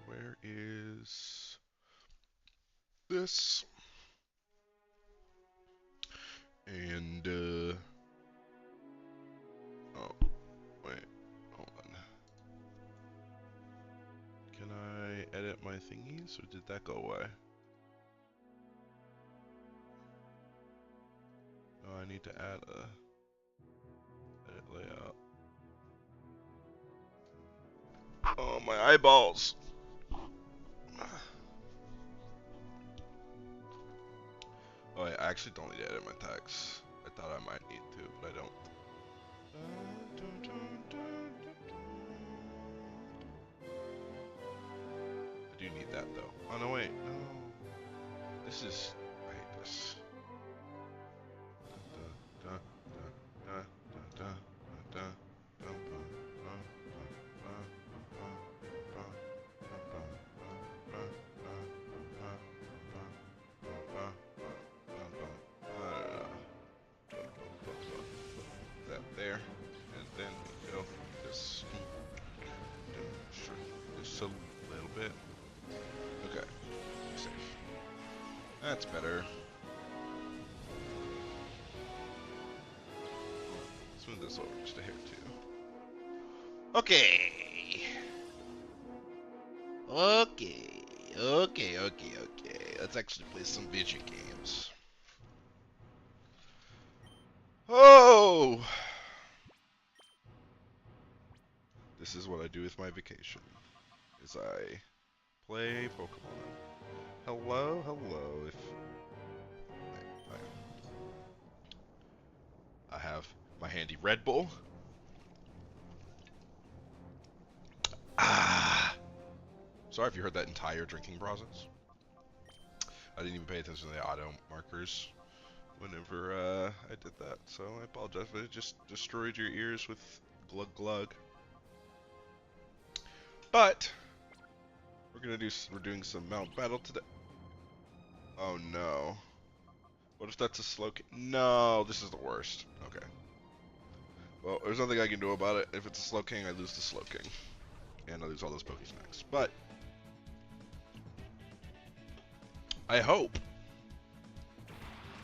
Where is this? And oh wait, hold on. Can I edit my thingies, or did that go away? Oh, I need to add a edit layout. Oh, my eyeballs. Oh, I actually don't need to edit my text. I thought I might need to, but I don't. I do need that though. Oh no, wait, no. This is. I hate this. That there, and then we go this. Shrink this a little bit. Okay, safe. That's better. Smooth this over just a hair too. Okay. Okay. Let's actually play some video games. Oh! This is what I do with my vacation. Is I play Pokemon. Hello. If I have my handy Red Bull. Ah! Sorry if you heard that entire drinking process. I didn't even pay attention to the auto markers whenever I did that, so I apologize if I just destroyed your ears with glug glug. But we're doing some Mount Battle today. Oh no. What if that's a slow king? No, this is the worst. Okay. Well, there's nothing I can do about it. If it's a slow king, I lose the slow king. And I lose all those Pokesnacks. But I hope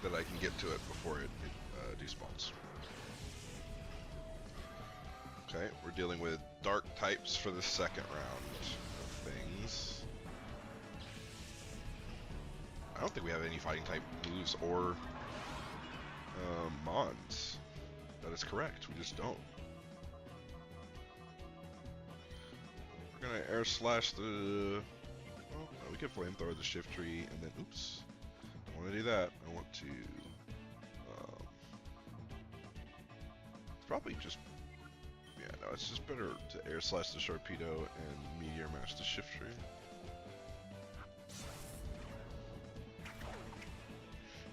that I can get to it before it despawns. Okay, we're dealing with dark types for the second round of things. I don't think we have any fighting type moves or mons. That is correct, we just don't. We're gonna air slash the... Well, no, we can flamethrower the shift tree and then, oops. Don't want to do that. I want to... it's probably just... Yeah, no, it's just better to air slash the Sharpedo and meteor mash the shift tree.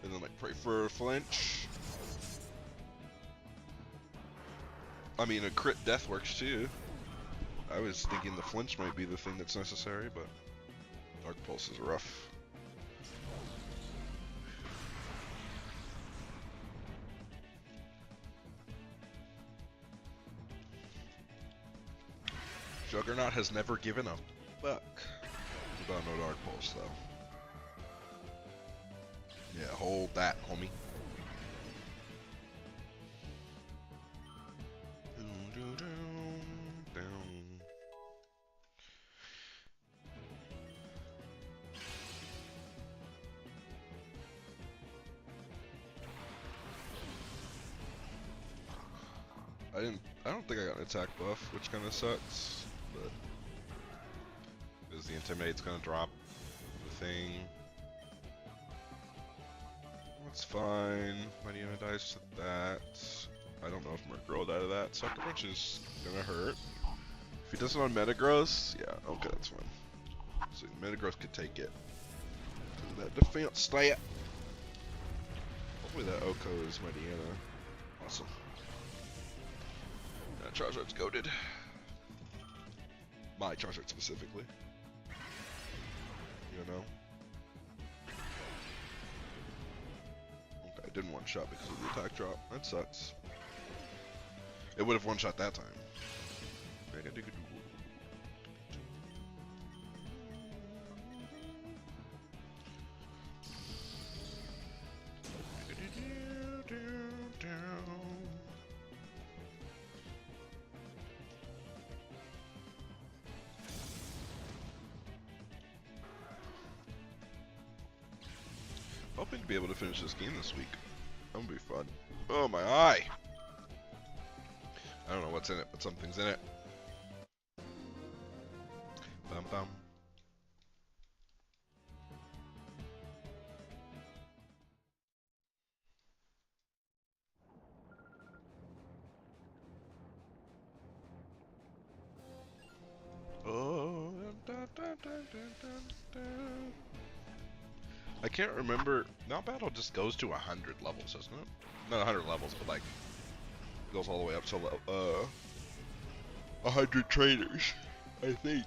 And then like pray for a flinch. I mean, a crit death works too. I was thinking the flinch might be the thing that's necessary, but Dark Pulse is rough. Juggernaut has never given up. Fuck. About no Dark Pulse though. Yeah, hold that, homie. I don't think I got an attack buff, which kind of sucks, but because the Intimidate's gonna drop the thing. That's fine. Mightyena dies to that. I don't know if Merc rolled out of that. Sucker Punch is gonna hurt. If he does it on Metagross, yeah, okay, that's fine. So Metagross could take it. Do that defense stat. Hopefully that Oko is Mightyena. Awesome. Charizard's goated. My Charizard specifically. You know? Okay, I didn't one-shot because of the attack drop. That sucks. It would have one-shot that time. Right Hoping to be able to finish this game this week. That would be fun. Oh, my eye! I don't know what's in it, but something's in it. Bum bum. Oh, dun, dun, dun, dun, dun, dun. I can't remember. Now battle just goes to 100 levels, doesn't it? Not 100 levels, but like goes all the way up to 100 trainers, I think.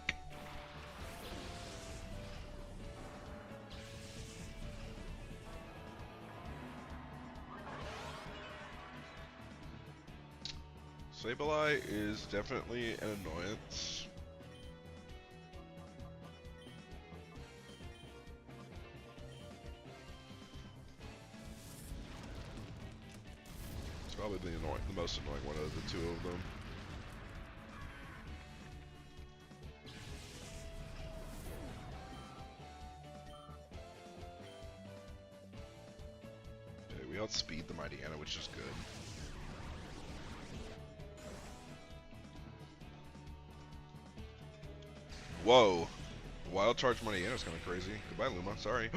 Sableye is definitely an annoyance. It's probably the most annoying one of the two of them. Okay, we outspeed the Mighty Anna, which is good. Whoa! Wild Charge Mighty Anna's kind of crazy. Goodbye, Luma. Sorry.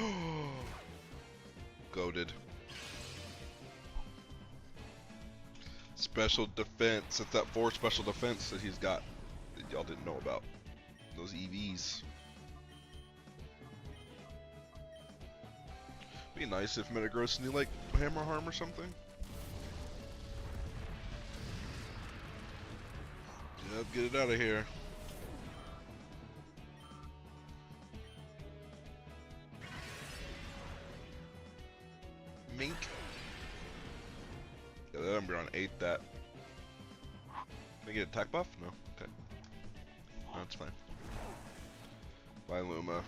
Goated. Special defense. It's that 4 special defense that he's got that y'all didn't know about. Those EVs. Be nice if Metagross knew like Hammer Harm or something. Yep, get it out of here. Mink. Yeah, that Umbreon ate that. Can I get attack buff? No. Okay. No, it's fine. Bye, Luma.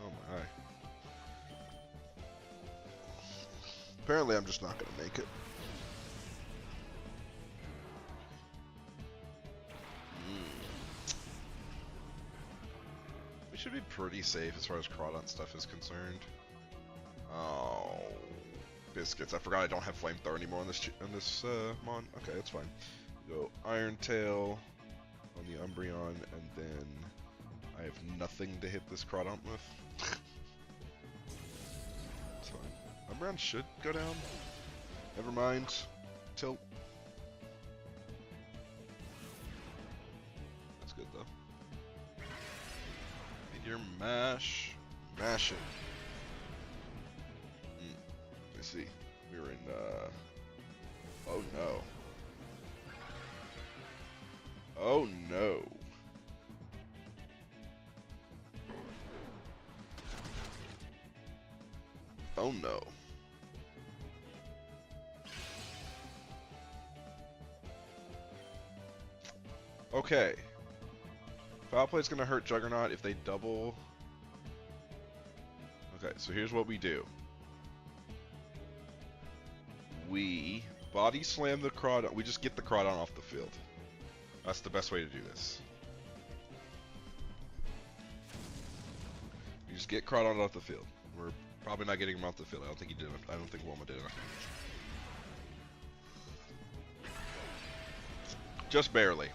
Oh my. Apparently, I'm just not gonna make it. We should be pretty safe as far as Crawdon stuff is concerned. Oh, biscuits! I forgot I don't have Flamethrower anymore on this mon. Okay, that's fine. Go Iron Tail on the Umbreon, and then I have nothing to hit this Crawdon with. It's fine. Umbreon should go down. Never mind. Tilt. That's good though. Meteor Mash. Mash it. Let's see. We were in, oh no. Oh no. Oh no. Okay. Foul Play's gonna hurt Juggernaut if they double. Okay, so here's what we do. We body slam the Crawdon. We just get the Crawdon off the field. That's the best way to do this. You just get Crawdon off the field. We're probably not getting him off the field. I don't think he did enough. I don't think Wilma did enough damage. Just barely.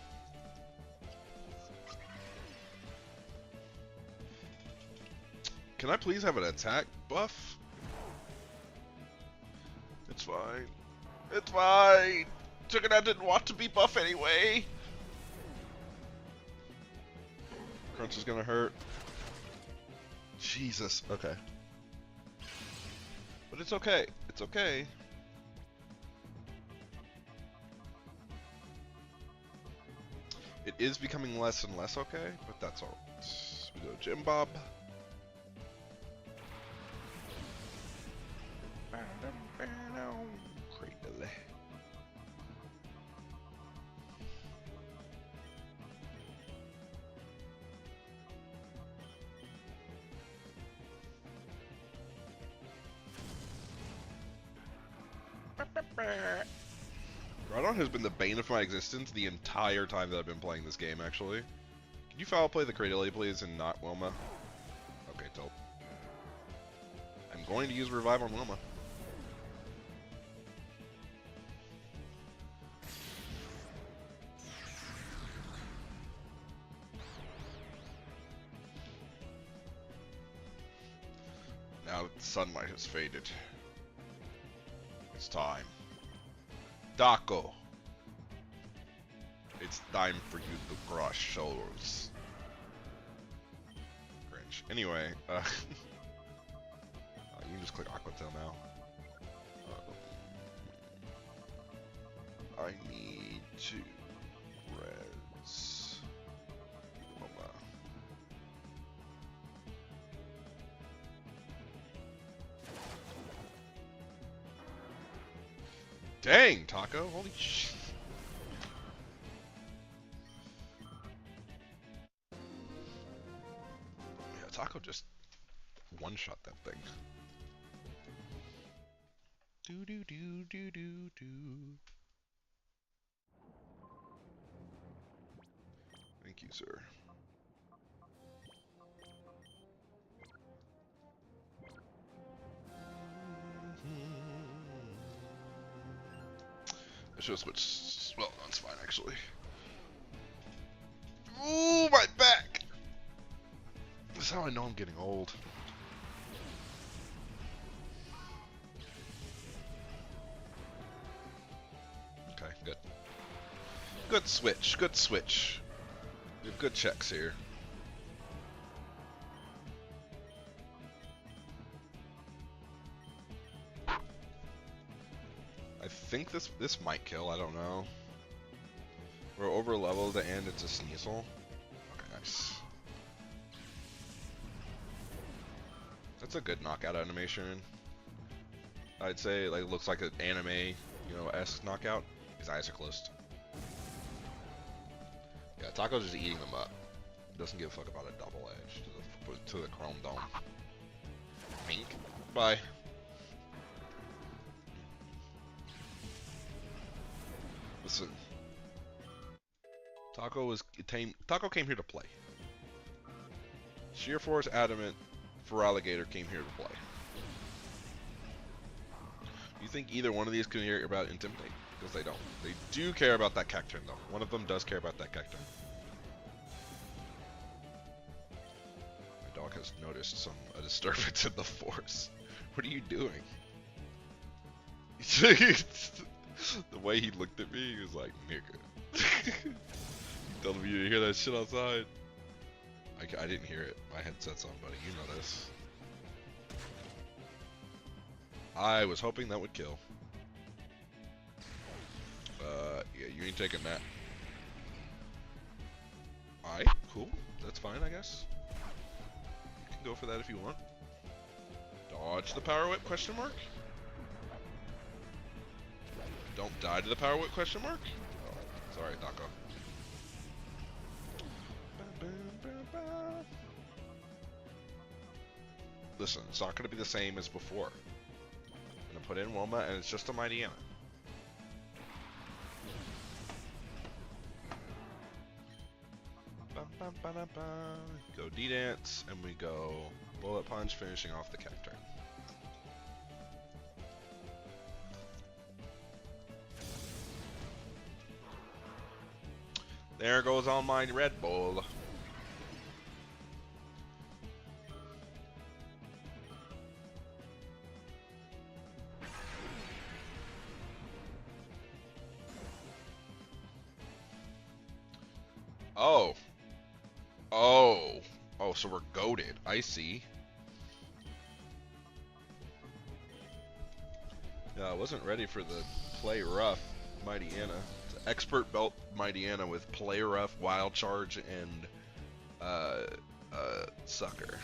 Can I please have an attack buff? It's fine. It's fine. Juggernaut didn't want to be buff anyway. Crunch is gonna hurt. Jesus. Okay. But it's okay. It's okay. It is becoming less and less okay, but that's all. We go Jim Bob. Cradle. Groudon has been the bane of my existence the entire time that I've been playing this game, actually. Can you foul play the Cradily, please, and not Wilma? Okay, dope. I'm going to use Revive on Wilma. Now that the sunlight has faded, it's time. Taco! It's time for you to crush shoulders. Cringe. Anyway, you can just click Aquatail now. I need to res Wilma. Dang, Taco! Holy shit! Yeah, Taco just one-shot that thing. Do do do do do do. Thank you, sir. I should have switched. Well, that's fine, actually. Ooh, my back! This is how I know I'm getting old. Okay, good. Good switch, good switch. We have good checks here. I think this might kill, I don't know. We're over leveled and it's a Sneasel. Okay, nice. That's a good knockout animation. I'd say like looks like an anime, you know, esque knockout. His eyes are closed. Yeah, Taco's just eating them up. Doesn't give a fuck about a double edge to the Chrome Dome. Mink. Bye. Listen. Taco came here to play. Sheer Force, Adamant, Feraligatr came here to play. You think either one of these can hear about Intimidate? Because they don't. They do care about that Cacturn, though. One of them does care about that Cacturn. My dog has noticed a disturbance in the force. What are you doing? The way he looked at me, he was like, nigga. Telling me you hear that shit outside? I didn't hear it. My headset's on, buddy. You know this. I was hoping that would kill. Yeah, you ain't taking that. Alright, cool. That's fine, I guess. You can go for that if you want. Dodge the Power Whip, question mark? Don't die to the Power Whip, question mark? Oh, sorry, Taco. Listen, it's not going to be the same as before. I'm going to put in Wilma, and it's just a Mightyena. Go D-Dance, and we go Bullet Punch, finishing off the Cacturn. There goes all my Red Bull. Oh. Oh. Oh, so we're goated. I see. Yeah, I wasn't ready for the Play Rough Mightyena. It's an expert belt Mightyena with Play Rough, Wild Charge, and Sucker.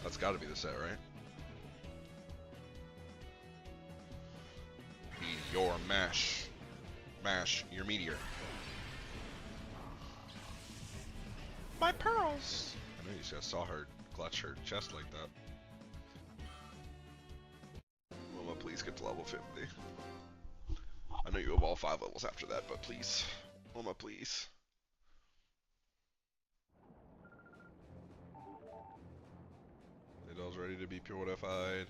That's gotta be the set, right? Meteor Mash. Mash your meteor. My pearls! I know you just saw her clutch her chest like that. please get to level 50. I know you evolve 5 levels after that, but please. Mama, please. Lidl's ready to be purified.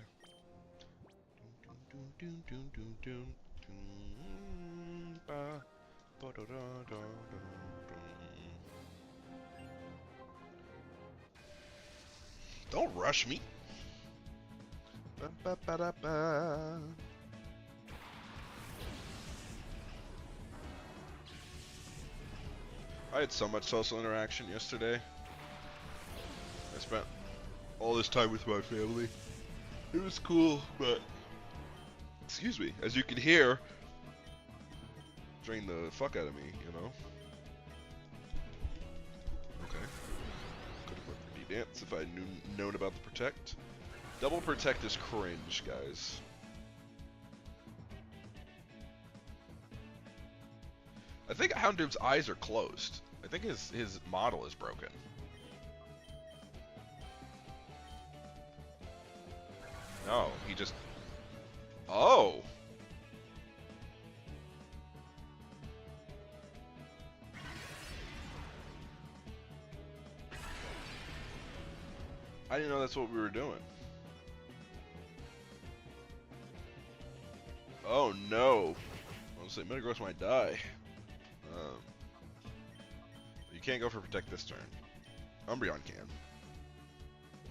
Don't rush me. I had so much social interaction yesterday. I spent all this time with my family. It was cool, but excuse me, as you can hear, drained the fuck out of me, you know? Okay. Could have went for D-Dance if I had known about the Protect. Double Protect is cringe, guys. I think Houndoom's eyes are closed. I think his model is broken. No, he just... Oh! I didn't know that's what we were doing. Oh no! I was gonna say Metagross might die. You can't go for Protect this turn. Umbreon can.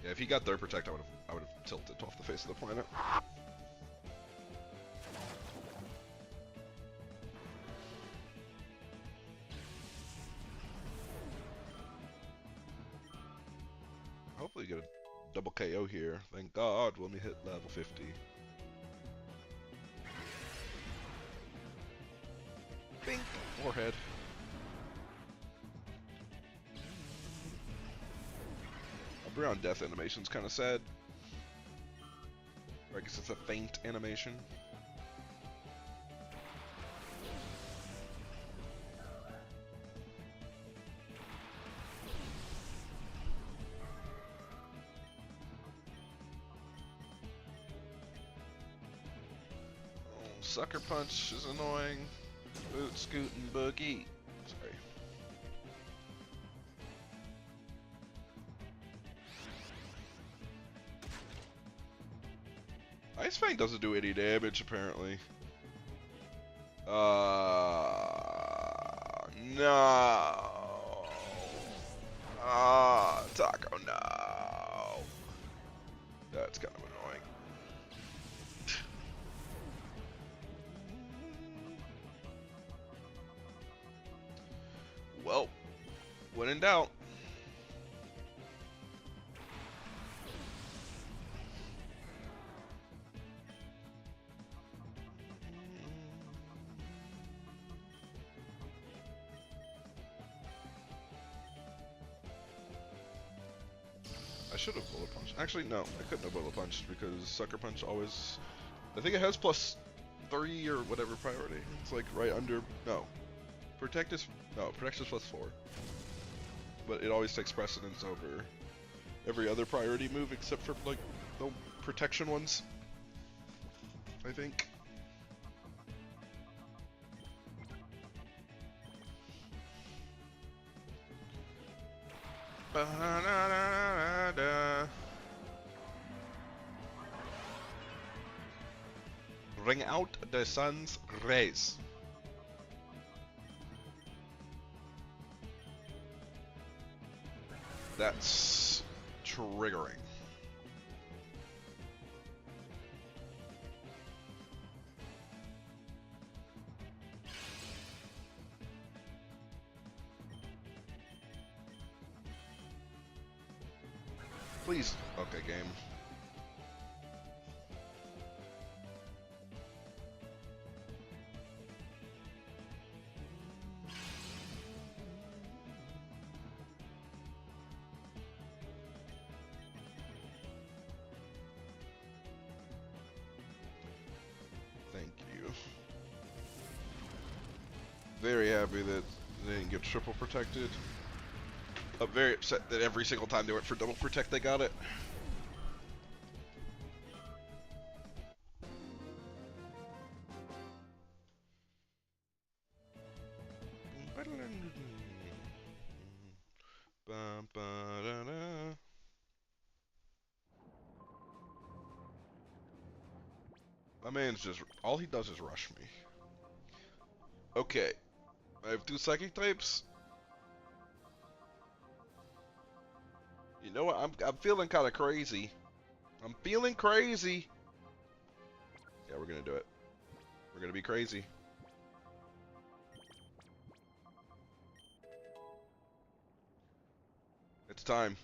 Yeah, if he got third Protect, I would have tilted off the face of the planet. Hopefully get a double KO here. Thank God when we hit level 50. Bink! Forehead. Umbreon death animation's kind of sad. Or I guess it's a faint animation. Oh, Sucker Punch is annoying. Boot, Scoot, and Boogie. Sorry. Ice Fang doesn't do any damage, apparently. No. Taco, no. That's kind of annoying. Well, when in doubt. I should have Bullet Punched. Actually, no, I couldn't have Bullet Punched because Sucker Punch always... I think it has +3 or whatever priority. It's like right under... No. Protect is... No, Protect is +4. But it always takes precedence over every other priority move except for, like, the protection ones. I think. Bring out the sun's rays. That's triggering. Please. Okay, game. Thank you. Very happy that they didn't get triple protected. I'm very upset that every single time they went for double protect, they got it. My man's just, all he does is rush me. Okay, I have 2 psychic types. You know what, I'm feeling kind of crazy. I'm feeling crazy. Yeah, we're gonna do it. We're gonna be crazy. It's time.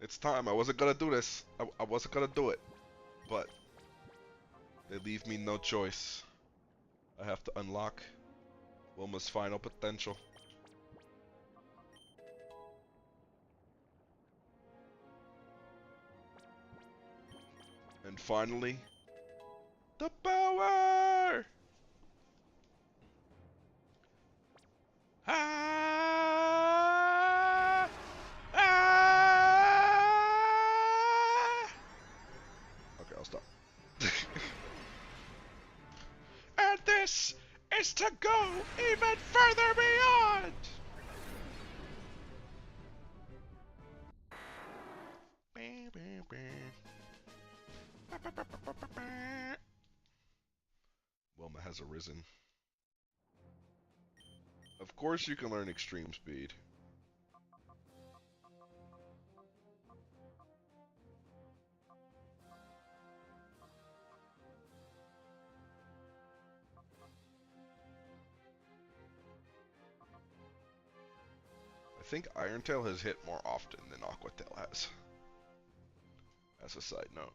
It's time. I wasn't gonna do this. I wasn't gonna do it. But they leave me no choice. I have to unlock Wilma's final potential. And finally, the power! Ah! Ah! Okay, I'll stop. And this is to go even further beyond! Wilma has arisen. Of course you can learn extreme speed. I think Irontail has hit more often than Aquatail has. As a side note.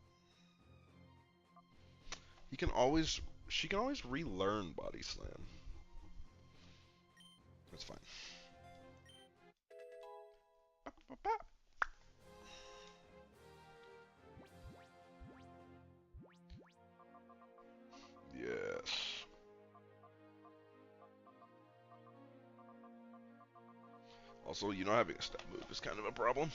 She can always relearn Body Slam. That's fine. Yes. Also, you know, having a step move is kind of a problem.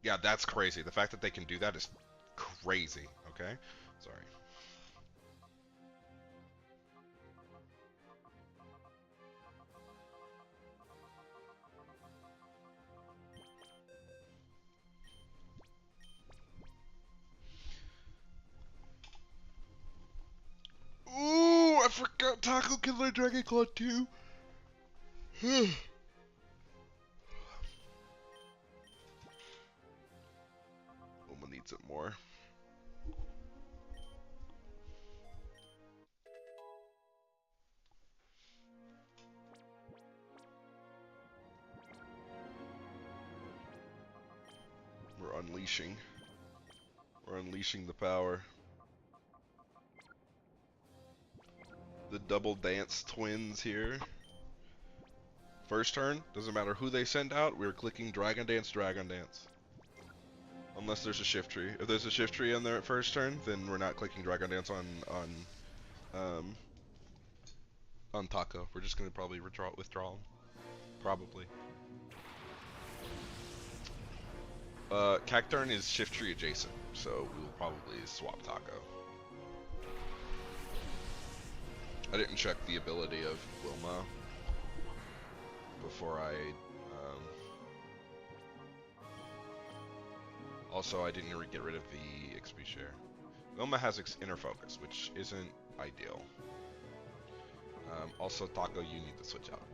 Yeah, that's crazy. The fact that they can do that is crazy, okay? Sorry. Ooh, I forgot Taco can learn Dragon Claw too. Uma needs it more. We're unleashing. We're unleashing the power. The double dance twins here. First turn, doesn't matter who they send out, we're clicking Dragon Dance, Dragon Dance. Unless there's a shift tree. If there's a shift tree on there at first turn, then we're not clicking Dragon Dance on Taco. We're just gonna probably withdraw him. Probably. Cacturn is shift tree adjacent, so we'll probably swap Taco. I didn't check the ability of Wilma before I, also I didn't get rid of the XP share. Wilma has inner focus, which isn't ideal. Also, Taco, you need to switch out.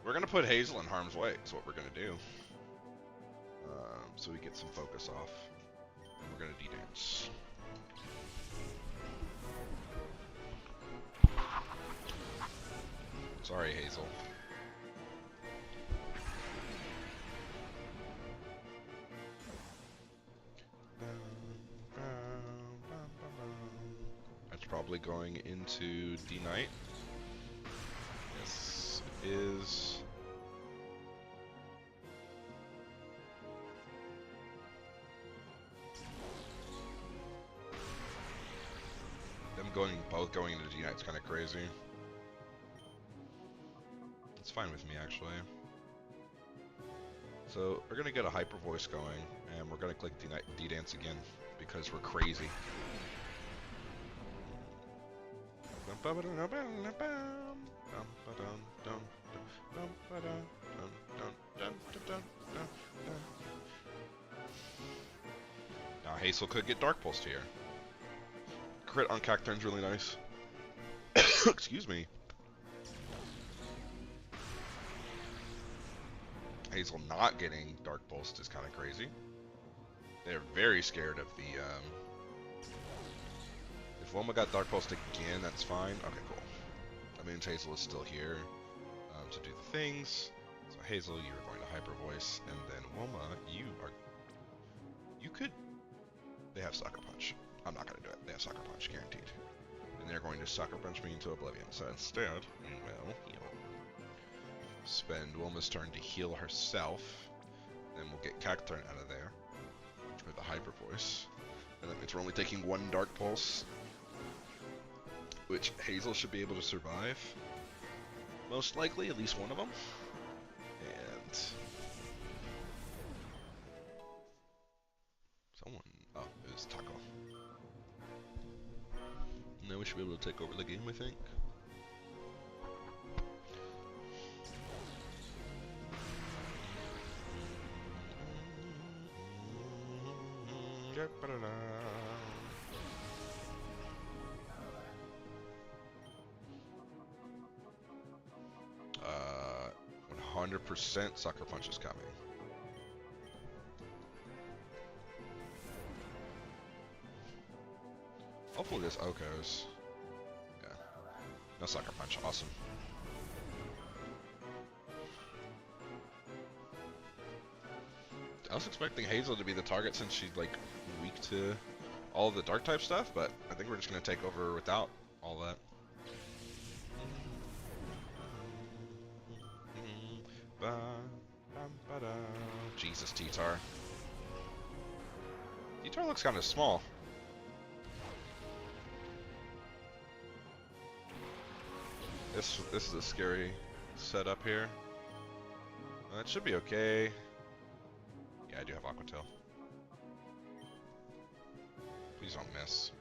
We're gonna put Hazel in harm's way. Is what we're gonna do. So we get some focus off, and we're gonna D-dance. Sorry, Hazel. That's probably going into D-Knight. Yes, it is. Them both going into D-Knight's kind of crazy. fine with me, actually. So we're gonna get a hyper voice going, and we're gonna click D-Dance again because we're crazy. Now Hazel could get Dark Pulsed here. Crit on Cacturne's really nice. Excuse me. Hazel not getting Dark Pulsed is kind of crazy. They're very scared of the, If Wilma got Dark Pulsed again, that's fine. Okay, cool. That means Hazel is still here to do the things. So Hazel, you are going to Hyper Voice, and then Wilma, you could... They have Sucker Punch. I'm not going to do it. They have Sucker Punch, guaranteed. And they're going to Sucker Punch me into Oblivion. So instead, we will heal. Spend Wilma's turn to heal herself. Then we'll get Cacturne out of there with a Hyper Voice. And that means we're only taking one Dark Pulse, which Hazel should be able to survive. Most likely, at least one of them. And someone, oh, it was Taco. Now we should be able to take over the game, I think. Uh, 100% Sucker Punch is coming. Hopefully this Okos. Yeah. No Sucker Punch. Awesome. I was expecting Hazel to be the target since she's like weak to all of the dark type stuff, but I think we're just gonna take over without all that. Jesus, T-Tar. T-Tar looks kind of small. This is a scary setup here. It should be okay. Yeah, I do have Aqua Tail. Please don't miss.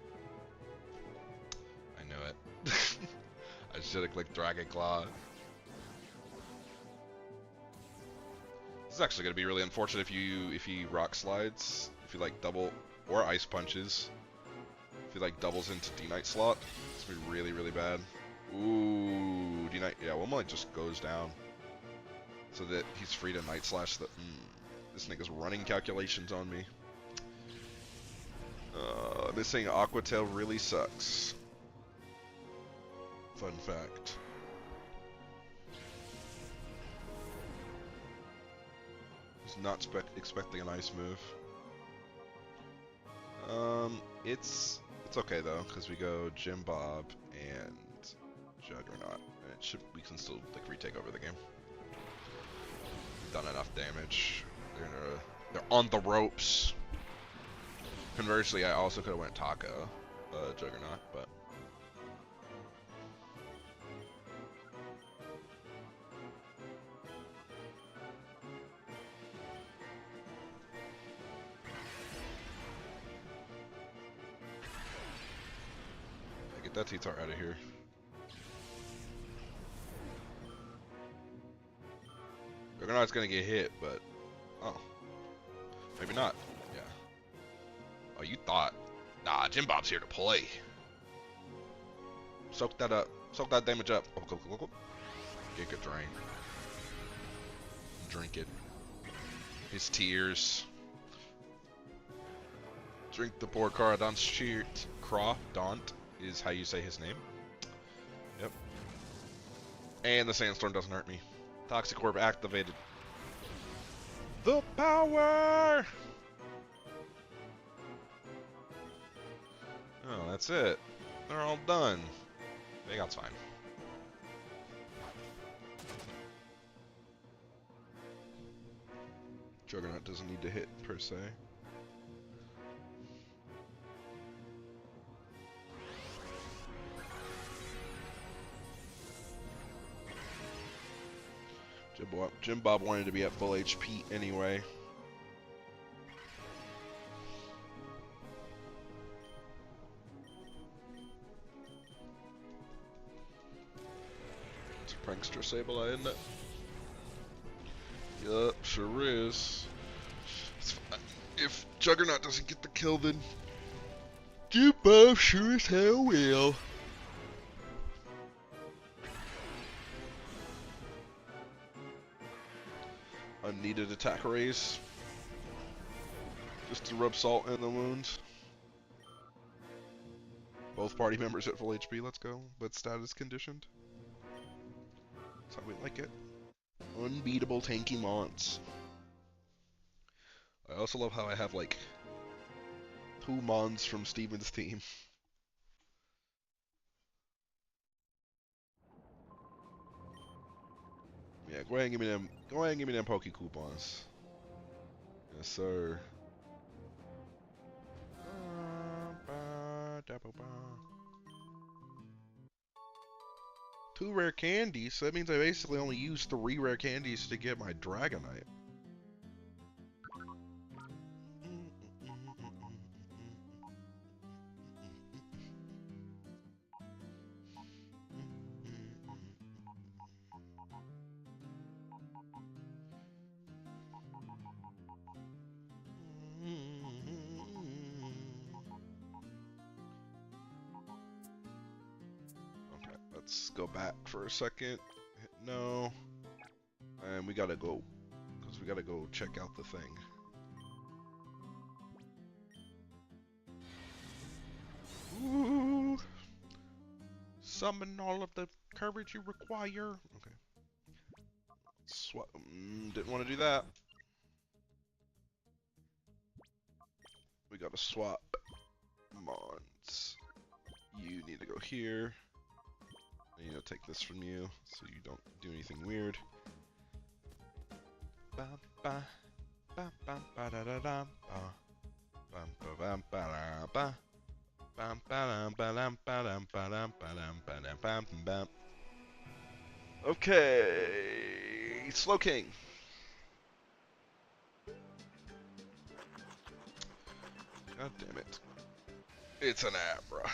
I knew it. I should have clicked Dragon Claw. This is actually going to be really unfortunate if he rock slides, if he like double, or ice punches. If he like doubles into D-Knight slot, it's going to be really, really bad. Ooh, D-Knight, yeah, Wilma like just goes down. So that he's free to Night Slash the, this nigga's running calculations on me. Missing Aqua Tail really sucks. Fun fact. Was not expecting an ice move. It's okay though, because we go Jim Bob and Juggernaut. And we can still like retake over the game. Done enough damage. They're on the ropes. Conversely, I also could have went Taco, Juggernaut, but get that T-Tar out of here. Juggernaut's gonna get hit, but oh, maybe not. Yeah. Oh, you thought? Nah, Jim Bob's here to play. Soak that up. Soak that damage up. Oh, go. Get a drain. Drink it. His tears. Drink the poor Caradon's cheer. Crawdont is how you say his name. Yep. And the sandstorm doesn't hurt me. Toxic Orb activated. The power! Oh, that's it. They're all done. Vagout's fine. Juggernaut doesn't need to hit, per se. Jim Bob wanted to be at full HP anyway. It's a prankster Sableye, isn't it? Yup, sure is. If Juggernaut doesn't get the kill, then Jim Bob sure as hell will. Unneeded attack raise. Just to rub salt in the wounds. Both party members at full HP, let's go. But status conditioned. That's how we like it. Unbeatable tanky mons. I also love how I have like 2 mons from Steven's team. Yeah, go ahead and give me them. Go ahead and give me them Poke coupons. Yes, sir. Two rare candies, so that means I basically only used 3 rare candies to get my Dragonite. Let's go back for a second. Hit no. And we gotta go. Because we gotta go check out the thing. Ooh. Summon all of the courage you require. Okay. Swap. Didn't want to do that. We gotta swap mons. You need to go here. I need to take this from you, so you don't do anything weird. Okay, Slow King. God damn it. It's an Abra.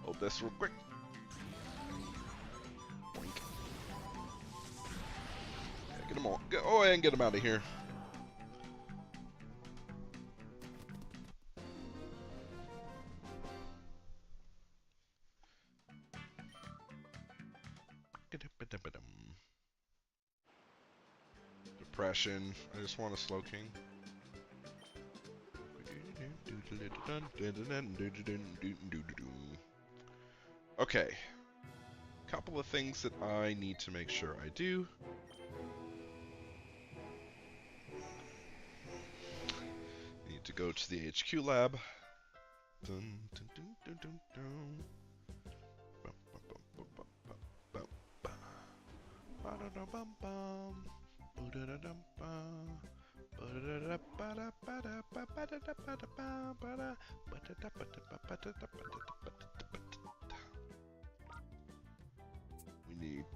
Hold this real quick. Boink. Yeah, get them all. Go ahead and get them out of here. Depression. I just want a Slow King. Okay. Couple of things that I need to make sure I do. Need to go to the HQ lab. Dun, dun, dun, dun, dun, dun. We need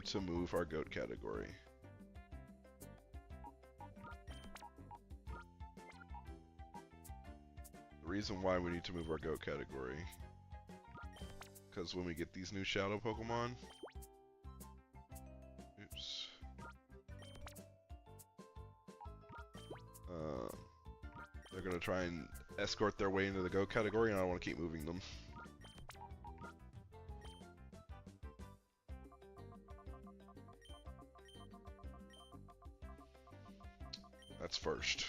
to move our goat category. The reason why we need to move our goat category, because when we get these new shadow Pokemon, oops, they're gonna try and escort their way into the goat category, and I don't want to keep moving them. That's first.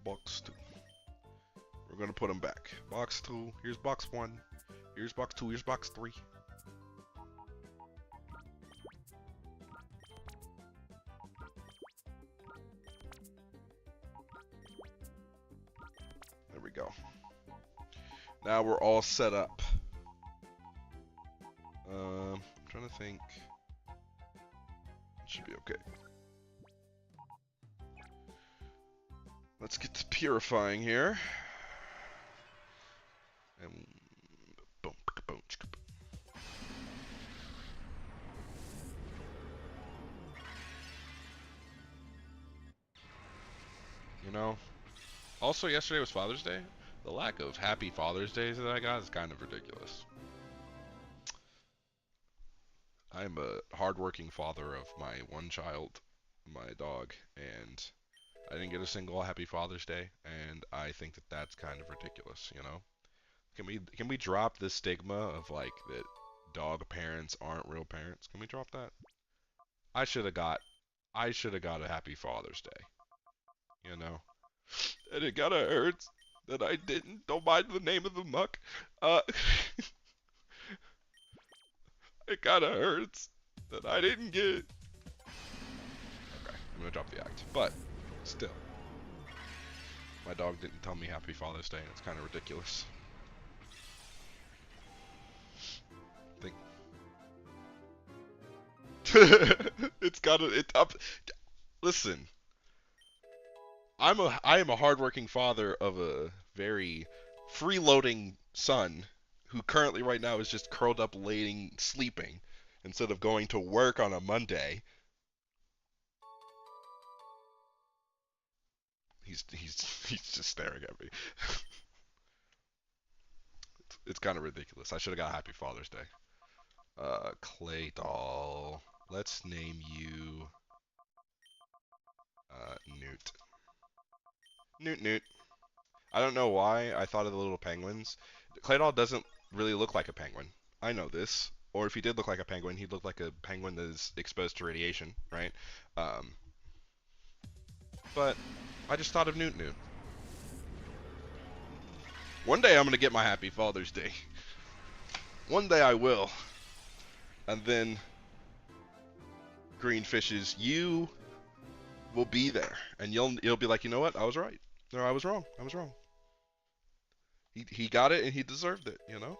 Box 2. We're gonna put them back. Box 2, here's box 1. Here's box 2, here's box 3. go. Now we're all set up. I'm trying to think. It should be okay. Let's get to purifying here. And boom, boom, boom. You know, also yesterday was Father's Day. The lack of happy Father's Days that I got is kind of ridiculous. I'm a hardworking father of my one child, my dog, and I didn't get a single happy Father's Day, and I think that that's kind of ridiculous, you know? Can we drop this stigma of like that dog parents aren't real parents? Can we drop that? I should have got a happy Father's Day, you know? And it kinda hurts that I didn't. Don't mind the name of the muck. Uh, it kinda hurts that I didn't get. Okay, I'm gonna drop the act, but still, my dog didn't tell me Happy Father's Day, and it's kind of ridiculous. Think it's up. Listen, I am a hardworking father of a very freeloading son who currently right now is just curled up laying sleeping instead of going to work on a Monday. He's just staring at me. It's kind of ridiculous. I should have got Happy Father's Day. Clay doll. Let's name you Newt. Newt Newt. I don't know why I thought of the little penguins. Clay doll doesn't really look like a penguin. I know this. Or if he did look like a penguin, he'd look like a penguin that is exposed to radiation, right? Um, but I just thought of Newt Newt. One day I'm gonna get my Happy Father's Day. One day I will. And then green fishes, you will be there, and you'll be like, you know what? I was right. No, I was wrong. I was wrong. He got it and he deserved it. You know.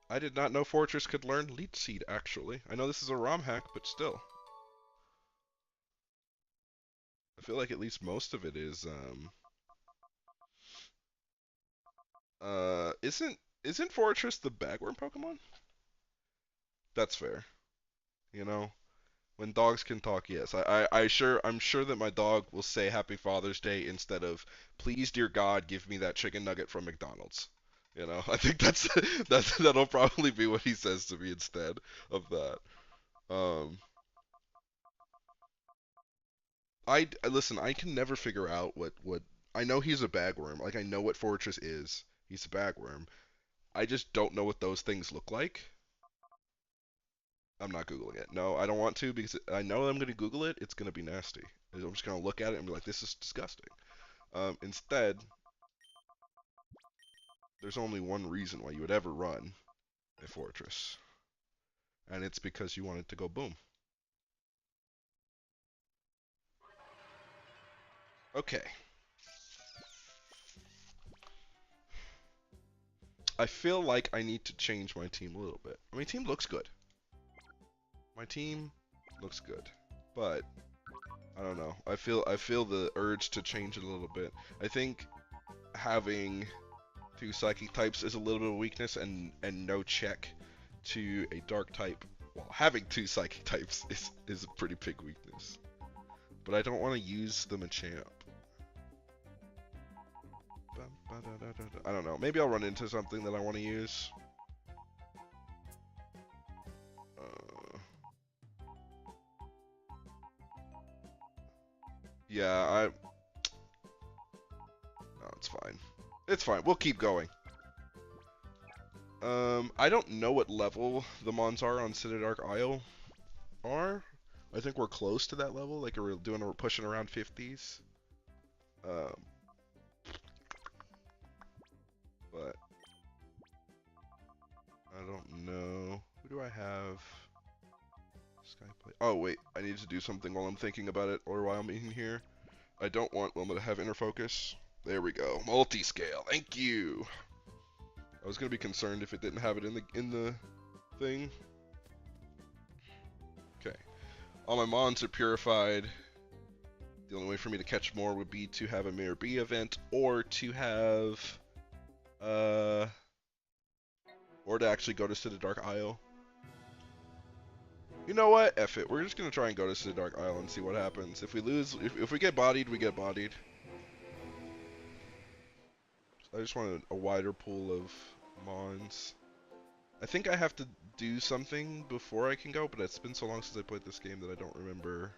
I did not know Fortress could learn Leech Seed. Actually, I know this is a ROM hack, but still, I feel like at least most of it is isn't Fortress the bagworm Pokemon? That's fair. You know. When dogs can talk, yes. I'm sure that my dog will say Happy Father's Day instead of Please dear God give me that chicken nugget from McDonald's. You know, I think that'll probably be what he says to me instead of that. Um, listen. I can never figure out what I know he's a bagworm. Like I know what Fortress is. He's a bagworm. I just don't know what those things look like. I'm not Googling it. No, I don't want to because I know I'm going to Google it. It's going to be nasty. I'm just going to look at it and be like, this is disgusting. Instead, there's only one reason why you would ever run a fortress, and it's because you want it to go boom. Okay. I feel like I need to change my team a little bit. My team looks good. My team looks good, but I don't know. I feel the urge to change it a little bit. I think having two psychic types is a little bit of weakness, and no check to a dark type. Well, having two psychic types is a pretty big weakness. But I don't want to use the Machamp. I don't know. Maybe I'll run into something that I want to use. Yeah, no, it's fine. It's fine. We'll keep going. I don't know what level the Mons are on Cinedark Isle are. I think we're close to that level. Like we're pushing around 50s. But I don't know. Who do I have? Oh wait, I need to do something while I'm thinking about it, or while I'm in here. I don't want Wilma to have interfocus. There we go. Multi-scale. Thank you. I was gonna be concerned if it didn't have it in the thing. Okay. All my mons are purified. The only way for me to catch more would be to have a Mirror B event, or to have, or to actually go to City Dark Isle. You know what? F it. We're just gonna try and go to City Dark Isle and see what happens. If we lose, if we get bodied, we get bodied. I just want a wider pool of mons. I think I have to do something before I can go, but it's been so long since I played this game that I don't remember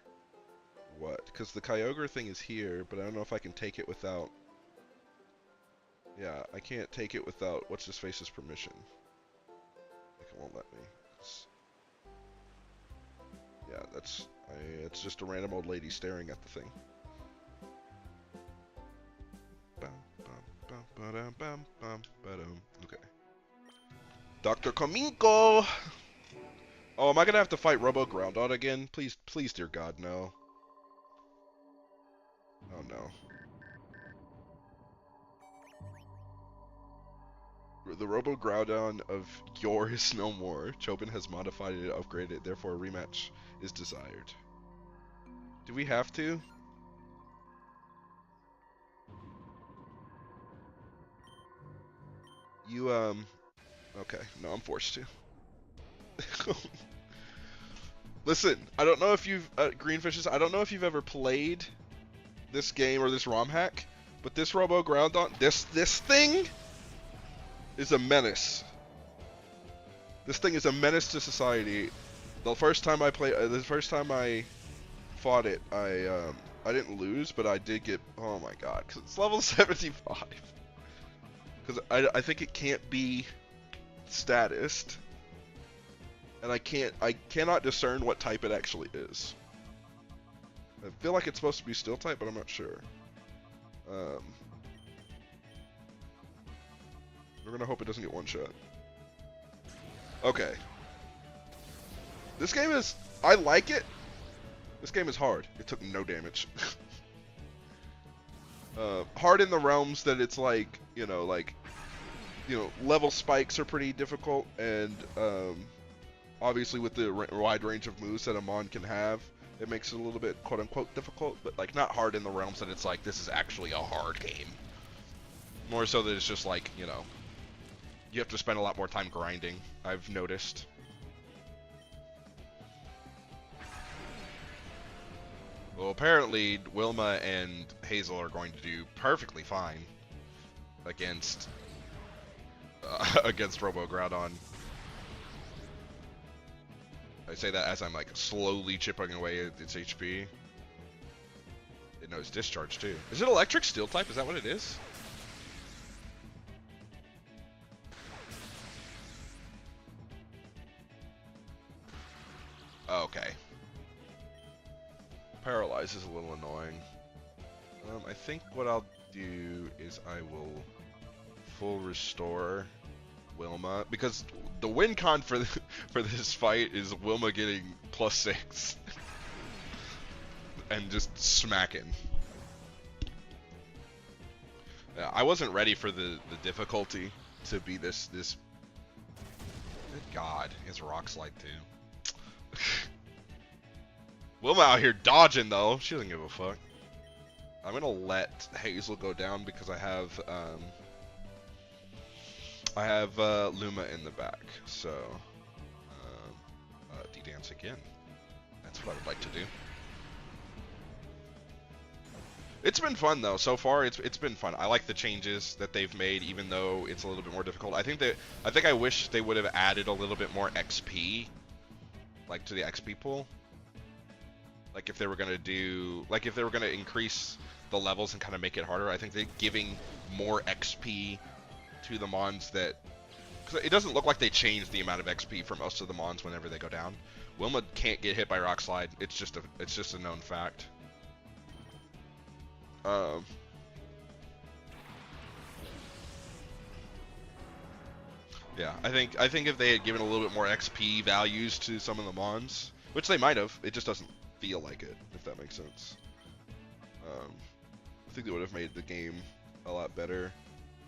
what. Because the Kyogre thing is here, but I don't know if I can take it without... Yeah, I can't take it without What's-His-Face's permission. Like, it won't let me. Yeah, it's just a random old lady staring at the thing. Okay. Dr. Cominco! Oh, am I gonna have to fight Robo Groundhog again? Please, please, dear God, no. Oh no. The Robo Groudon of yore is no more. Chobin has modified it, upgraded it, therefore a rematch is desired. Do we have to? You, okay. No, I'm forced to. Listen, I don't know if you've, Greenfishes, I don't know if you've ever played this game or this ROM hack, but this Robo Groudon, this thing is a menace. This thing is a menace to society. The first time I fought it, I didn't lose, but I did get, oh my god, because it's level 75. Because I think it can't be statused, and I cannot discern what type it actually is. I feel like it's supposed to be steel type, but I'm not sure. We're gonna hope it doesn't get one shot. Okay. This game is, I like it. This game is hard. It took no damage. Hard in the realms that it's like, level spikes are pretty difficult, and obviously with the wide range of moves that a mon can have, it makes it a little bit quote-unquote difficult, but like not hard in the realms that it's like, this is actually a hard game. More so that it's just like, you have to spend a lot more time grinding, I've noticed. Well, apparently Wilma and Hazel are going to do perfectly fine against Robo Groudon. I say that as I'm like slowly chipping away at its HP. It knows Discharge too. Is it Electric Steel type? Is that what it is? Okay. Paralyze is a little annoying. I think what I'll do is I will full restore Wilma, because the win con for this fight is Wilma getting +6 and just smacking. Yeah, I wasn't ready for the difficulty to be this. Good God, he has Rock Slide too. Wilma out here dodging though. She doesn't give a fuck. I'm gonna let Hazel go down because I have Luma in the back. So D-dance again. That's what I would like to do. It's been fun though. So far, it's been fun. I like the changes that they've made, even though it's a little bit more difficult. I think I wish they would have added a little bit more XP, like to the XP pool. Like if they were gonna increase the levels and kind of make it harder, I think that giving more XP to the mons that, because it doesn't look like they changed the amount of XP for most of the mons whenever they go down. Wilma can't get hit by Rock Slide. It's just a known fact. Yeah, I think if they had given a little bit more XP values to some of the mons, Which they might have. It just doesn't feel like it, if that makes sense. I think they would have made the game a lot better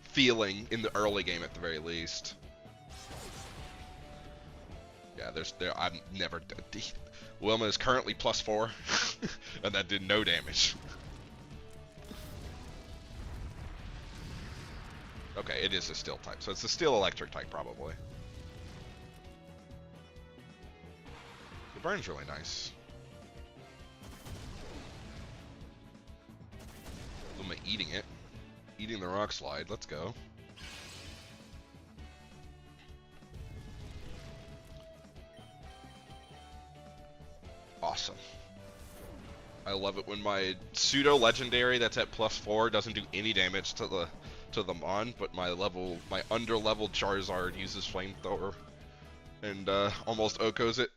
feeling in the early game at the very least. Yeah, I'm never. Wilma is currently +4, and that did no damage. Okay, it is a steel type, so it's a steel electric type probably. The burn's really nice. Luma eating it. Eating the rock slide. Let's go. Awesome. I love it when my pseudo legendary that's at +4 doesn't do any damage to the mon, but my under leveled Charizard uses flamethrower and almost Okos it.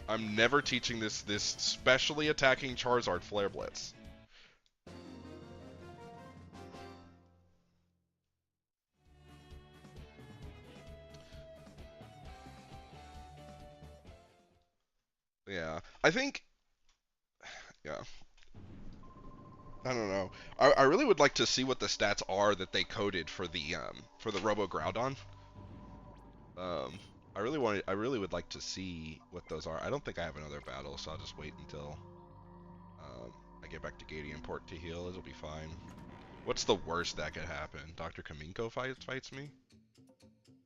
I'm never teaching this specially attacking Charizard Flare Blitz. Yeah, I think. Yeah. I don't know. I really would like to see what the stats are that they coded for the Robo Groudon. I really would like to see what those are. I don't think I have another battle, so I'll just wait until I get back to Gadian Port to heal. It'll be fine. What's the worst that could happen? Dr. Kaminko fights me?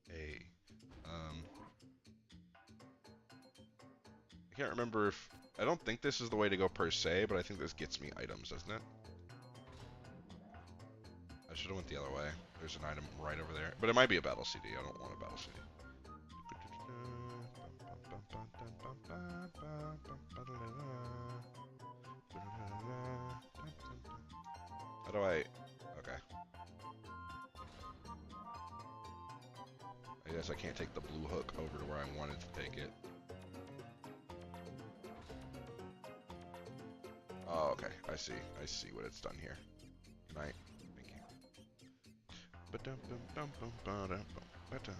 Hey. I can't remember if... I don't think this is the way to go per se, but I think this gets me items, doesn't it? I should have went the other way. There's an item right over there. But it might be a battle CD. I don't want a battle CD. How do I... Okay. I guess I can't take the blue hook over to where I wanted to take it. Oh, okay. I see. I see what it's done here. Right. Thank you. Okay.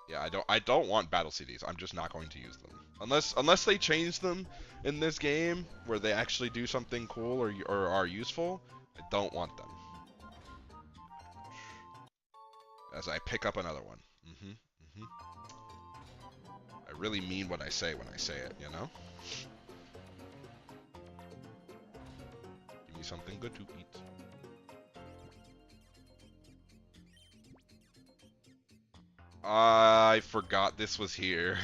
Yeah, I don't want battle CDs. I'm just not going to use them. Unless they change them in this game where they actually do something cool or are useful, I don't want them. As I pick up another one. I really mean what I say when I say it, you know? Give me something good to eat. I forgot this was here.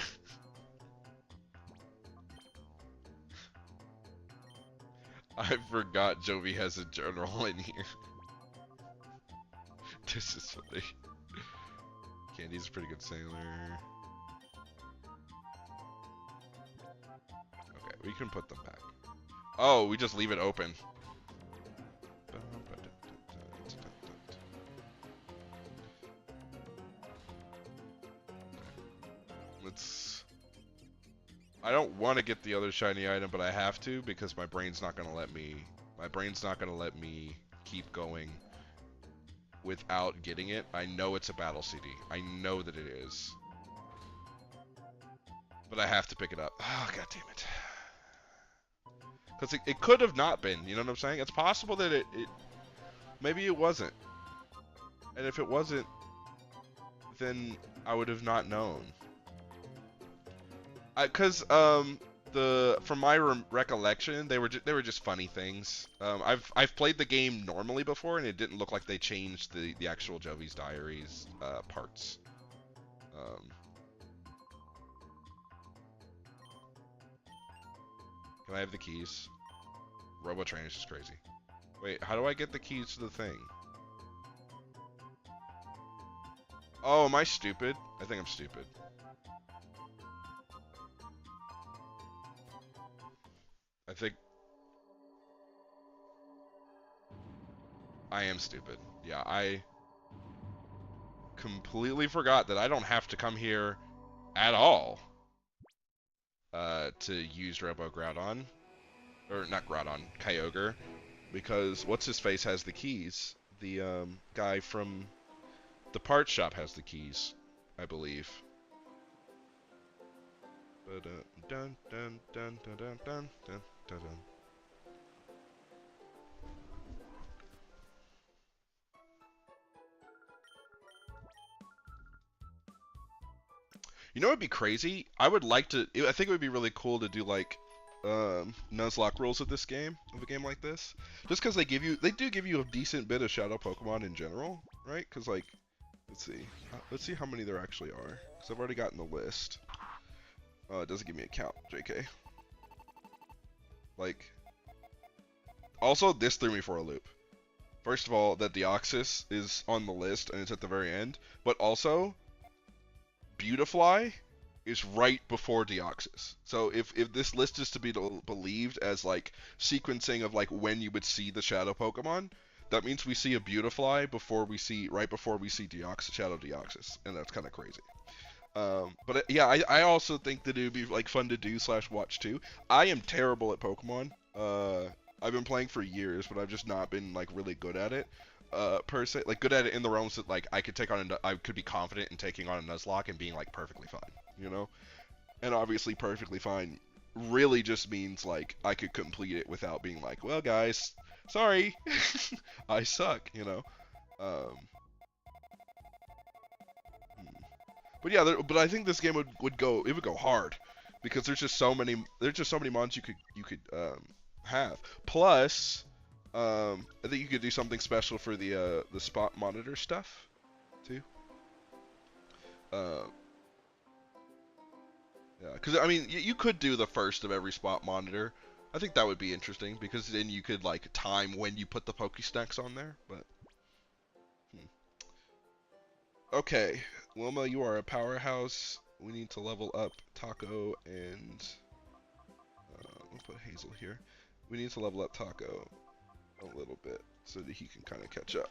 I forgot Jovi has a general in here. This is funny. Candy's a pretty good sailor. Okay, we can put them back. Oh, we just leave it open. Let's... I don't want to get the other shiny item, but I have to because my brain's not gonna let me. My brain's not gonna let me keep going without getting it. I know it's a battle CD. I know that it is. But I have to pick it up. Oh, god damn it. Because it could have not been, you know what I'm saying? It's possible that it maybe it wasn't. And if it wasn't, then I would have not known. Because from my recollection, they were just funny things. I've played the game normally before, and it didn't look like they changed the actual Jovi's Diaries parts. Can I have the keys? Robotrain is just crazy. Wait, how do I get the keys to the thing? Oh, am I stupid? I think I'm stupid. I think I am stupid. Yeah, I completely forgot that I don't have to come here at all to use Robo Groudon. Or not Groudon, Kyogre. Because what's-his-face has the keys, The guy from the part shop has the keys, I believe. Dun dun dun dun dun dun dun dun. You know what'd be crazy? I would like to. I think it would be really cool to do like Nuzlocke rules of this game, of a game like this. Just because they do give you a decent bit of shadow Pokemon in general, right? Because like, let's see how many there actually are. Because I've already gotten the list. It doesn't give me a count, JK. Like, also this threw me for a loop. First of all, that Deoxys is on the list and it's at the very end, but also Beautifly is right before Deoxys. So if this list is to be believed as like sequencing of like when you would see the shadow Pokemon, that means we see a Beautifly right before we see Deoxys, Shadow Deoxys, and that's kind of crazy. But yeah, I also think that it would be like fun to do / watch too. I am terrible at Pokemon. I've been playing for years, but I've just not been like really good at it. Per se, like good at it in the realms that like I could be confident in taking on a Nuzlocke and being like perfectly fine, you know. And obviously, perfectly fine really just means like I could complete it without being like, well, guys, sorry, I suck, you know. Um, but yeah, but I think this game would go hard because there's just so many mods you could have. Plus, I think you could do something special for the spot monitor stuff too. Uh, yeah, because I mean, you could do the first of every spot monitor. I think that would be interesting because then you could like time when you put the Pokestacks on there. But okay, Wilma, you are a powerhouse. We need to level up Taco and we'll put Hazel here. We need to level up Taco a little bit so that he can kind of catch up.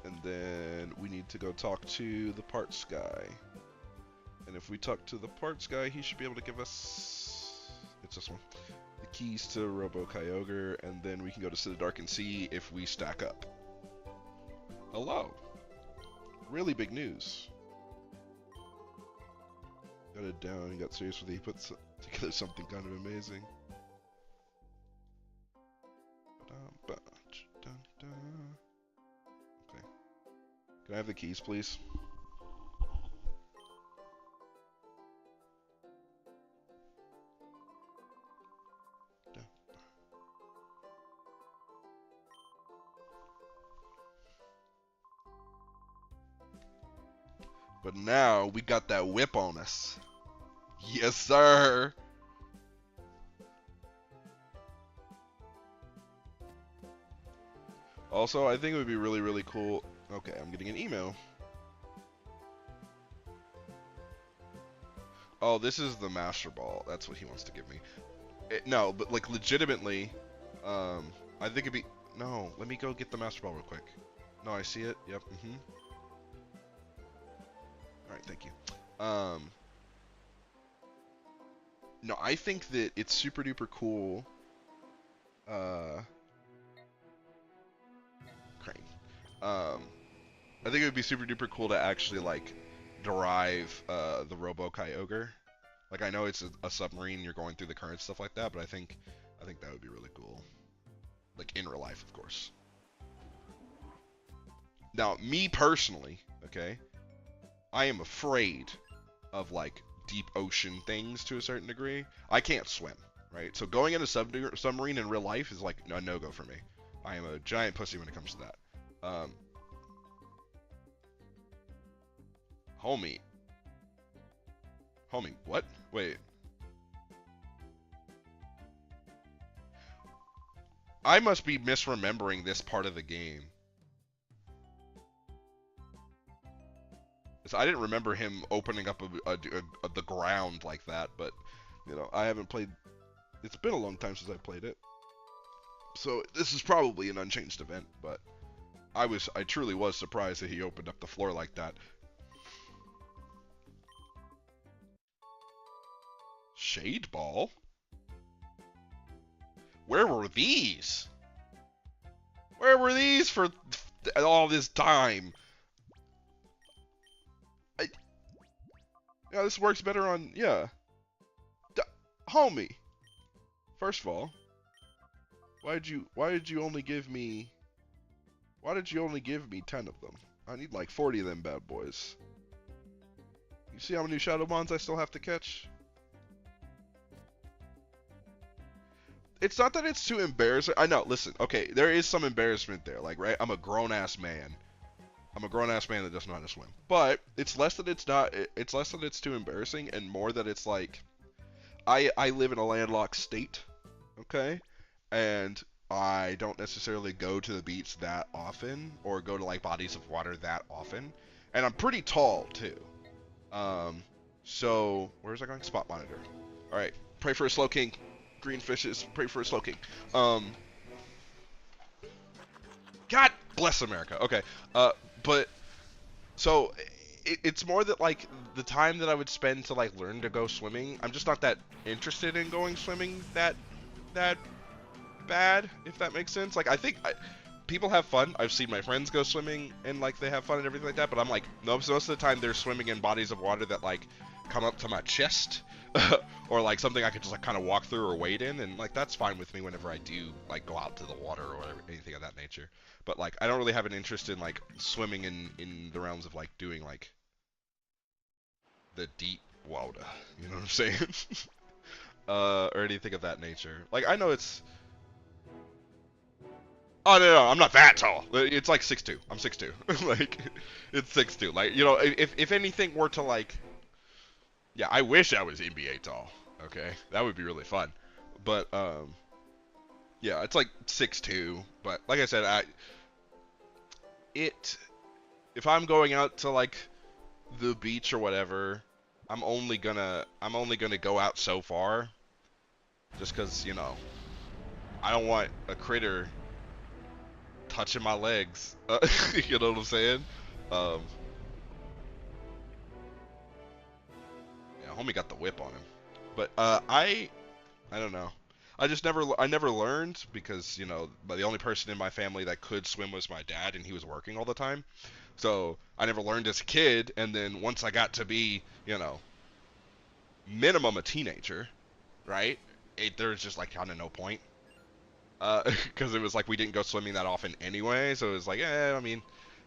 And then we need to go talk to the parts guy. And if we talk to the parts guy, he should be able to give us, it's this one, the keys to Robo Kyogre, and then we can go to Citydark and see if we stack up. Hello. Really big news. Got it down, he got serious with it, he put together something kind of amazing. Okay. Can I have the keys, please? But now we got that whip on us. Yes, sir. Also, I think it would be really, really cool. Okay, I'm getting an email. Oh, this is the Master Ball. That's what he wants to give me. No, but like legitimately, I think it'd be. No, let me go get the Master Ball real quick. No, I see it. Yep. Alright, thank you. No, I think that it's super duper cool. Crane. I think it would be super duper cool to actually like derive the Robo Kyogre. Like I know it's a submarine, you're going through the current stuff like that, but I think that would be really cool. Like in real life, of course. Now, me personally, okay, I am afraid of like deep ocean things to a certain degree. I can't swim, right? So going in a submarine in real life is like a no-go for me. I am a giant pussy when it comes to that. Homie, what? Wait. I must be misremembering this part of the game. So I didn't remember him opening up the ground like that, but you know, I haven't played. It's been a long time since I played it, so this is probably an unchanged event. But I truly was surprised that he opened up the floor like that. Shade Ball? Where were these? Where were these for all this time? Yeah, this works better on, yeah. D Homie, first of all, why did you only give me 10 of them? I need like 40 of them bad boys. You see how many shadow bonds I still have to catch? It's not that it's too embarrassing. I know, listen, okay, there is some embarrassment there, like, right? I'm a grown-ass man. I'm a grown-ass man that doesn't know how to swim. But it's less that it's less that it's too embarrassing and more that it's like, I live in a landlocked state, okay? And I don't necessarily go to the beach that often or go to like bodies of water that often. And I'm pretty tall too. So where's I going? Spot monitor. All right, pray for a slow king. Green fishes, pray for a slow king. God bless America. Okay, but so it's more that like the time that I would spend to like learn to go swimming, I'm just not that interested in going swimming that bad, if that makes sense. Like I think people have fun. I've seen my friends go swimming and like they have fun and everything like that, but I'm like, no, most of the time they're swimming in bodies of water that like come up to my chest or like something I could just like kind of walk through or wade in, and like that's fine with me whenever I do like go out to the water or whatever, anything of that nature. But like I don't really have an interest in like swimming in the realms of like doing like the deep water, you know what I'm saying? Or anything of that nature. Like I know it's oh no, I'm not that tall. It's like 6'2". I'm 6'2". Like it's 6'2". Like, you know, if anything were to like, yeah, I wish I was NBA tall. Okay, that would be really fun. But yeah, it's like 6'2". But like I said, if I'm going out to like the beach or whatever, I'm only gonna go out so far, just because, you know, I don't want a critter touching my legs. You know what I'm saying? Um, yeah, homie got the whip on him. But I don't know. I never learned because, you know, the only person in my family that could swim was my dad, and he was working all the time. So I never learned as a kid, and then once I got to be, you know, minimum a teenager, right? There's just like kind of no point. Because it was like we didn't go swimming that often anyway, so it was like, I mean,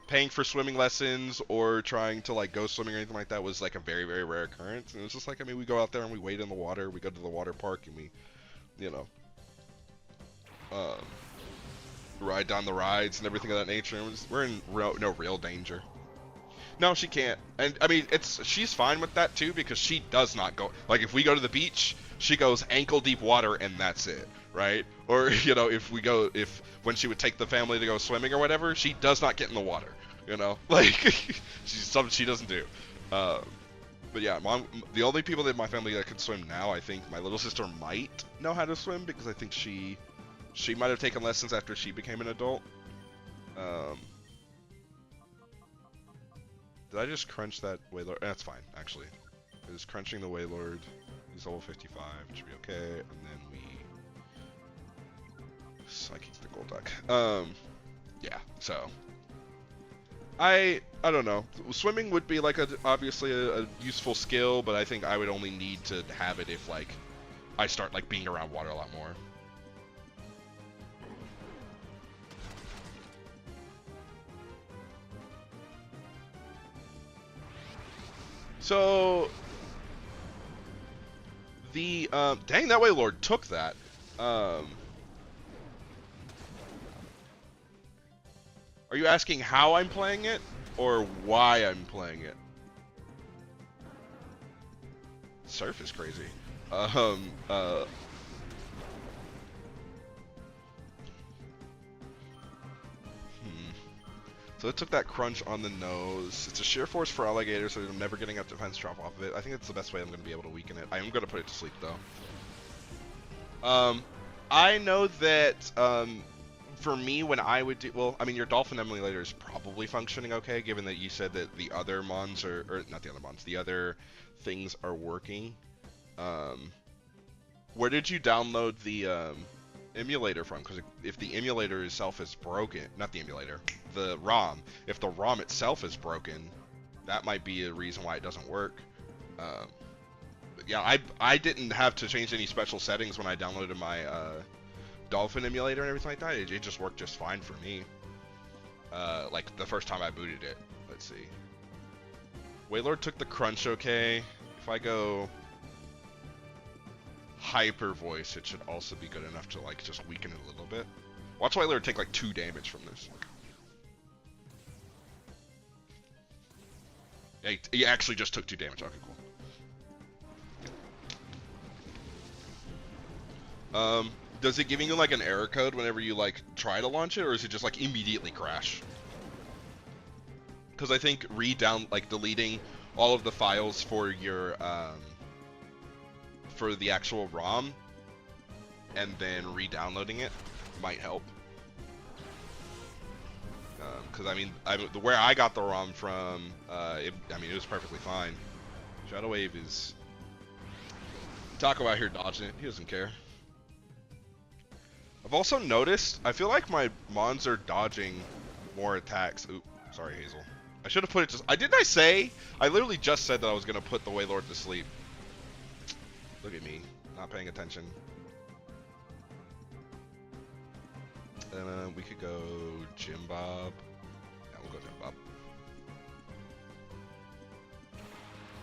paying for swimming lessons or trying to like go swimming or anything like that was like a very, very rare occurrence. And it was just like, I mean, we go out there and we wade in the water, we go to the water park and we, you know, um, ride down the rides and everything of that nature. And we're in no real danger. No, she can't. And I mean, she's fine with that too, because she does not go, like if we go to the beach, she goes ankle deep water and that's it, right? Or, you know, when she would take the family to go swimming or whatever, she does not get in the water, you know? Like, she's something she doesn't do. But yeah, the only people in my family that can swim now, I think my little sister might know how to swim, because I think she might have taken lessons after she became an adult. Did I just crunch that Waylord? That's fine, actually. Because crunching the Waylord, he's level 55, it should be okay, and then we psychic the gold duck. Yeah, so I don't know. Swimming would be like obviously a useful skill, but I think I would only need to have it if like I start like being around water a lot more. So the dang, that Waylord took that. Are you asking how I'm playing it, or why I'm playing it? Surf is crazy. So it took that crunch on the nose. It's a sheer force for alligator, so I'm never getting up defense drop off of it. I think that's the best way I'm going to be able to weaken it. I am going to put it to sleep, though. I know that, for me, when I would do, well, I mean, your Dolphin Emulator is probably functioning okay, given that you said that the other mons are, or not the other mons, the other things are working. Where did you download the emulator from, because if the emulator itself is broken, not the emulator, the ROM, if the ROM itself is broken, that might be a reason why it doesn't work. But yeah, I didn't have to change any special settings when I downloaded my Dolphin emulator and everything like that. It just worked just fine for me. Like the first time I booted it. Let's see. Wailord took the crunch okay. If I go hyper voice, it should also be good enough to like just weaken it a little bit. Watch Wailord take like 2 damage from this. Yeah, he actually just took 2 damage. Okay, cool. Does it giving you like an error code whenever you like try to launch it, or is it just like immediately crash? Because I think deleting all of the files for your for the actual ROM and then re-downloading it might help. Because I mean, where I got the ROM from, I mean, it was perfectly fine. Shadow Wave is Taco out here dodging it. He doesn't care. I've also noticed, I feel like my mons are dodging more attacks. Oop, sorry, Hazel. I should have put it just. Didn't I say? I literally just said that I was gonna put the Wailord to sleep. Look at me, not paying attention. We could go Jim Bob. Yeah, we'll go Jim Bob.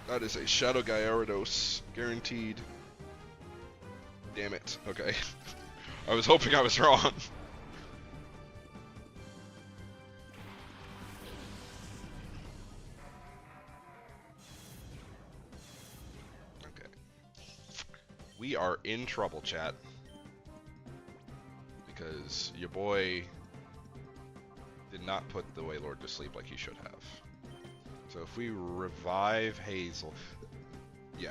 That is a Shadow Gyarados, guaranteed. Damn it. Okay. I was hoping I was wrong. Okay. We are in trouble, chat. Because your boy did not put the Wailord to sleep like he should have. So if we revive Hazel... Yeah.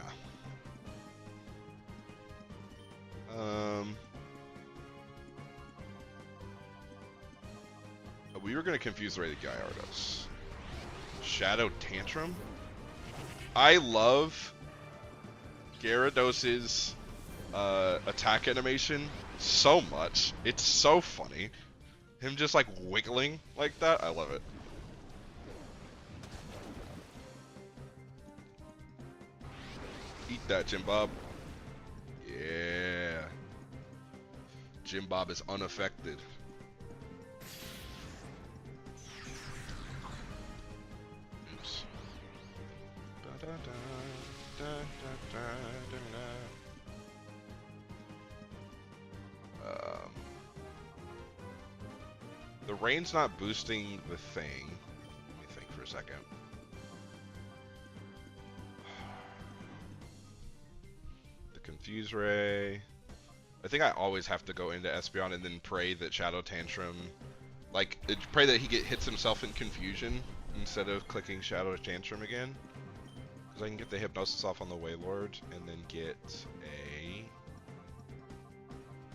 We were going to confuse the way the Gyarados. Shadow Tantrum? I love Gyarados' attack animation so much. It's so funny. Him just like wiggling like that. I love it. Eat that, Jim Bob. Yeah. Jim Bob is unaffected. Oops. The rain's not boosting the thing. Let me think for a second. The Confuse Ray. I think I always have to go into Espeon and then pray that Shadow Tantrum, like, pray that he hits himself in confusion instead of clicking Shadow Tantrum again. Because I can get the Hypnosis off on the Wailord and then get a...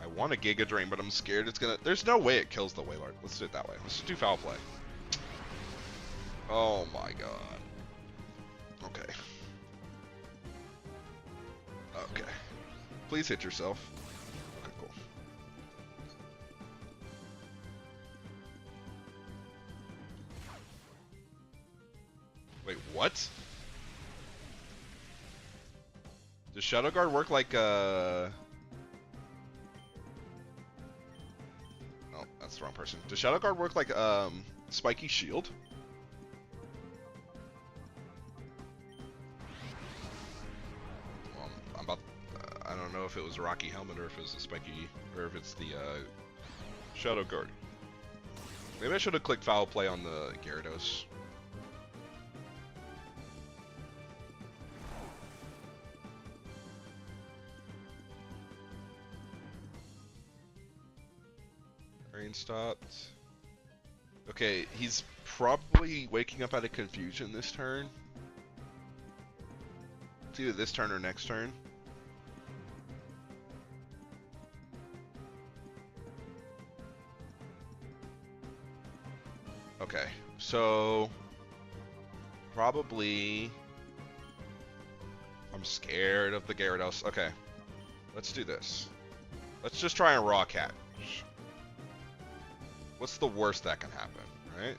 I want a Giga Drain, but I'm scared it's gonna... There's no way it kills the Wailord. Let's do it that way. Let's just do Foul Play. Oh my god. Okay. Okay. Please hit yourself. Okay, cool. Wait, what? Does Shadow Guard work like Oh, that's the wrong person. Does Shadow Guard work like Spiky Shield? I'm about. I don't know if it was Rocky Helmet or if it was a Spiky, or if it's the Shadow Guard. Maybe I should have clicked Foul Play on the Gyarados. Rain stopped. Okay, he's probably waking up out of confusion this turn. It's either this turn or next turn. Okay, so probably I'm scared of the Gyarados. Okay, let's do this. Let's just try and raw catch. What's the worst that can happen, right?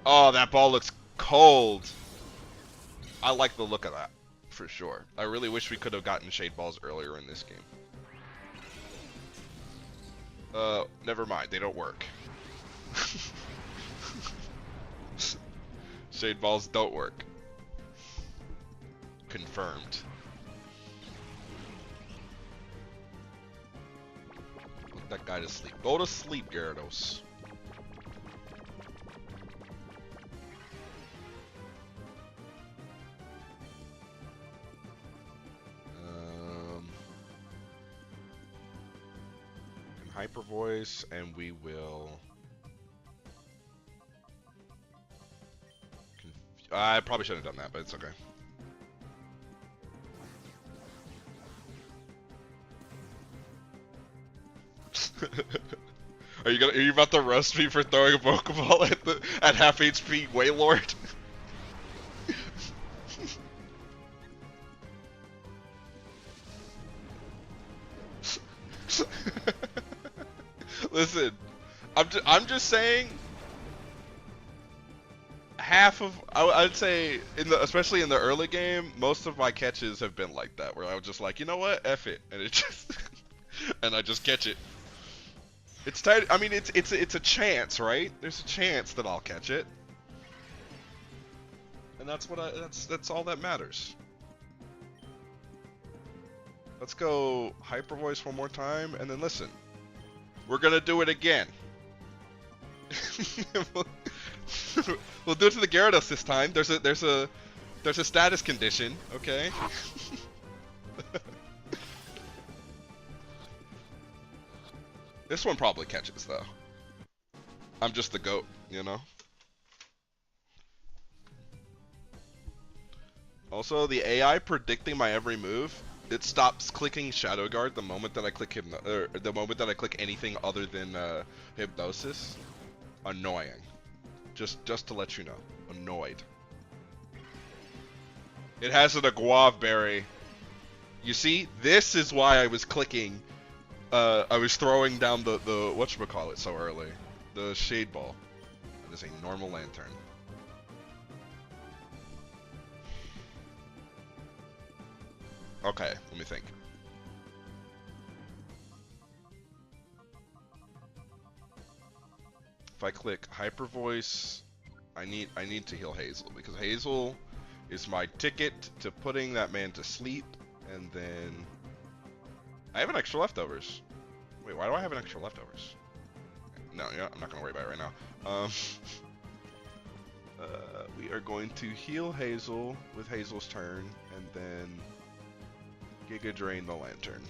Oh, that ball looks cold. I like the look of that, for sure. I really wish we could have gotten shade balls earlier in this game. Never mind. They don't work. Shade balls don't work. Confirmed. Put that guy to sleep. Go to sleep, Gyarados. Hyper voice, and we will. I probably should have done that, but it's okay. Are you about to roast me for throwing a Pokeball at half HP Wailord? Listen, I'm just saying. Half of I'd say especially in the early game, most of my catches have been like that, where I was just like, you know what, F it, and it just and I just catch it. It's tight. I mean, it's a chance, right? There's a chance that I'll catch it, and that's all that matters. Let's go Hyper Voice one more time, and then listen. We're gonna do it again. We'll do it to the Gyarados this time. There's a status condition, okay? This one probably catches though. I'm just the GOAT, you know? Also, the AI predicting my every move, it stops clicking Shadow Guard the moment that I click the moment that I click anything other than Hypnosis. Annoying. Just to let you know. Annoyed. It has an Aguav Berry. You see, this is why I was clicking. I was throwing down the whatchamacallit so early. The Shade Ball. That is a normal Lantern. Okay, let me think. If I click Hyper Voice, I need to heal Hazel, because Hazel is my ticket to putting that man to sleep, and then I have an extra leftovers. Wait, why do I have an extra leftovers? No, you know, I'm not gonna worry about it right now. We are going to heal Hazel with Hazel's turn, and then Giga Drain the Lantern.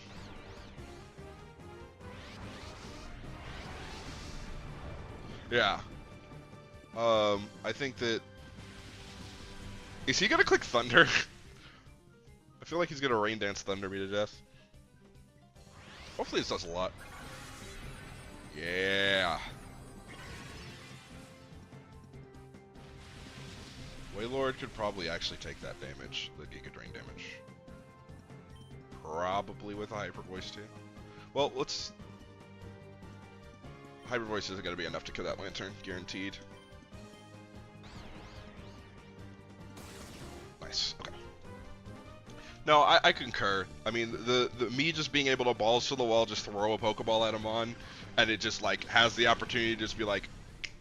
Yeah. I think that... Is he gonna click Thunder? I feel like he's gonna Rain Dance Thunder me to death. Hopefully this does a lot. Yeah. Wailord could probably actually take that damage, the Giga Drain damage. Probably with a Hyper Voice too. Well, let's... Hyper Voice isn't going to be enough to kill that Lantern, guaranteed. Nice, okay. No, I concur. I mean, the me just being able to balls to the wall, just throw a Pokeball at him on, and it just like has the opportunity to just be like,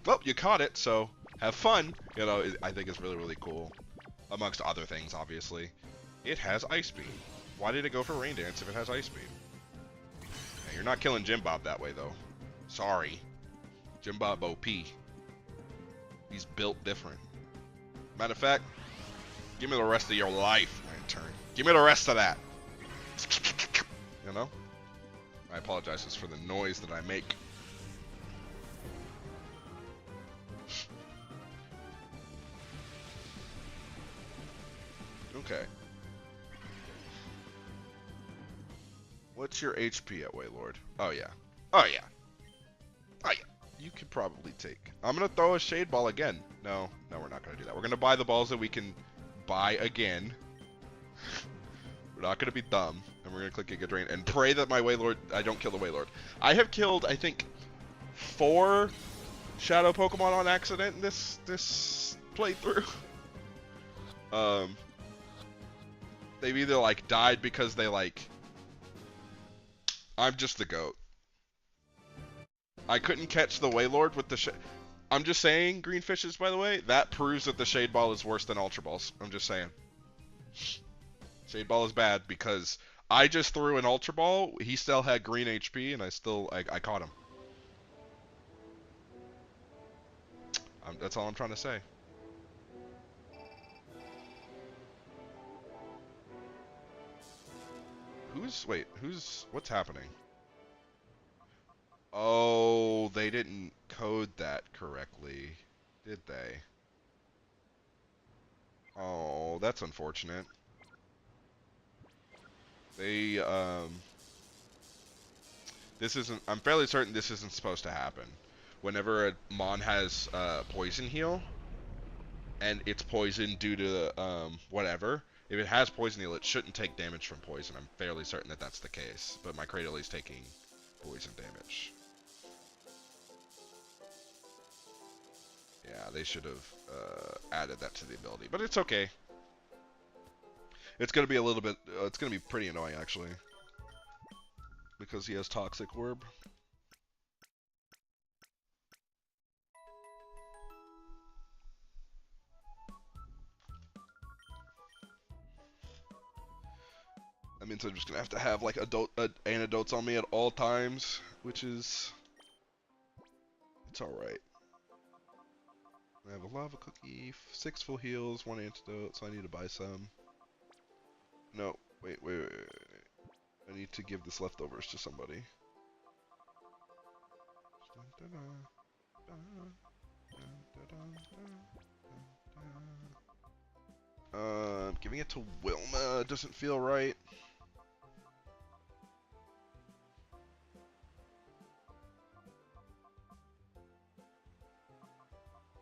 well, you caught it, so have fun. You know, I think it's really, really cool. Amongst other things, obviously. It has Ice Beam. Why did it go for Rain Dance if it has Ice Beam? Hey, you're not killing Jim Bob that way, though. Sorry. Jim Bob OP. He's built different. Matter of fact, give me the rest of your life, Lantern. Give me the rest of that. You know? I apologize just for the noise that I make. Okay. What's your HP at Wailord? Oh, yeah. Oh, yeah. Oh, yeah. You could probably take. I'm going to throw a Shade Ball again. No, we're not going to do that. We're going to buy the balls that we can buy again. We're not gonna be dumb, and we're gonna click Giga Drain and pray that my Wailord, I don't kill the Wailord. I have killed, I think, 4 Shadow Pokemon on accident in this playthrough. They've either like died because they like. I'm just the goat. I couldn't catch the Wailord with the. I'm just saying, green fishes. By the way, that proves that the Shade Ball is worse than Ultra Balls. I'm just saying. Shade Ball is bad because I just threw an Ultra Ball. He still had green HP, and I caught him. That's all I'm trying to say. What's happening? Oh, they didn't code that correctly, did they? Oh, that's unfortunate. I'm fairly certain this isn't supposed to happen. Whenever a Mon has Poison Heal, and it's poisoned due to whatever, if it has Poison Heal, it shouldn't take damage from poison. I'm fairly certain that that's the case, but my Cradle is taking poison damage. Yeah, they should have added that to the ability, but it's okay. It's gonna be a little bit. It's gonna be pretty annoying actually, because he has Toxic Orb. That means I'm just gonna have to have like antidotes on me at all times, which is it's all right. I have a lava cookie, 6 full heals, 1 antidote, so I need to buy some. No, wait. I need to give this leftovers to somebody. Giving it to Wilma doesn't feel right.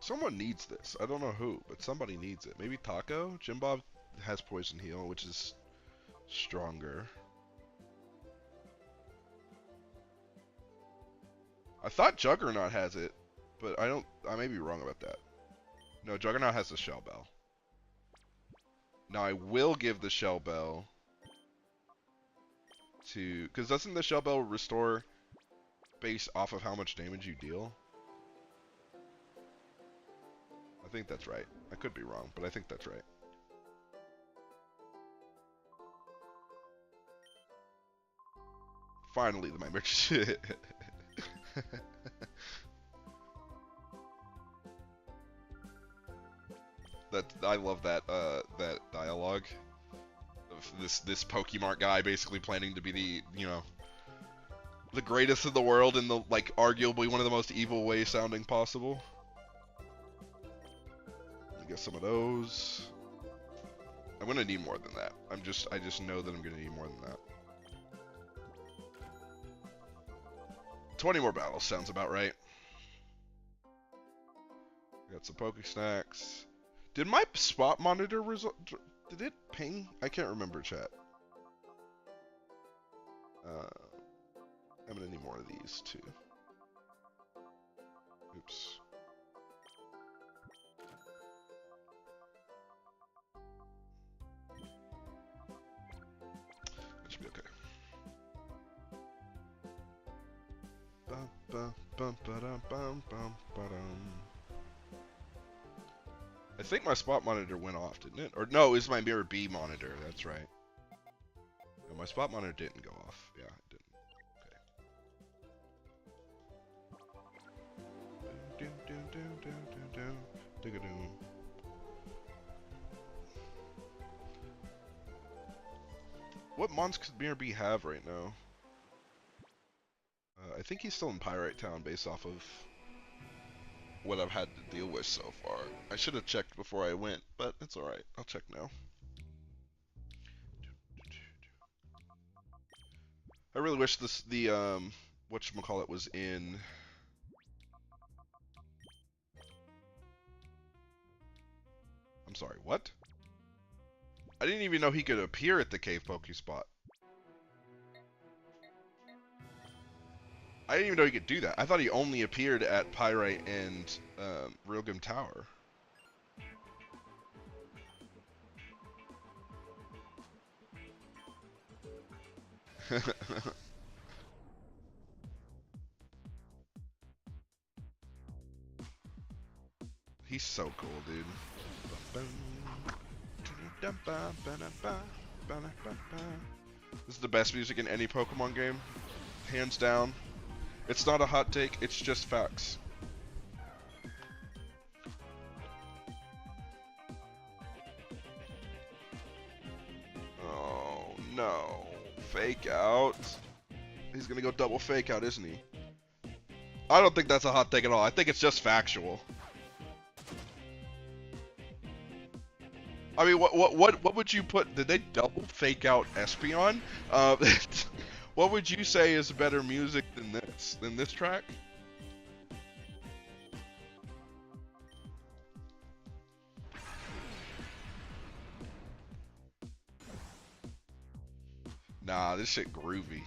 Someone needs this. I don't know who, but somebody needs it. Maybe Taco? Jim Bob has Poison Heal, which is stronger. I thought Juggernaut has it, but I may be wrong about that. No, Juggernaut has the Shell Bell. Now I will give the Shell Bell to... Because doesn't the Shell Bell restore based off of how much damage you deal? I think that's right. I could be wrong, but I think that's right. Finally, the Nightmare. I love that that dialogue of this Pokemart guy basically planning to be the greatest in the world in the like arguably one of the most evil ways sounding possible. Let me get some of those. I'm gonna need more than that. I just know that I'm gonna need more than that. 20 more battles sounds about right. Got some Pokesnacks. Did my spot monitor result? Did it ping? I can't remember, chat. I'm gonna need more of these too. Oops. That should be okay. Bum, bum, bum, ba-dum, bum, bum, ba-dum. I think my spot monitor went off, didn't it? Or no, it's my Mirror B monitor. That's right. No, my spot monitor didn't go off. Yeah, it didn't. Okay. What mons could Mirror B have right now? I think he's still in Pyrite Town based off of what I've had to deal with so far. I should have checked before I went, but it's alright. I'll check now. I really wish the whatchamacallit was in... I'm sorry, what? I didn't even know he could appear at the cave Poke spot. I didn't even know he could do that. I thought he only appeared at Pyrite and Realgrim Tower. He's so cool, dude. This is the best music in any Pokemon game. Hands down. It's not a hot take, it's just facts. Oh no. Fake out. He's gonna go double fake out, isn't he? I don't think that's a hot take at all. I think it's just factual. I mean, what would you put? Did they double fake out Espeon? What would you say is better music than this? Than this track? Nah, this shit groovy.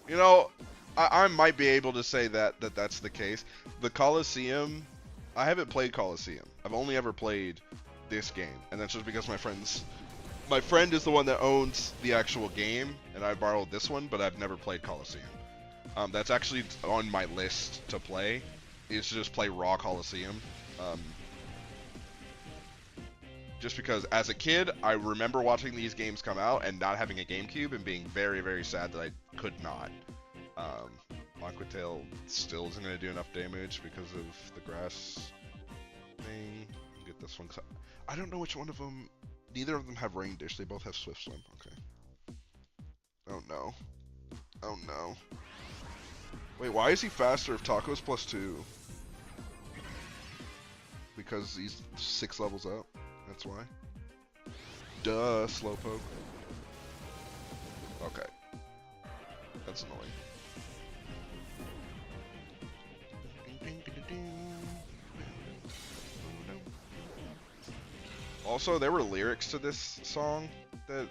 You know, I might be able to say that's the case. The Coliseum, I haven't played Coliseum. I've only ever played this game, and that's just because my friend is the one that owns the actual game, and I borrowed this one, but I've never played Coliseum. That's actually on my list to play, is to just play raw Coliseum. Just because as a kid, I remember watching these games come out and not having a GameCube and being very, very sad that I could not. Aquatail still isn't going to do enough damage because of the grass thing. Get this one. I don't know which one of them. Neither of them have Rain Dish. They both have Swift Swim. Okay. Oh no. Oh no. Wait, why is he faster if Taco's +2? Because he's 6 levels up. That's why. Duh, Slowpoke. Okay. That's annoying. Also, there were lyrics to this song that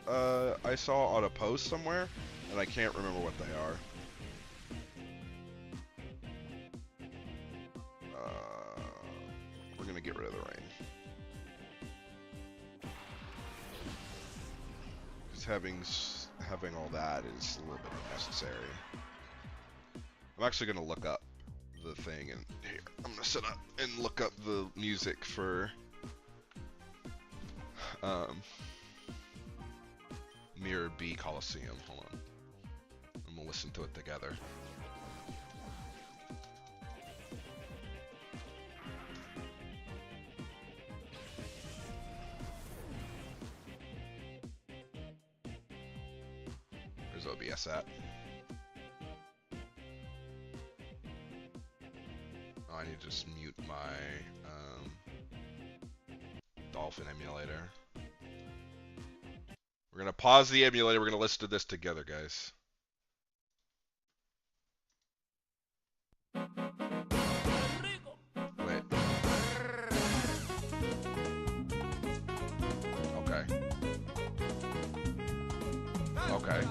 I saw on a post somewhere, and I can't remember what they are. We're gonna get rid of the rain. Because having all that is a little bit unnecessary. I'm actually gonna look up the thing, and here, I'm gonna sit up and look up the music for Mirror B Coliseum. Hold on. I'm gonna listen to it together. Where's OBS at? Oh, I need to just mute my Dolphin emulator. We're gonna pause the emulator. We're gonna listen to this together, guys. Wait. Okay. Okay.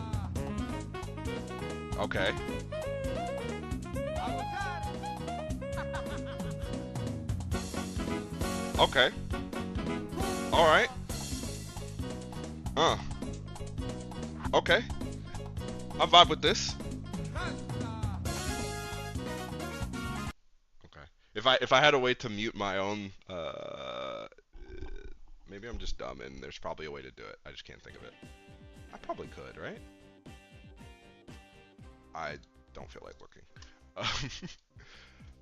Okay. Okay. All right. Okay. I vibe with this. Okay. If I had a way to mute my own, maybe I'm just dumb and there's probably a way to do it. I just can't think of it. I probably could, right? I don't feel like looking.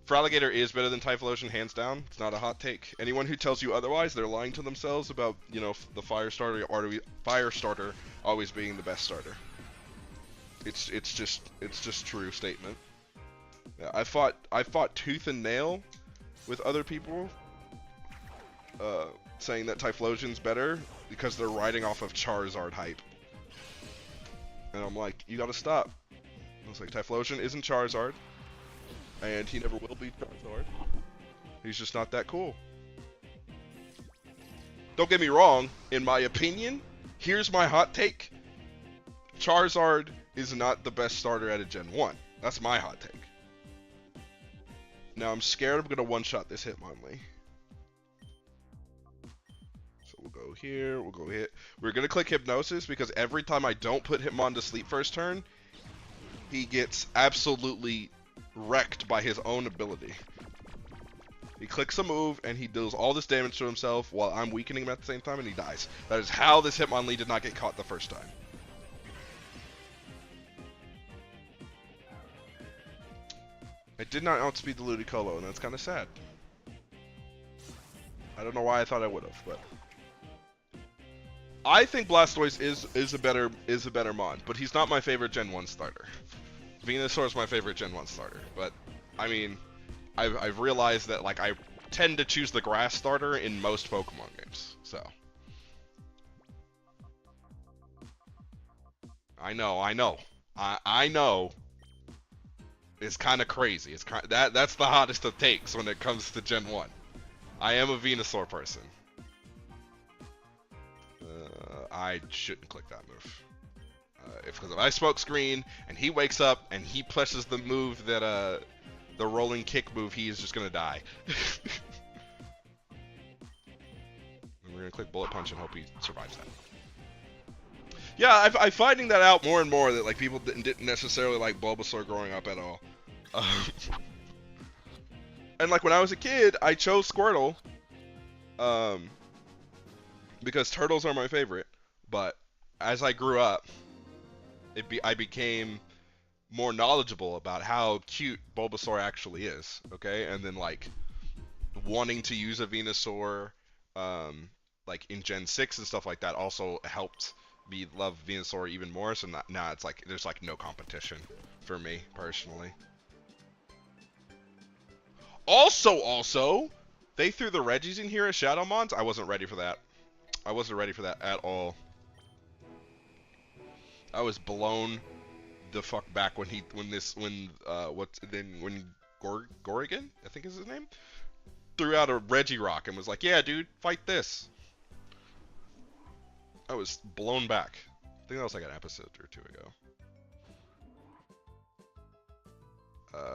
Froligator is better than Typhlosion, hands down. It's not a hot take. Anyone who tells you otherwise, they're lying to themselves about, you know, the Firestarter always being the best starter. It's just true statement. Yeah, I fought tooth and nail with other people, saying that Typhlosion's better because they're riding off of Charizard hype. And I'm like, you gotta stop. I was like, Typhlosion isn't Charizard. And he never will be Charizard. He's just not that cool. Don't get me wrong. In my opinion, here's my hot take. Charizard is not the best starter at a Gen 1. That's my hot take. Now I'm scared I'm gonna one-shot this Hitmonlee. So we'll go here, we'll go hit. We're gonna click Hypnosis because every time I don't put Hitmon to sleep first turn, he gets absolutely wrecked by his own ability. He clicks a move and he deals all this damage to himself while I'm weakening him at the same time and he dies. That is how this Hitmonlee did not get caught the first time. I did not outspeed the Ludicolo, and that's kind of sad. I don't know why I thought I would have, but I think Blastoise is a better mon, but he's not my favorite Gen 1 starter. Venusaur is my favorite Gen 1 starter, but I mean, I've realized that like I tend to choose the grass starter in most Pokemon games, so. I know. I know. It's kind of crazy. It's that's the hottest of takes when it comes to Gen 1. I am a Venusaur person. I shouldn't click that move. Because if I smoke screen and he wakes up and he presses the move that the rolling kick move, he is just gonna die. And we're gonna click bullet punch and hope he survives that. Yeah, I'm finding that out more and more that like people didn't necessarily like Bulbasaur growing up at all. And like when I was a kid, I chose Squirtle, because turtles are my favorite. But as I grew up, I became more knowledgeable about how cute Bulbasaur actually is. Okay, and then like wanting to use a Venusaur, like in Gen 6 and stuff like that, also helped me love Venusaur even more. So now it's like there's like no competition for me personally. Also, they threw the Regis in here as Shadow Mons. I wasn't ready for that. I wasn't ready for that at all. I was blown the fuck back when Gorrigan, I think is his name, threw out a Regirock and was like, "Yeah, dude, fight this." I was blown back. I think that was like an episode or two ago.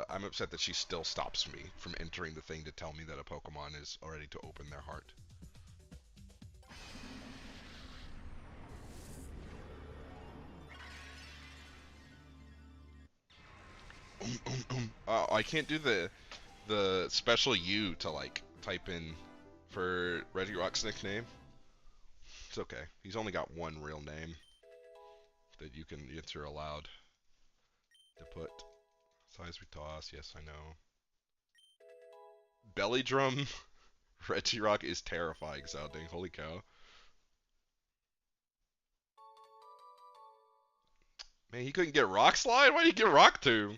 I'm upset that she still stops me from entering the thing to tell me that a Pokemon is ready to open their heart. I can't do the special U to like type in for Regirock's nickname. It's okay. He's only got one real name that you're allowed to put. Size we toss, yes I know. Belly drum Regirock is terrifying sounding, holy cow. Man, he couldn't get Rock Slide? Why did he get Rock Tomb?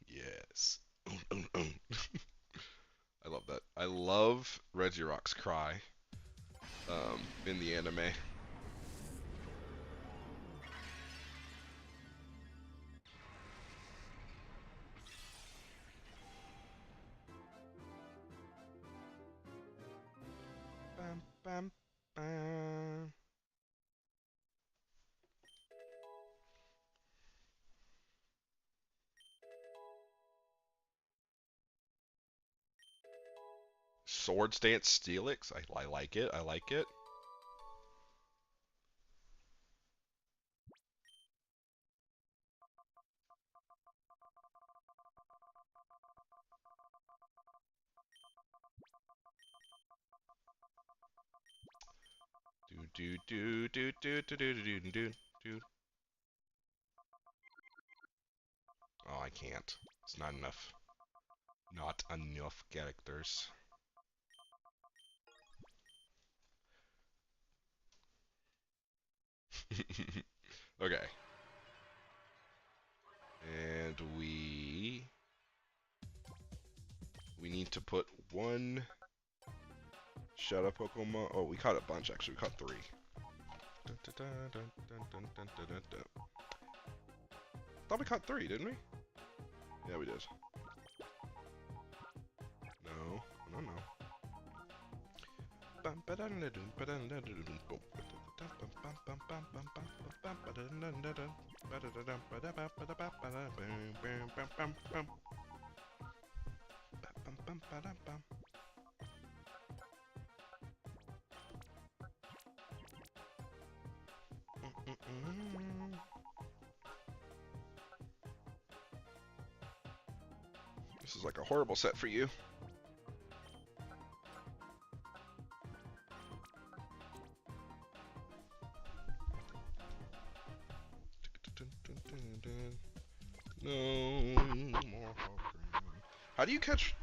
Yes. I love that. I love Regirock's cry in the anime. Bam, bam, bam. Swords Dance Steelix? I like it. I like it. Do do do do do do do do do do. Oh, I can't. It's not enough. Not enough characters. Okay. And we need to put one Shadow Pokemon. Oh, we caught a bunch actually. We caught 3. Thought we caught 3, didn't we? Yeah, we did. No, no, no. This is like a horrible set for you. No more. How do you catch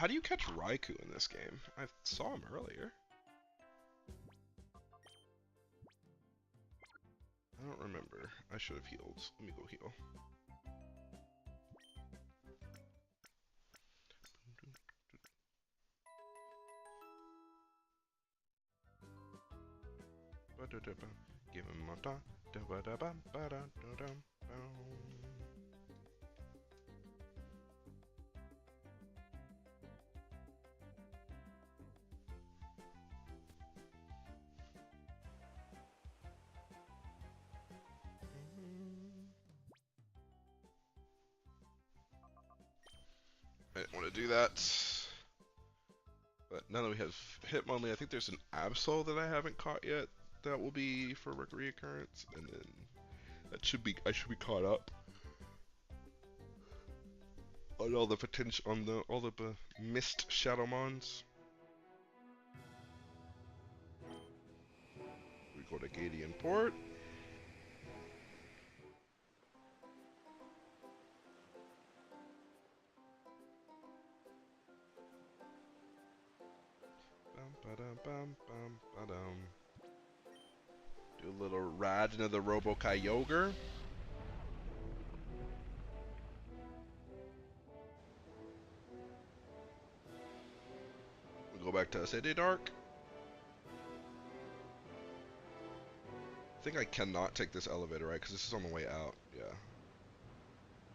Raikou in this game? I saw him earlier. I don't remember. I should have healed. Let me go heal. Give him my time. I didn't want to do that. But now that we have Hitmonlee, I think there's an Absol that I haven't caught yet. That will be for reoccurrence, and then I should be caught up on all the potential all the missed Shadowmons. We go to Gadian Port. Do a little ride into the Robo-Kyogre. We go back to City Dark. I think I cannot take this elevator, right? Because this is on the way out. Yeah.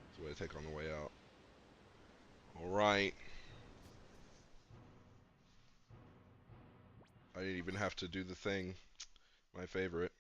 It's the way to take on the way out. Alright. I didn't even have to do the thing. My favorite.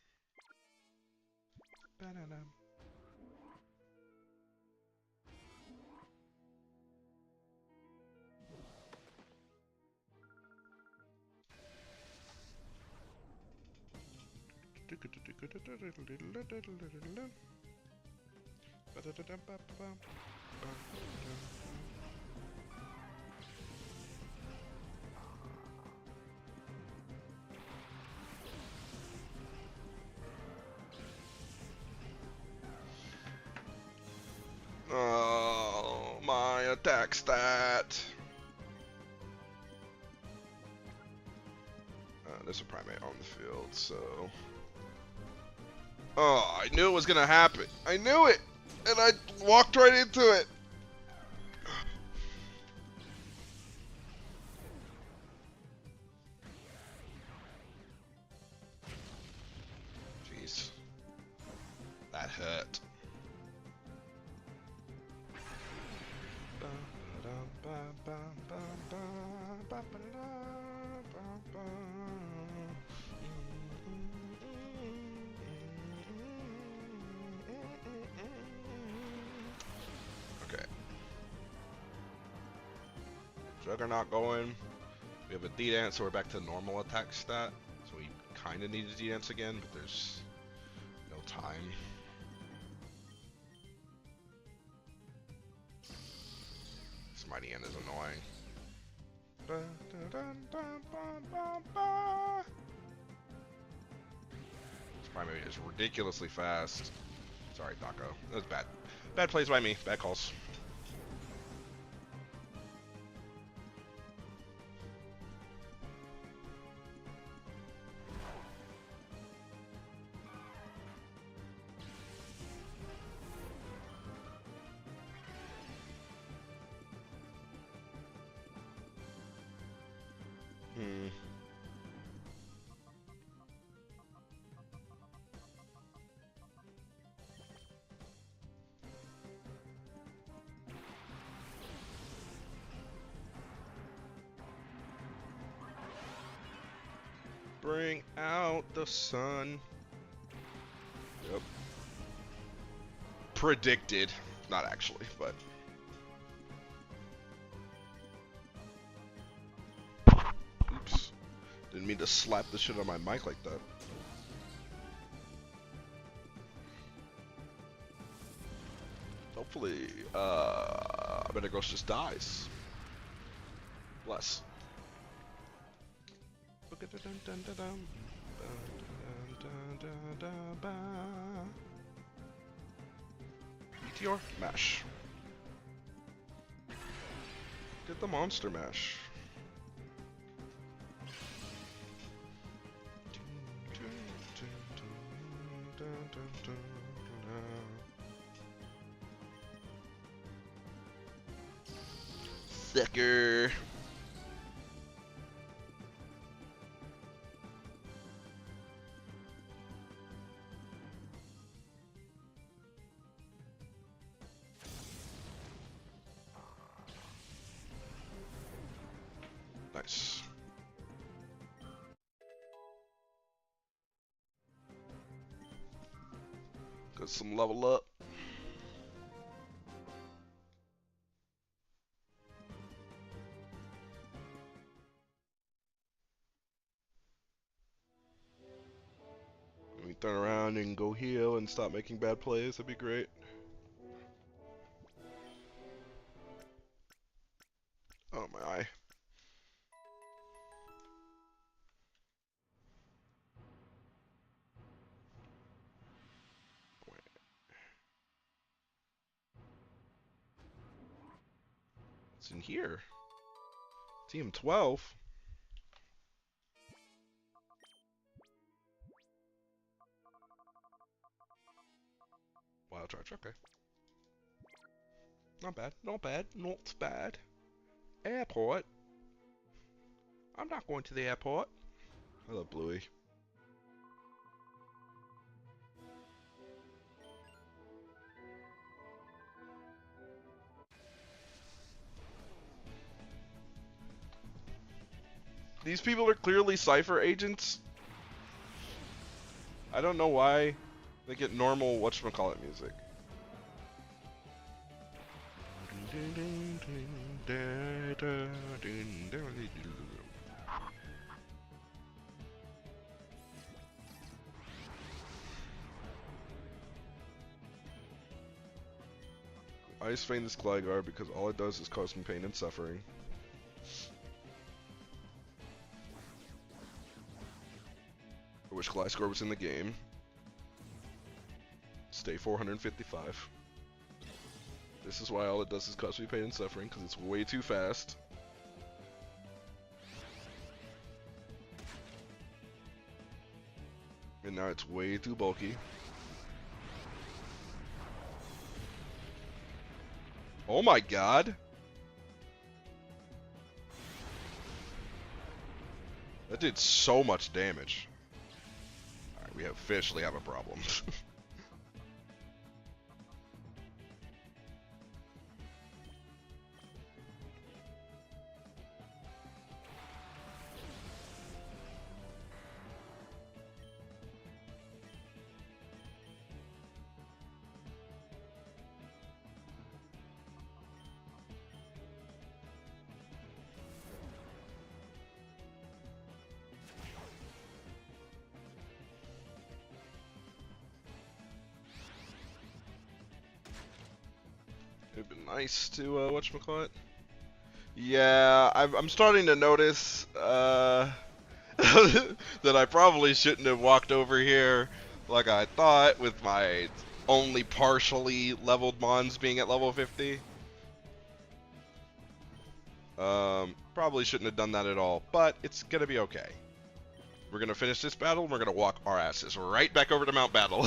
Oh, my attack stat. There's a primate on the field, so... Oh, I knew it was gonna happen. I knew it! And I walked right into it! Jeez. That hurt. Okay. Juggernaut going. We have a D-Dance, so we're back to normal attack stat. So we kind of need a D-Dance again, but there's no time. This Mighty End is annoying. This primary is ridiculously fast. Sorry, Taco. That was bad. Bad plays by me. Bad calls. Bring out the sun. Yep. Predicted. Not actually, but... Oops. Didn't mean to slap the shit on my mic like that. Hopefully, I better Ghost just dies. Bless. Meteor mash. Get the monster mash. Sucker. Nice. Got some level up. Let me turn around and go heal and stop making bad plays. That'd be great. Oh my eye. What's in here? TM12. Wild charge, okay. Not bad, not bad, not bad. Airport? I'm not going to the airport. Hello, Bluey. These people are clearly Cypher agents. I don't know why they get normal whatchamacallit music. I just feign this Gligar because all it does is cause me pain and suffering. I wish Gliscor was in the game. Stay 455. This is why all it does is cause me pain and suffering, because it's way too fast. And now it's way too bulky. Oh my god! That did so much damage. Alright, we officially have a problem. It'd been nice to, whatchamacallit? Yeah, I'm starting to notice, that I probably shouldn't have walked over here like I thought with my only partially leveled Mons being at level 50. Probably shouldn't have done that at all, but it's gonna be okay. We're gonna finish this battle, and we're gonna walk our asses right back over to Mount Battle.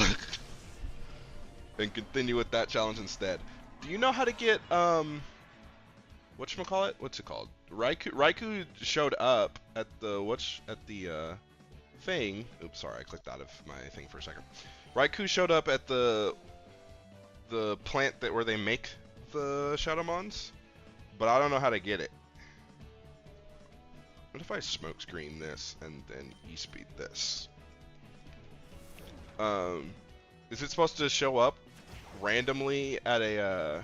And continue with that challenge instead. Do you know how to get, whatchamacallit? What's it called? Raikou showed up at the, thing. Oops, sorry, I clicked out of my thing for a second. Raikou showed up at the plant where they make the Shadowmons, but I don't know how to get it. Where the if I smoke screen this and then E-speed this? Is it supposed to show up randomly at a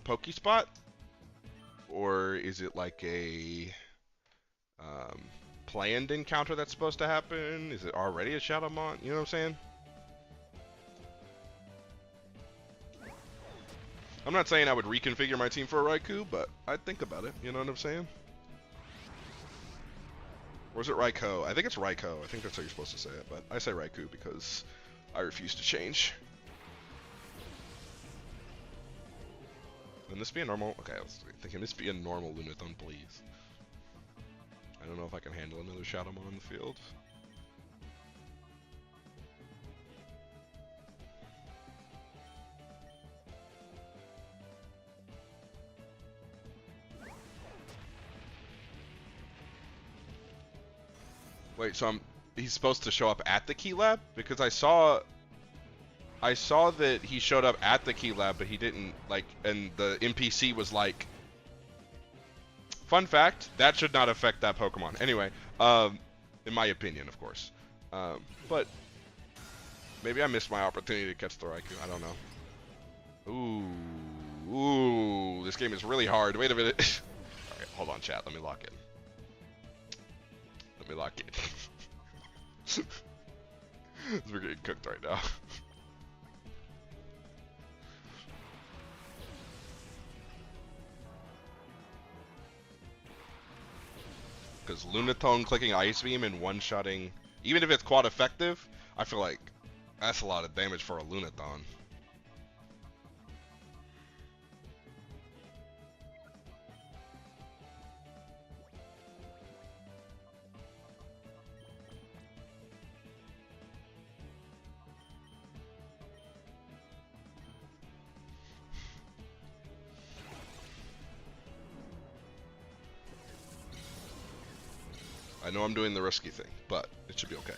Pokespot? Or is it like a planned encounter that's supposed to happen? Is it already a Shadowmon? You know what I'm saying? I'm not saying I would reconfigure my team for a Raikou, but I'd think about it. You know what I'm saying? Or is it Raikou? I think it's Raikou. I think that's how you're supposed to say it, but I say Raikou because I refuse to change. Can this be a normal? Okay, I was thinking this be a normal Lunathon, please. I don't know if I can handle another Shadowmon in the field. Wait, so he's supposed to show up at the Key Lab? Because I saw that he showed up at the Key Lab, but he didn't, like, and the NPC was like, fun fact, that should not affect that Pokemon. Anyway, in my opinion, of course. But maybe I missed my opportunity to catch the Raikou. I don't know. Ooh, this game is really hard. Wait a minute. Alright, hold on, chat. Let me lock in. Let me lock in. We're getting cooked right now. Because Lunatone clicking Ice Beam and one-shotting, even if it's quad effective, I feel like that's a lot of damage for a Lunatone. I know I'm doing the risky thing, but it should be okay.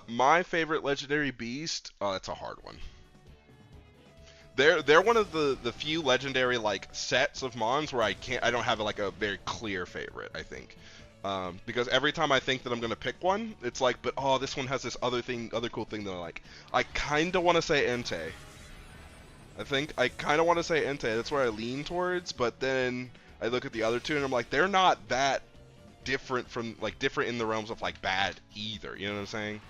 My favorite legendary beast, oh, that's a hard one. They're one of the few legendary like sets of mons where I don't have like a very clear favorite, I think. Because every time I think that I'm gonna pick one, it's like, but oh, this one has this other cool thing that I like. I kinda wanna say Entei. I kind of want to say Entei. That's where I lean towards, but then I look at the other two and I'm like, they're not that different in the realms of like bad either. You know what I'm saying?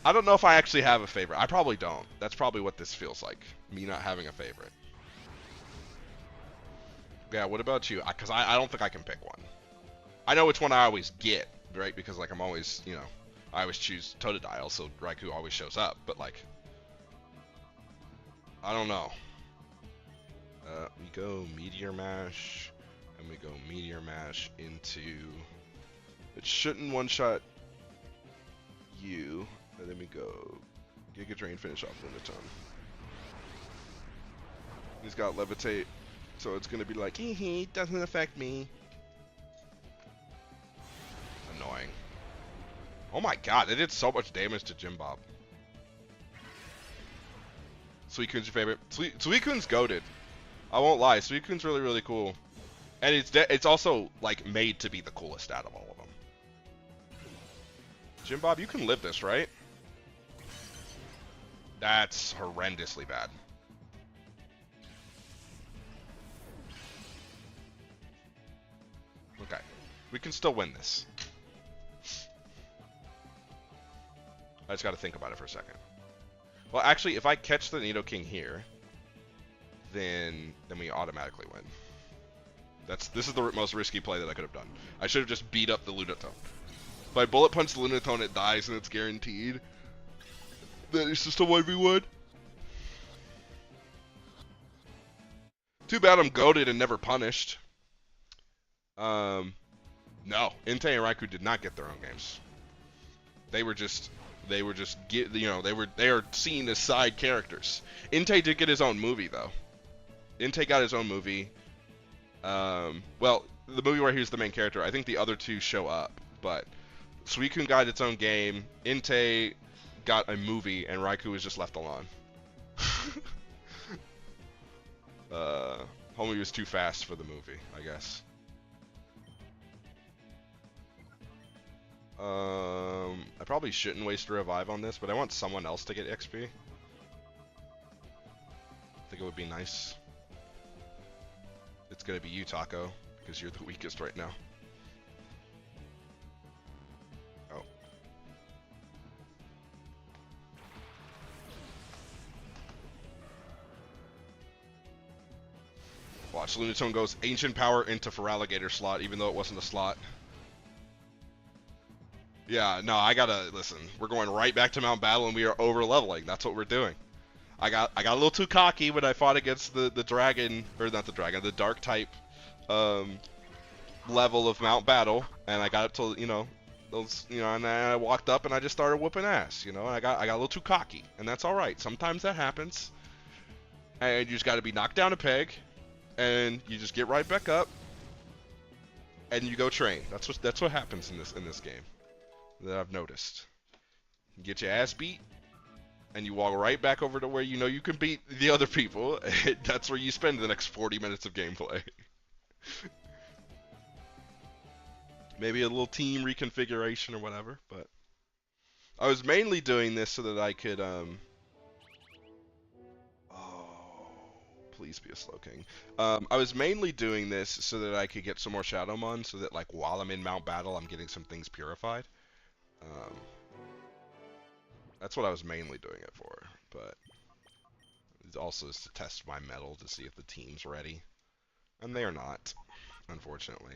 I don't know if I actually have a favorite. I probably don't. That's probably what this feels like. Me not having a favorite. Yeah, what about you? Because I don't think I can pick one. I know which one I always get, right? Because like I'm always, you know, I always choose Totodile, so Raikou always shows up, but like, I don't know. We go Meteor Mash, and we go Meteor Mash into... It shouldn't one-shot you, and then we go Giga Drain, finish off Lunatone. He's got Levitate, so it's gonna be like, hee, doesn't affect me. Annoying. Oh my god, it did so much damage to Jimbob. Suicune's your favorite. Suicune's goated. I won't lie. Suicune's really, really cool. And it's also, like, made to be the coolest out of all of them. Jimbob, you can live this, right? That's horrendously bad. Okay. We can still win this. I just gotta think about it for a second. Well, actually, if I catch the Nidoking here, then we automatically win. This is the most risky play that I could have done. I should have just beat up the Lunatone. If I bullet punch the Lunatone, it dies and it's guaranteed. Then it's just a 1v1. Too bad I'm goated and never punished. No, Entei and Raikou did not get their own games. They are seen as side characters. Entei did get his own movie though. Entei got his own movie. Well, the movie where he was the main character. I think the other two show up, but Suicune got its own game. Entei got a movie and Raikou was just left alone. uh, Homie was too fast for the movie, I guess. I probably shouldn't waste a revive on this, but I want someone else to get XP. I think it would be nice. It's gonna be you, Taco, because you're the weakest right now. Oh. Watch, Lunatone goes Ancient Power into Feraligatr slot, even though it wasn't a slot. Yeah, no, I gotta, listen, we're going right back to Mount Battle and we are over leveling. That's what we're doing. I got a little too cocky when I fought against the dragon, or not the dragon, the dark type level of Mount Battle, and I got up to, you know, those, you know, and I walked up and I just started whooping ass, you know, and I got a little too cocky, and that's all right. Sometimes that happens, and you just got to be knocked down a peg, and you just get right back up, and you go train. That's what happens in this game that I've noticed. You get your ass beat, and you walk right back over to where you know you can beat the other people. That's where you spend the next 40 minutes of gameplay. Maybe a little team reconfiguration or whatever, but I was mainly doing this so that I could, oh, please be a Slowking. I was mainly doing this so that I could get some more Shadowmon, so that, like, while I'm in Mount Battle, I'm getting some things purified. That's what I was mainly doing it for, but it also is to test my mettle to see if the team's ready. And they are not, unfortunately.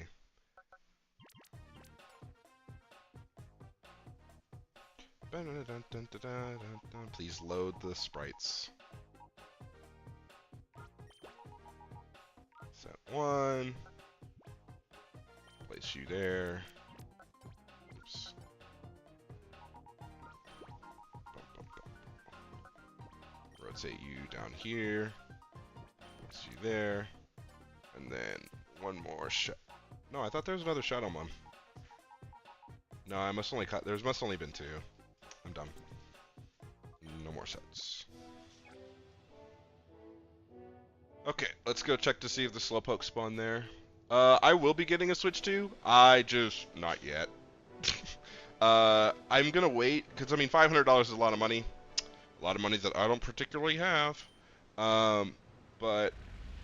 Please load the sprites. Set 1. Place you there. Oops. Rotate you down here. Place you there. And then one more No, I thought there was another Shadowmon. No, I must only cut. There must only been 2. I'm done. No more sets. Okay, let's go check to see if the Slowpoke spawned there. I will be getting a Switch 2. Not yet. I'm gonna wait, because I mean, $500 is a lot of money. A lot of money that I don't particularly have. But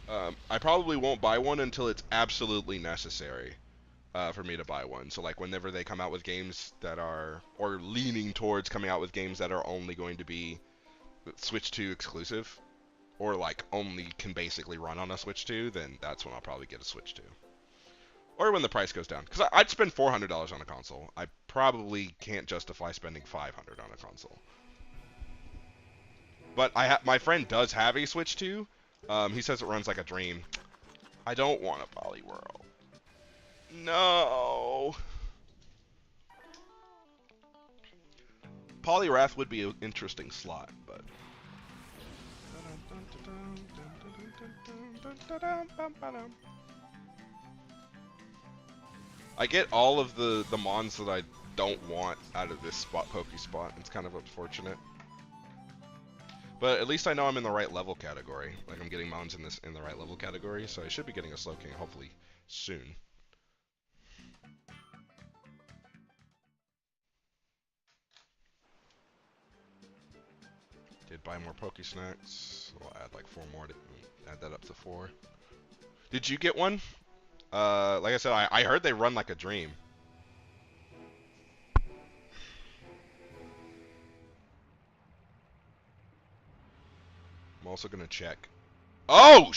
I probably won't buy one until it's absolutely necessary for me to buy one. So like whenever they come out with games that are, or leaning towards coming out with games that are only going to be Switch 2 exclusive, or like only can basically run on a Switch 2, then that's when I'll probably get a Switch 2. Or when the price goes down. Because I'd spend $400 on a console. I probably can't justify spending $500 on a console. But my friend does have a Switch 2. He says it runs like a dream. I don't want a Poliwhirl. No. Poliwrath would be an interesting slot, but... I get all of the mons that I don't want out of this Poke spot. It's kind of unfortunate. But at least I know I'm in the right level category. Like I'm getting mons in the right level category, so I should be getting a Slowking hopefully soon. Did buy more Poke Snacks. We'll add like 4 more to add that up to 4. Did you get one? Like I said, I heard they run like a dream. I'm also gonna check. Oh,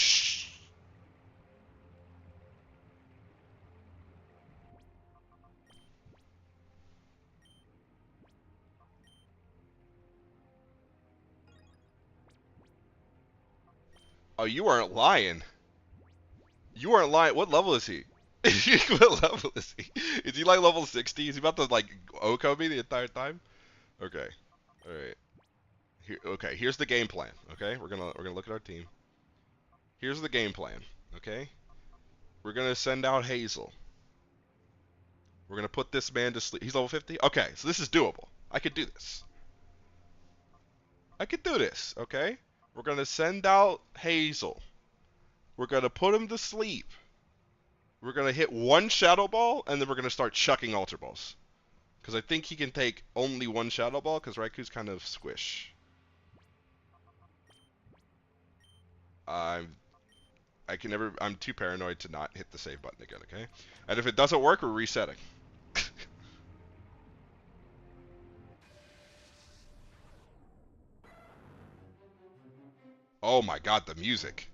Oh, you weren't lying. You weren't lying. What level is he? What level is he? Is he like level 60? Is he about to like OHKO me the entire time? Okay. All right. Okay, here's the game plan. Okay, we're gonna look at our team. Here's the game plan. Okay, we're gonna send out Hazel. We're gonna put this man to sleep. He's level 50. Okay, so this is doable. I could do this. I could do this, okay? We're gonna send out Hazel. We're gonna put him to sleep. We're gonna hit one Shadow Ball, and then we're gonna start chucking Ultra Balls. Because I think he can take only one Shadow Ball, because Raiku's kind of squish. I'm too paranoid to not hit the save button again, okay? And if it doesn't work, we're resetting. Oh my god, the music.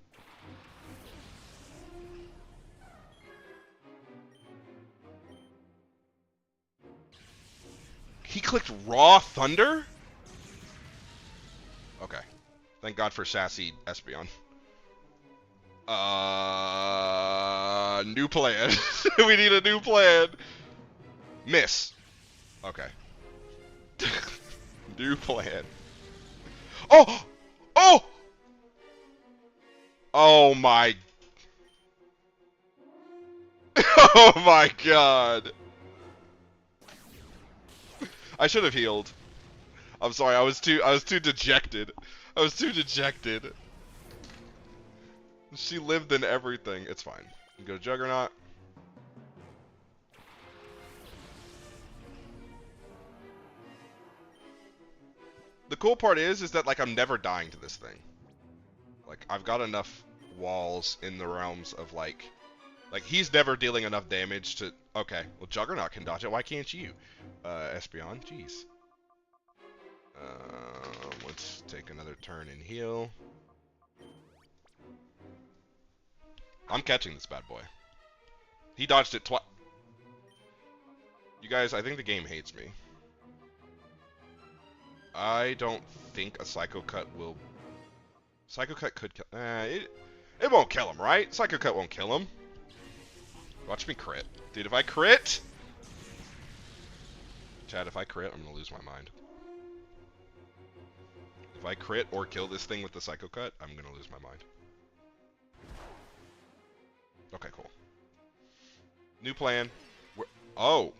He clicked Raw Thunder? Okay. Thank God for sassy Espeon. New plan. We need a new plan. Miss. Okay. New plan. Oh! Oh! Oh my. Oh my god. I should have healed. I'm sorry, I was too dejected. I was too dejected. She lived in everything. It's fine. You go to Juggernaut. The cool part is that like I'm never dying to this thing. Like I've got enough walls in the realms of like he's never dealing enough damage to. Okay, well Juggernaut can dodge it. Why can't you, Espeon? Jeez. Let's take another turn and heal. I'm catching this bad boy. He dodged it twice. You guys, I think the game hates me. I don't think a Psycho Cut will. Psycho Cut could kill. It won't kill him, right? Psycho Cut won't kill him. Watch me crit. Dude, if I crit. Chad, if I crit, I'm gonna lose my mind. If I crit or kill this thing with the Psycho Cut, I'm gonna lose my mind. Okay, cool. New plan. Oh!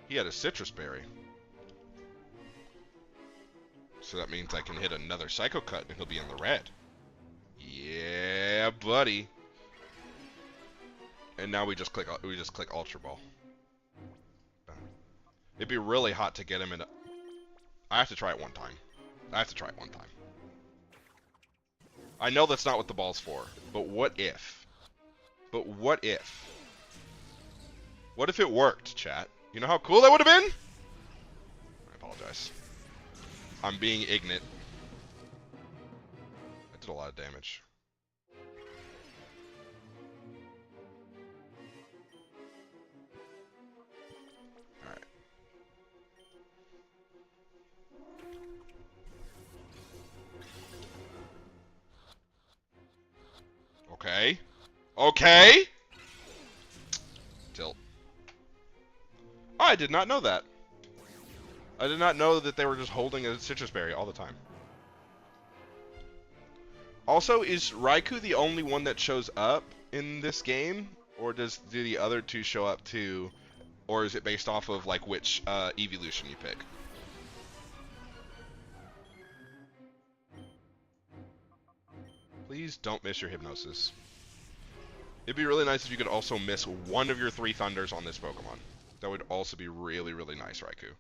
He had a Citrus Berry. So that means I can hit another Psycho Cut and he'll be in the red. Yeah, buddy. And now we just click Ultra Ball. It'd be really hot to get him in a... I have to try it one time. I know that's not what the ball's for, but what if? What if it worked, chat? You know how cool that would have been? I apologize. I'm being ignorant. I did a lot of damage. Alright. Okay. Okay! Tilt. I did not know that. I did not know that they were just holding a Citrus Berry all the time. Also, is Raikou the only one that shows up in this game? Or do the other two show up too? Or is it based off of like which evolution you pick? Please don't miss your Hypnosis. It'd be really nice if you could also miss one of your 3 Thunders on this Pokemon. That would also be really, really nice, Raikou.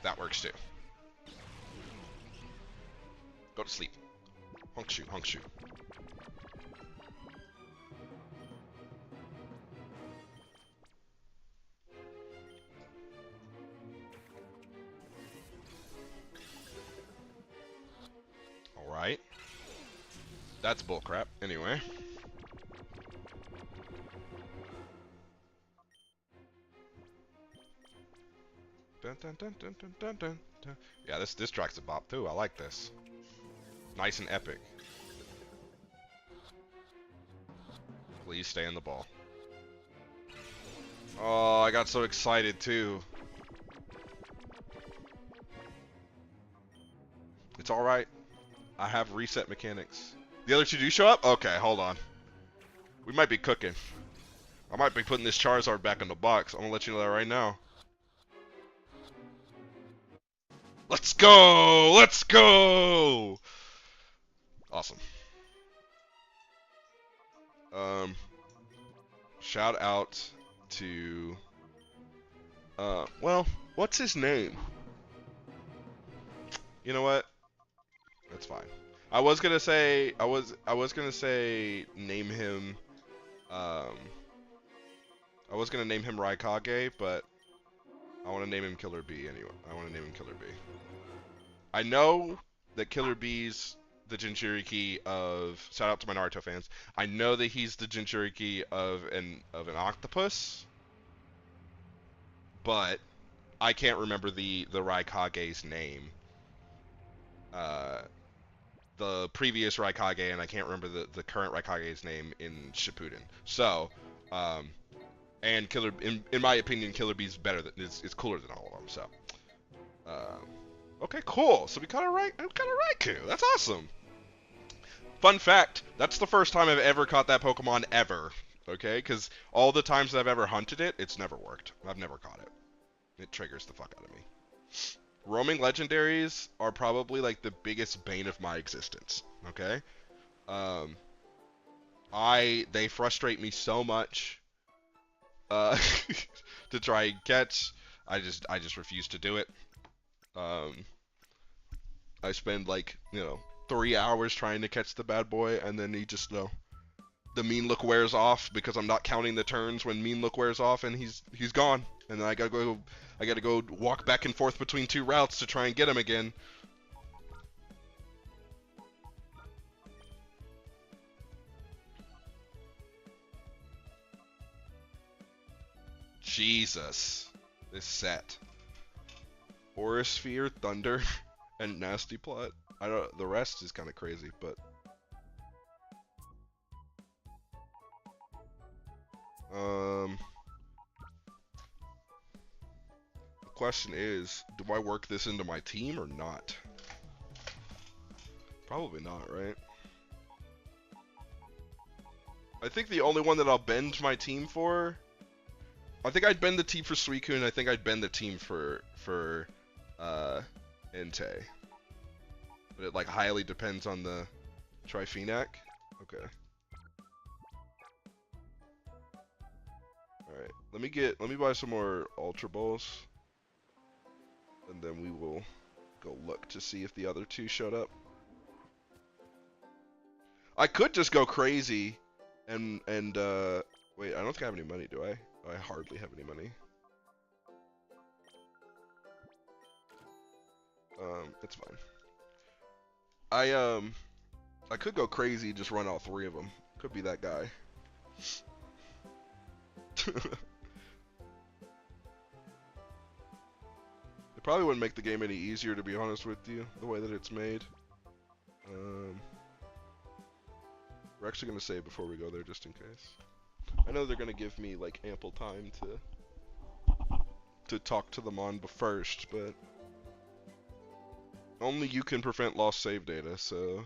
That works too. Go to sleep. Honk shoot, honk shoot. Alright. That's bullcrap. Anyway. Dun, dun, dun, dun, dun, dun, dun, dun. Yeah, this track's a bop too. I like this. Nice and epic. Please stay in the ball. Oh, I got so excited too. It's alright. I have reset mechanics. The other two do show up? Okay, hold on. We might be cooking. I might be putting this Charizard back in the box. I'm gonna let you know that right now. Let's go! Let's go! Awesome. Shout out to, well, what's his name? You know what? That's fine. I was gonna say, name him, um, I was gonna name him Raikage, but I want to name him Killer Bee anyway. I want to name him Killer Bee. I know that Killer Bee's the Jinchuriki of, shout out to my Naruto fans. I know that he's the Jinchuriki of an octopus, but I can't remember the Raikage's name. The previous Raikage, and I can't remember the current Raikage's name in Shippuden. So, and Killer, in my opinion, Killer Bee's better than, is cooler than all of them. So, okay, cool. So we got a Raikou. That's awesome. Fun fact: that's the first time I've ever caught that Pokemon ever. Okay, because all the times that I've ever hunted it, it's never worked. I've never caught it. It triggers the fuck out of me. Roaming legendaries are probably like the biggest bane of my existence. Okay, they frustrate me so much. To try and catch, I just refuse to do it. I spend like 3 hours trying to catch the bad boy, and then he just the mean look wears off because I'm not counting the turns when mean look wears off, and he's gone, and then I gotta go walk back and forth between 2 routes to try and get him again. Jesus, this set. Aura Sphere, Thunder, and Nasty Plot. I don't. The rest is kind of crazy, but the question is, do I work this into my team or not? Probably not, right? I think the only one that I'll bend my team for, I think I'd bend the team for Suicune, and I think I'd bend the team for Entei. But it like highly depends on the Trifenac. Okay. Alright, let me buy some more Ultra Balls. And then we will go look to see if the other 2 showed up. I could just go crazy and wait, I don't think I have any money, do I? I hardly have any money. It's fine. I could go crazy, just run all 3 of them. Could be that guy. It probably wouldn't make the game any easier, to be honest with you, the way that it's made. We're actually gonna save before we go there, just in case. I know they're gonna give me like ample time to talk to them on first, but only you can prevent lost save data, so...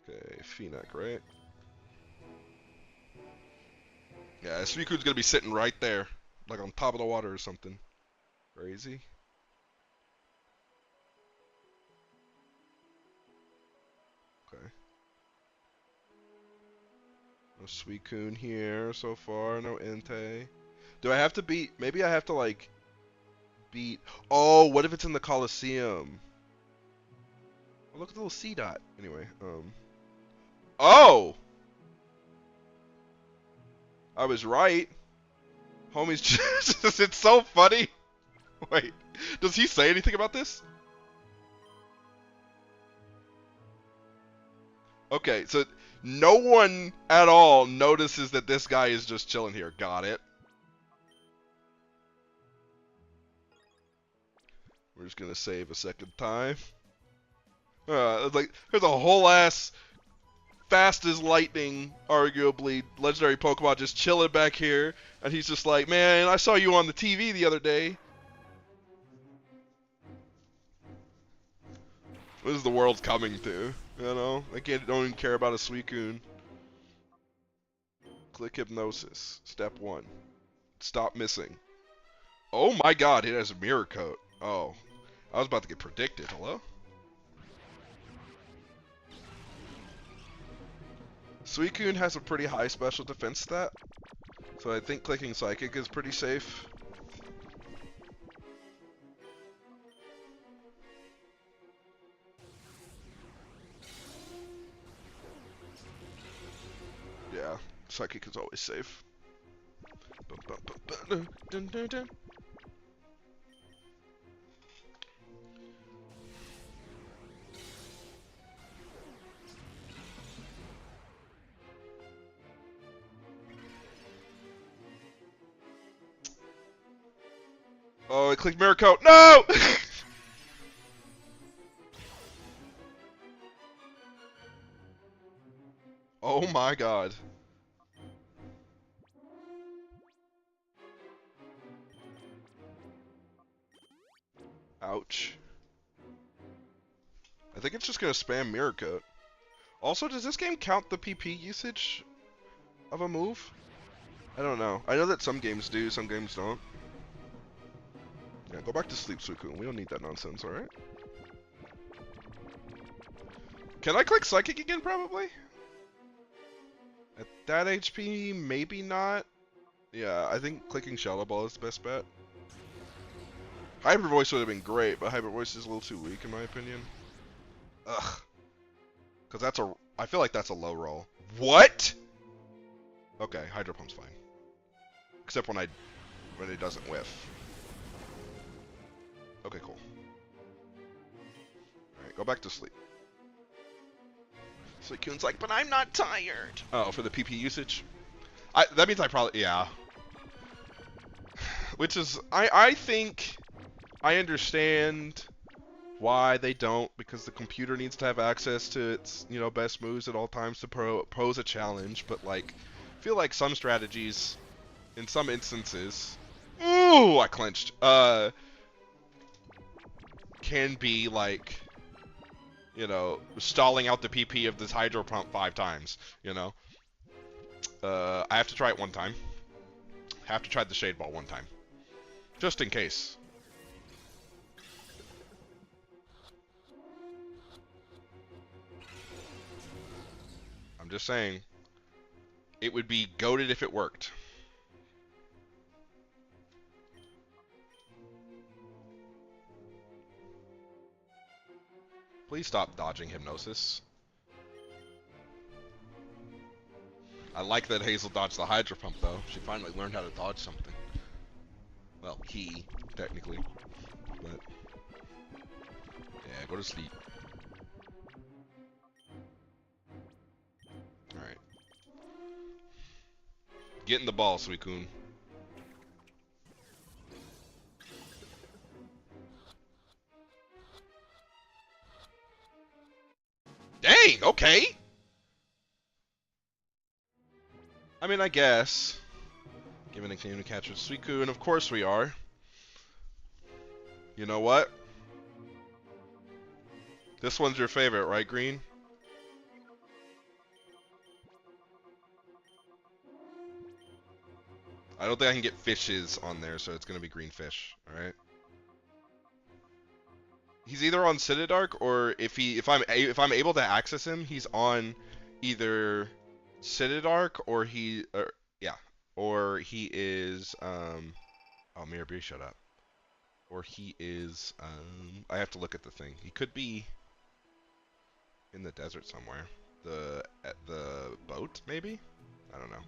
Okay, Phoenix, right? Yeah, Suicune's gonna be sitting right there, like on top of the water or something. Crazy. Okay. No Suicune here so far, no Entei. Do I have to beat... Maybe I have to, like, beat... Oh, what if it's in the Coliseum? Oh, look at the little C dot. Anyway, Oh! I was right. Homie's just... It's so funny. Wait, does he say anything about this? Okay, so no one at all notices that this guy is just chilling here. Got it. We're just gonna save a second time. Like, there's a whole ass fast as lightning, arguably, legendary Pokemon just chilling back here, and he's just like, man, I saw you on the TV the other day. This is the world's coming to, you know? They don't even care about a Suicune. Click Hypnosis. Step 1. Stop missing. Oh my god, it has a mirror coat. Oh. I was about to get predicted. Hello? Suicune has a pretty high special defense stat, so I think clicking Psychic is pretty safe. Yeah, Psychic is always safe. Oh, I clicked Mirror Coat. No! Oh my god. Ouch. I think it's just gonna spam Mirror Coat. Also, does this game count the PP usage of a move? I don't know. I know that some games do, some games don't. Yeah, go back to sleep, Suicune. We don't need that nonsense, alright? Can I click Psychic again, probably? At that HP, maybe not. Yeah, I think clicking Shadow Ball is the best bet. Hyper Voice would have been great, but Hyper Voice is a little too weak, in my opinion. Ugh. Because that's a... I feel like that's a low roll. What? Okay, Hydro Pump's fine. Except when it doesn't whiff. Okay, cool. Alright, go back to sleep. Suicune's like, but I'm not tired. Oh, for the PP usage? That means I probably... Yeah. Which is... I think... I understand why they don't, because the computer needs to have access to its, you know, best moves at all times to pose a challenge, but, like, I feel like some strategies, in some instances... Ooh, I clenched. Can be, like... You know, stalling out the PP of this Hydro Pump 5 times, you know? I have to try it one time. Have to try the Shade Ball one time. Just in case. I'm just saying. It would be goated if it worked. Please stop dodging Hypnosis. I like that Hazel dodged the Hydro Pump, though. She finally learned how to dodge something. Well, he, technically. But, yeah, go to sleep. Alright. Get in the ball, Suicune. Dang, okay! I mean, I guess. Giving a game to catch with Suicune, of course we are. You know what? This one's your favorite, right, Green? I don't think I can get fishes on there, so it's gonna be green fish, alright? He's either on Citydark, or if I'm able to access him, he's on either Citydark or he is oh, Mirror B, shut up. Or he is I have to look at the thing. He could be in the desert somewhere. At the boat, maybe? I don't know.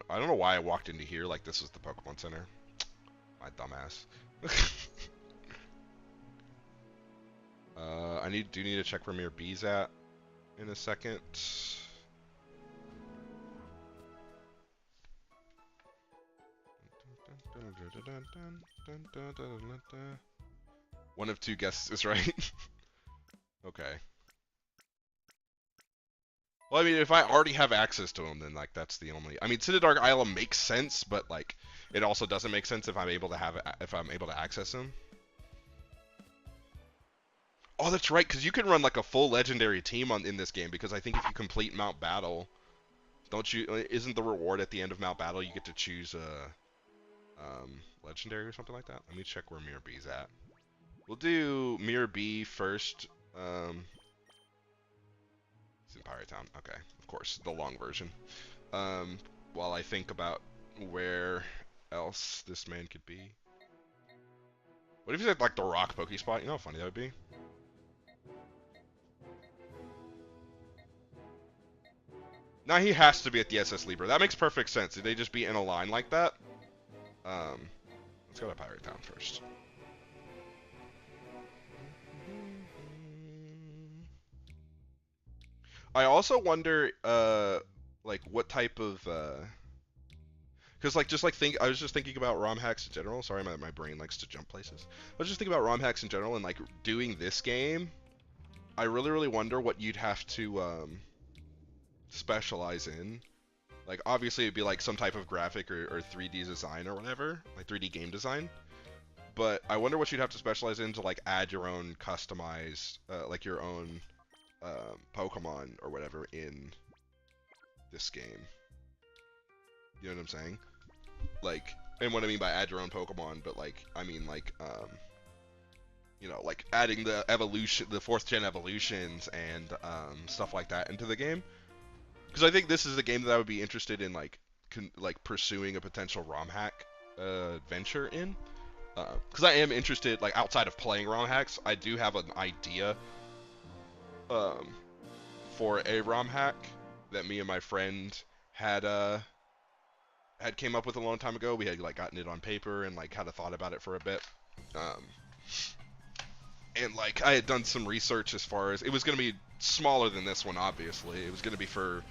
I don't know why I walked into here like this was the Pokemon Center. My dumbass. Do need to check where Mirror B's at in a second. One of two guesses is right. Okay. Well, I mean, if I already have access to him, then, like, that's the only... I mean, Citydark Island makes sense, but, like, it also doesn't make sense if I'm able to access him. Oh, that's right, because you can run like a full legendary team in this game. Because I think if you complete Mount Battle, don't you? Isn't the reward at the end of Mount Battle you get to choose a legendary or something like that? Let me check where Mirror B's at. We'll do Mirror B first. It's in Pirate Town. Okay, of course, the long version. While I think about where else this man could be. What if he's at like the Rock Poke spot? You know how funny that would be? Now he has to be at the SS Libra. That makes perfect sense. Did they just be in a line like that? Let's go to Pirate Town first. I also wonder, like what type of, because like I was just thinking about ROM hacks in general. Sorry, my brain likes to jump places. I was just thinking about ROM hacks in general and like doing this game. I really wonder what you'd have to specialize in. Like obviously it'd be like some type of graphic or 3D design or whatever, like 3D game design. But I wonder what you'd have to specialize in to like add your own customized, like your own Pokemon or whatever in this game. You know what I'm saying? Like, and what I mean by add your own Pokemon, but like, I mean like, you know, like adding the evolution, the 4th gen evolutions and stuff like that into the game. Because I think this is a game that I would be interested in, like, pursuing a potential ROM hack venture in. Because I am interested, like, outside of playing ROM hacks, I do have an idea for a ROM hack that me and my friend had came up with a long time ago. We had like gotten it on paper and like had a thought about it for a bit. And like I had done some research as far as it was going to be smaller than this one. Obviously, it was going to be for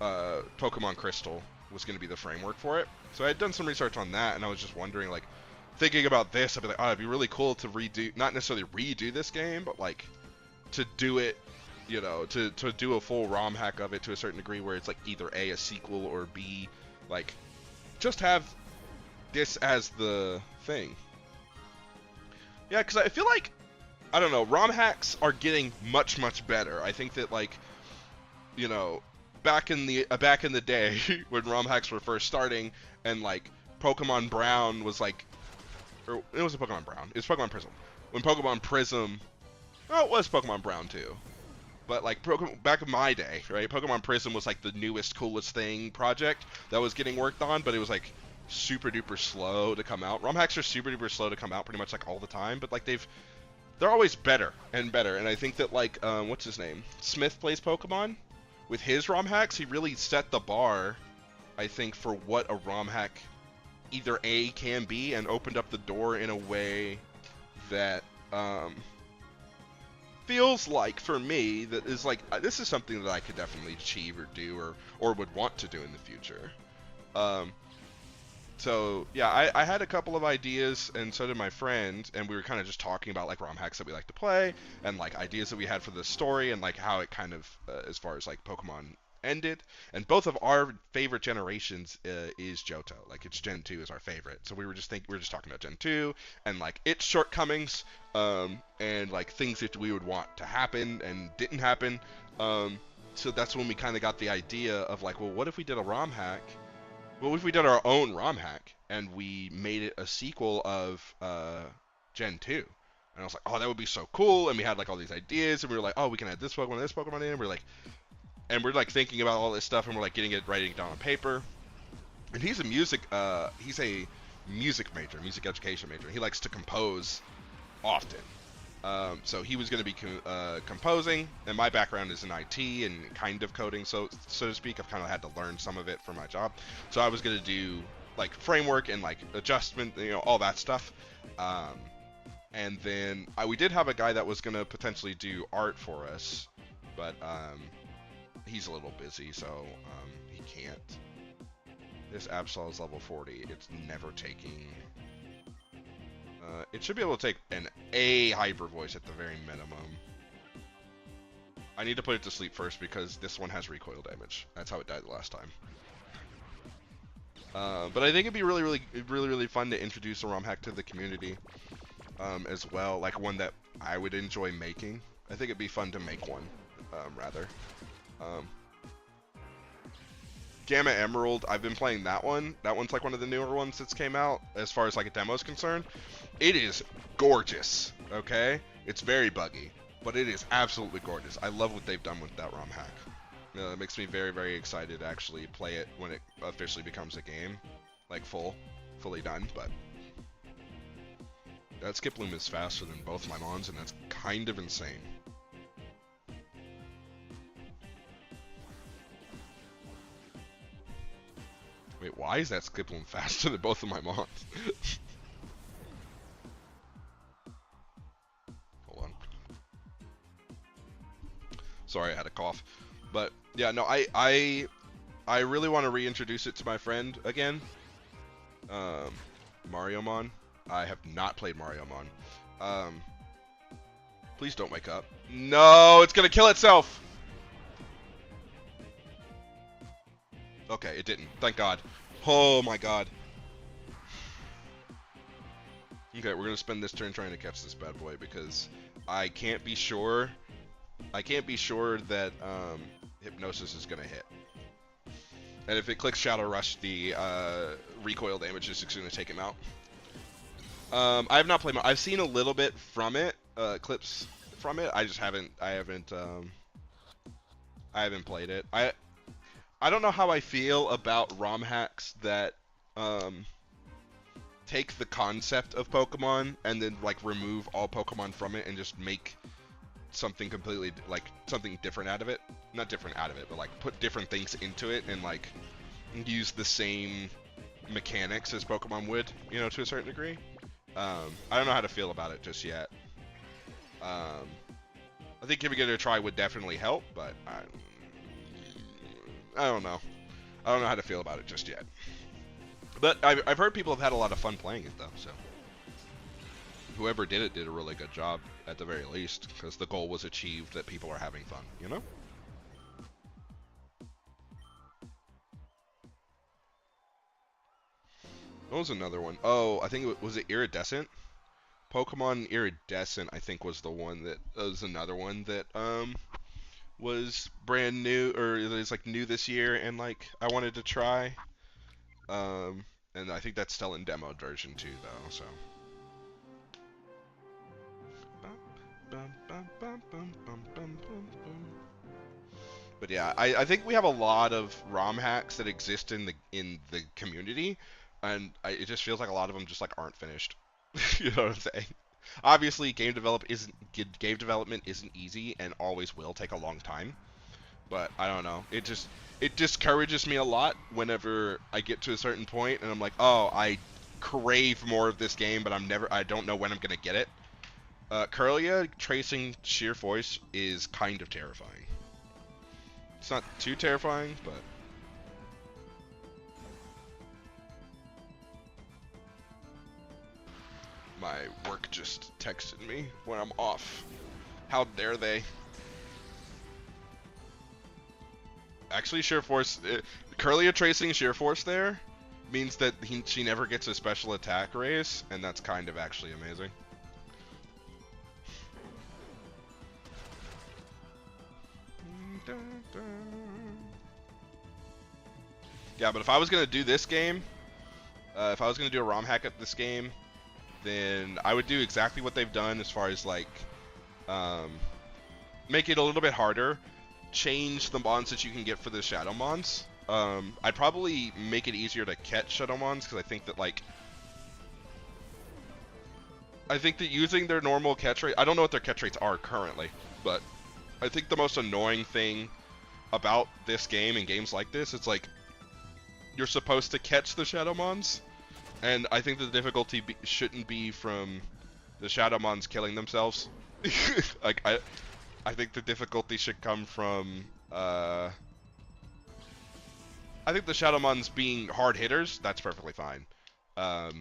Pokemon Crystal was going to be the framework for it. So I had done some research on that, and I was just wondering, like, thinking about this, I'd be like, oh, it'd be really cool to redo, not necessarily redo this game, but like to do it, you know, to do a full ROM hack of it to a certain degree where it's like either a sequel or B, like just have this as the thing. Yeah, because I feel like, I don't know, ROM hacks are getting much better. I think that, like, you know, back in the day when ROM hacks were first starting and like Pokemon Brown was like, or it wasn't Pokemon Brown, it was Pokemon Prism. When Pokemon Prism, well, it was Pokemon Brown too, but like back in my day, right? Pokemon Prism was like the newest, coolest thing project that was getting worked on, but it was like super duper slow to come out. ROM hacks are super duper slow to come out pretty much like all the time, but like they're always better and better. And I think that like what's his name? Smith plays Pokemon. With his ROM hacks, he really set the bar, I think, for what a ROM hack either A can be, and opened up the door in a way that feels like, for me, that is like, this is something that I could definitely achieve or do or would want to do in the future. So yeah, I had a couple of ideas, and so did my friend, and we were kind of just talking about like ROM hacks that we like to play, and like ideas that we had for the story, and like how it kind of, as far as like Pokemon ended. And both of our favorite generations is Johto. Like it's Gen 2 is our favorite. So we were just talking about Gen 2 and like its shortcomings, and like things that we would want to happen and didn't happen. So that's when we kind of got the idea of like, well, what if we did a ROM hack? What if we did our own ROM hack and we made it a sequel of Gen 2? And I was like, oh, that would be so cool. And we had like all these ideas, and we were like, oh, we can add this Pokemon in. And we're like thinking about all this stuff, and we're like writing it down on paper. And he's a music major, music education major. He likes to compose often. So he was going to be composing, and my background is in IT and kind of coding, so to speak. I've kind of had to learn some of it for my job. So I was going to do like framework and like adjustment, you know, all that stuff. And then we did have a guy that was going to potentially do art for us, but he's a little busy, so he can't. This Absol is level 40. It's never taking... it should be able to take an A hyper voice at the very minimum. I need to put it to sleep first because this one has recoil damage. That's how it died the last time. But I think it'd be really fun to introduce a ROM hack to the community as well, like one that I would enjoy making. I think it'd be fun to make one, rather. Um, Gamma Emerald, I've been playing that one. That one's like one of the newer ones that's came out as far as like a demo is concerned. It is gorgeous, okay? It's very buggy, but it is absolutely gorgeous. I love what they've done with that ROM hack. It makes me very, very excited to actually play it when it officially becomes a game. Like fully done, but that skip loom is faster than both my mons, and that's kind of insane. Wait, why is that skip loom faster than both of my mons? Hold on. Sorry, I had a cough. But yeah, no, I really want to reintroduce it to my friend again. Mariomon. I have not played Mariomon. Please don't wake up. No, it's gonna kill itself. Okay, it didn't. Thank God. Oh my God. Okay, we're gonna spend this turn trying to catch this bad boy because I can't be sure. I can't be sure that Hypnosis is gonna hit. And if it clicks Shadow Rush, the recoil damage is just gonna take him out. I have not played. I've seen a little bit from it, clips from it. I just haven't. I haven't played it. I don't know how I feel about ROM hacks that take the concept of Pokemon and then like remove all Pokemon from it and just make something completely like something different out of it. Not different out of it, but like put different things into it and like use the same mechanics as Pokemon would, you know, to a certain degree. I don't know how to feel about it just yet. I think giving it a try would definitely help, but I don't know. I don't know how to feel about it just yet. But I've heard people have had a lot of fun playing it though, so whoever did it did a really good job at the very least, because the goal was achieved that people are having fun, you know? What was another one? Oh, I think was it Iridescent? Pokemon Iridescent, I think, was the one that was another one that was brand new, or it was like new this year, and like I wanted to try. And I think that's still in demo version too, though. So. But yeah, I think we have a lot of ROM hacks that exist in the community, and it just feels like a lot of them just like aren't finished. You know what I'm saying? Obviously, game development isn't easy and always will take a long time. But I don't know. It discourages me a lot whenever I get to a certain point and I'm like, oh, I crave more of this game, but I don't know when I'm gonna get it. Curlia tracing Sheer Voice is kind of terrifying. It's not too terrifying, but my work just texted me when I'm off. How dare they? Actually, Sheer Force, Curlia tracing Sheer Force there means that she never gets a special attack raise, and that's kind of actually amazing. Yeah, but if I was going to do this game, if I was going to do a ROM hack at this game, then I would do exactly what they've done as far as like make it a little bit harder, change the mons that you can get for the Shadow Mons. I'd probably make it easier to catch Shadow Mons because I think that using their normal catch rate, I don't know what their catch rates are currently, but I think the most annoying thing about this game and games like this, it's like you're supposed to catch the Shadow Mons, and I think the difficulty shouldn't be from the Shadow Mons killing themselves. Like I think the difficulty should come from I think the Shadow Mons being hard hitters, that's perfectly fine. The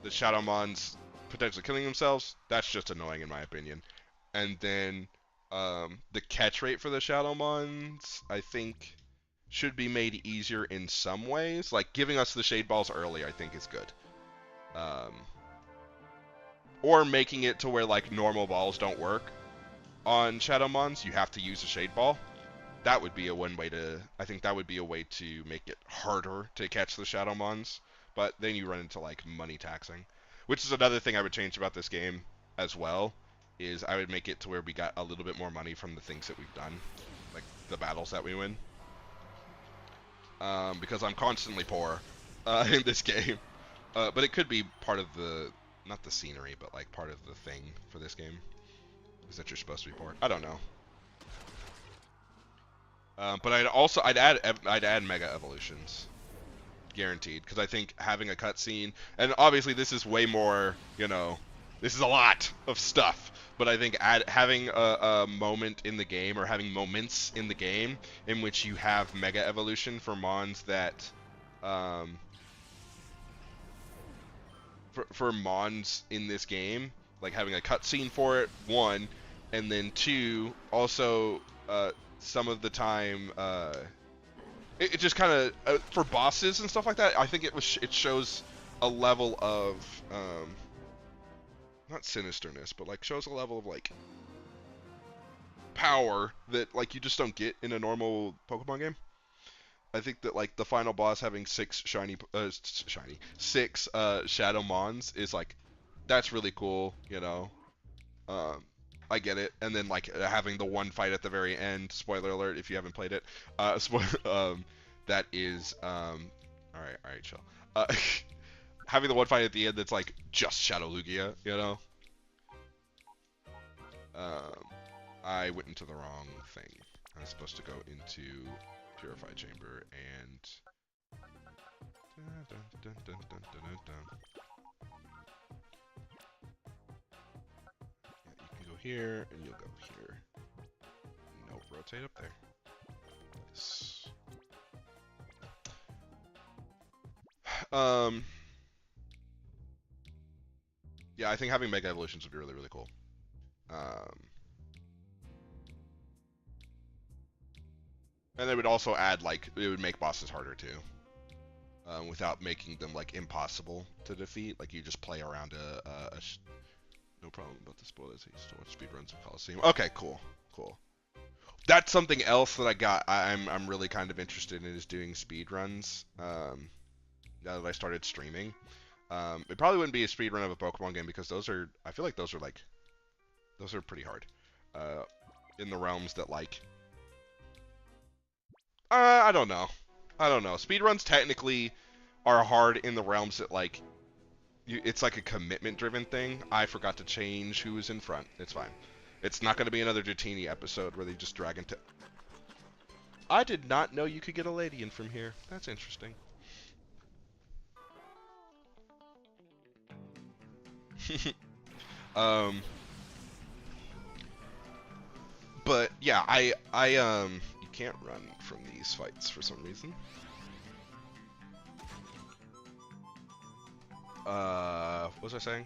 Shadow Mons potentially killing themselves, that's just annoying in my opinion. And then the catch rate for the Shadow Mons, I think, should be made easier in some ways. Like giving us the Shade Balls early, I think is good. Or making it to where like normal balls don't work. on Shadowmons, you have to use a Shade Ball. That would be one way to. I think that would be a way to make it harder to catch the Shadowmons. But then you run into like money taxing, which is another thing I would change about this game as well. Is I would make it to where we got a little bit more money from the things that we've done, like the battles that we win. Because I'm constantly poor in this game. But it could be part of the, not the scenery, but like part of the thing for this game, is that you're supposed to be poor. I don't know. But I'd add mega evolutions, guaranteed, because I think having a cutscene, and obviously this is way more, this is a lot of stuff. But I think having a moment in the game, or having moments in the game in which you have mega evolution for mons that, for mons in this game, like having a cutscene for it, one, and then two, also some of the time, it just kind of for bosses and stuff like that. I think it shows a level of not sinisterness, but like shows a level of like power that like you just don't get in a normal Pokemon game. I think that like the final boss having six Shadow Mons is like, that's really cool, I get it. And then like having the one fight at the very end, spoiler alert if you haven't played it, that is all right, chill. Having the one fight at the end that's like just Shadow Lugia, I went into the wrong thing. I was supposed to go into Purified Chamber and yeah, you can go here and you'll go here. Nope, rotate up there. Yes. Yeah, I think having Mega Evolutions would be really, really cool. And it would also add, like, it would make bosses harder too. Without making them, like, impossible to defeat. Like, you just play around no problem about the spoilers. I used to watch speedruns of Coliseum. Okay, cool. That's something else that I'm really kind of interested in, is doing speedruns. Now that I started streaming. It probably wouldn't be a speedrun of a Pokemon game, because I feel like those are pretty hard. In the realms that, like, I don't know. Speedruns technically are hard in the realms that, like, it's like a commitment-driven thing. I forgot to change who was in front. It's fine. It's not going to be another Dratini episode where they just drag into... I did not know you could get a lady in from here. That's interesting. But yeah, you can't run from these fights for some reason. What was I saying?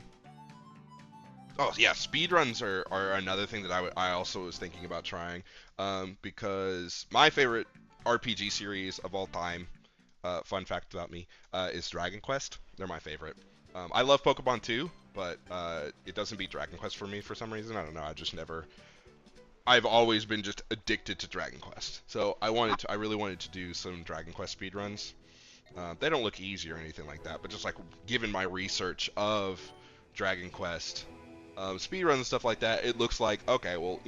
Oh yeah, speedruns are another thing that I also was thinking about trying, because my favorite RPG series of all time, fun fact about me, is Dragon Quest. They're my favorite. I love Pokemon too, but it doesn't beat Dragon Quest for me for some reason. I don't know. I've always been just addicted to Dragon Quest. So I really wanted to do some Dragon Quest speedruns. They don't look easy or anything like that, but just like given my research of Dragon Quest, speedruns and stuff like that, it looks like, okay, well,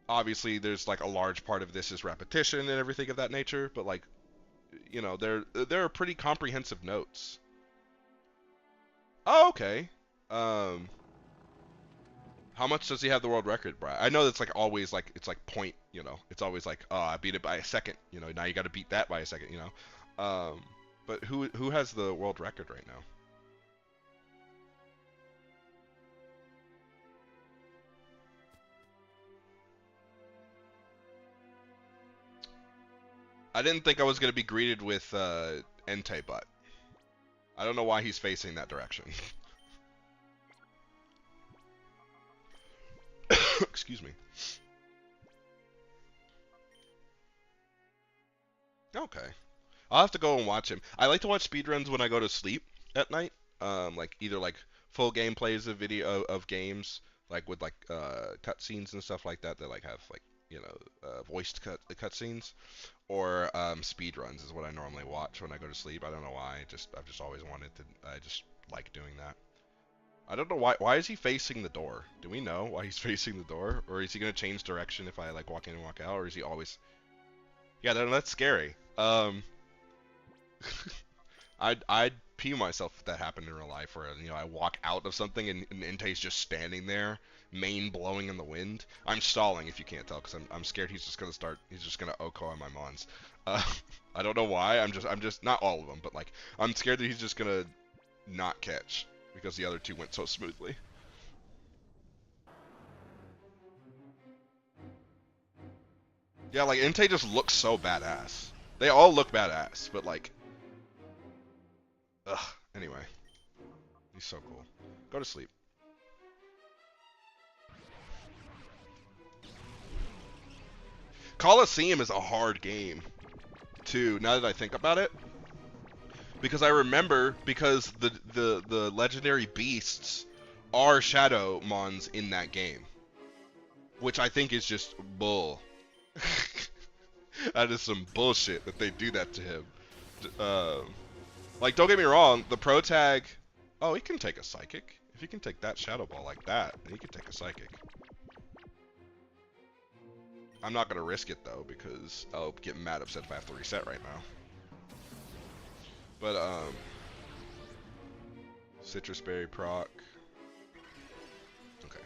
obviously there's like a large part of this is repetition and everything of that nature, but like, there are pretty comprehensive notes. Oh, okay. How much does he have the world record, Brad? I know that's like always like, it's like point, it's always like, oh, I beat it by a second, now you got to beat that by a second, but who has the world record right now? I didn't think I was going to be greeted with Entei butt. I don't know why he's facing that direction. Excuse me. Okay. I'll have to go and watch him. I like to watch speedruns when I go to sleep at night. Like either like full gameplays of games, like with like cutscenes and stuff like that that like have like voiced cutscenes, or speed runs is what I normally watch when I go to sleep. I don't know why. I've just always wanted to. I just like doing that. I don't know why. Why is he facing the door? Do we know why he's facing the door, or is he gonna change direction if I like walk in and walk out, or is he always? Yeah, that's scary. I'd pee myself if that happened in real life, where I walk out of something and Entei's just standing there, mane blowing in the wind. I'm stalling if you can't tell, because I'm scared he's just gonna Oko on my mons. Uh, I don't know why. I'm just not all of them, but like I'm scared that he's just gonna not catch because the other two went so smoothly. Yeah, like Entei just looks so badass. They all look badass, but like, ugh. Anyway, he's so cool. Go to sleep. Coliseum is a hard game, too, now that I think about it. Because I remember, because the legendary beasts are Shadow Mons in that game. Which I think is just bull. That is some bullshit that they do that to him. Like, don't get me wrong, the pro tag... Oh, he can take a Psychic. If he can take that Shadow Ball like that, he can take a Psychic. I'm not going to risk it, though, because I'll get mad upset if I have to reset right now. But, Citrus Berry proc. Okay.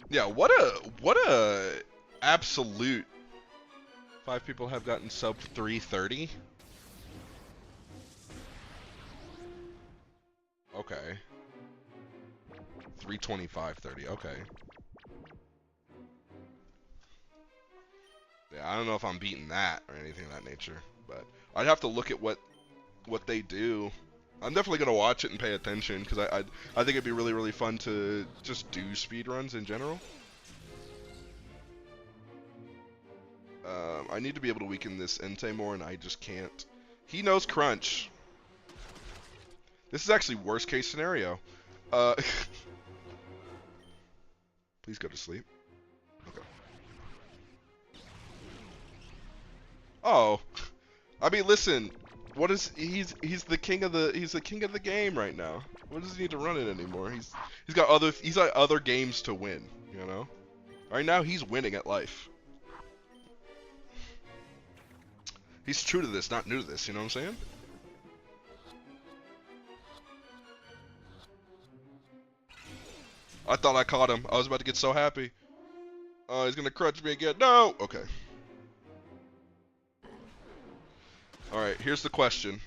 Yeah, what a absolute... 5 people have gotten sub 330. Okay. 325.30, okay. Yeah, I don't know if I'm beating that or anything of that nature, but I'd have to look at what they do. I'm definitely gonna watch it and pay attention because I think it'd be really, really fun to just do speedruns in general. I need to be able to weaken this Entei more, and I just can't. He knows Crunch. This is actually worst case scenario. Please go to sleep. Okay. Oh, I mean, listen. What is he's the king of the game right now. What does he need to run it anymore? He's got other games to win. You know. Right now he's winning at life. He's true to this, not new to this, you know what I'm saying? I thought I caught him. I was about to get so happy. Oh, he's gonna crunch me again. No! Okay. Alright, here's the question.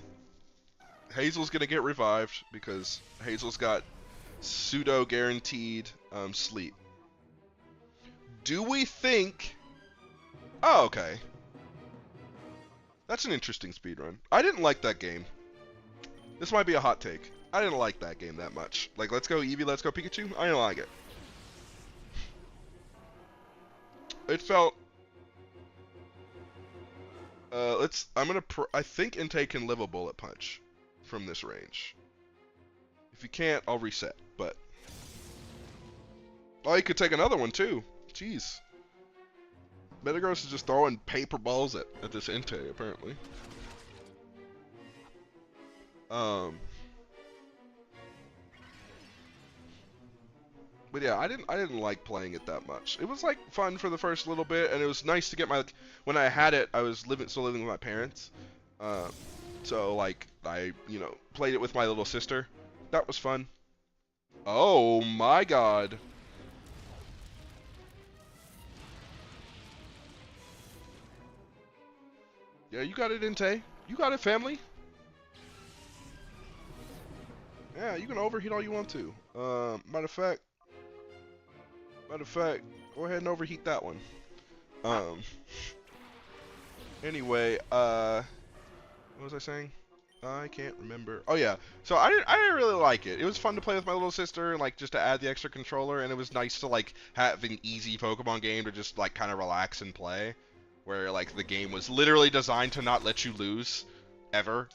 Hazel's gonna get revived because Hazel's got pseudo guaranteed sleep. Do we think... Oh, okay. That's an interesting speedrun. I didn't like that game. This might be a hot take. I didn't like that game that much. Like, let's go Eevee, let's go Pikachu. I didn't like it. It felt... I think Entei can live a bullet punch from this range. If he can't, I'll reset, but... Oh, he could take another one, too. Jeez. Metagross is just throwing paper balls at this Entei, apparently. But yeah, I didn't like playing it that much. It was like fun for the first little bit, and it was nice to get my... When I had it, I was still living with my parents. So like I played it with my little sister. That was fun. Oh my god. Yeah, you got it, Entei. You got it, family. Yeah, you can overheat all you want to. Matter of fact, go ahead and overheat that one. Anyway, what was I saying? I can't remember. Oh yeah, so I didn't really like it. It was fun to play with my little sister and like just to add the extra controller, and it was nice to like have an easy Pokemon game to just like kind of relax and play, where like the game was literally designed to not let you lose, ever.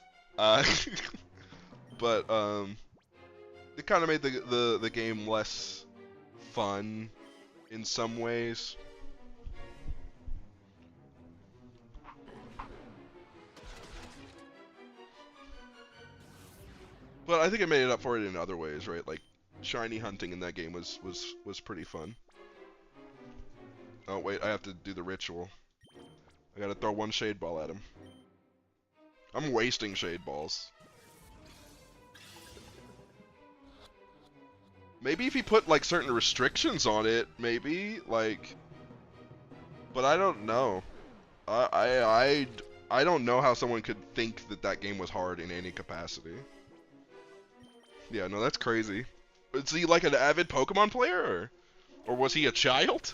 But it kind of made the game less fun in some ways. But I think it made it up for it in other ways, right? Like shiny hunting in that game was pretty fun. Oh wait, I have to do the ritual. I gotta throw one shade ball at him. I'm wasting shade balls. Maybe if he put like certain restrictions on it, maybe like. But I don't know. I don't know how someone could think that that game was hard in any capacity. Yeah, no, that's crazy. Is he like an avid Pokemon player, or was he a child?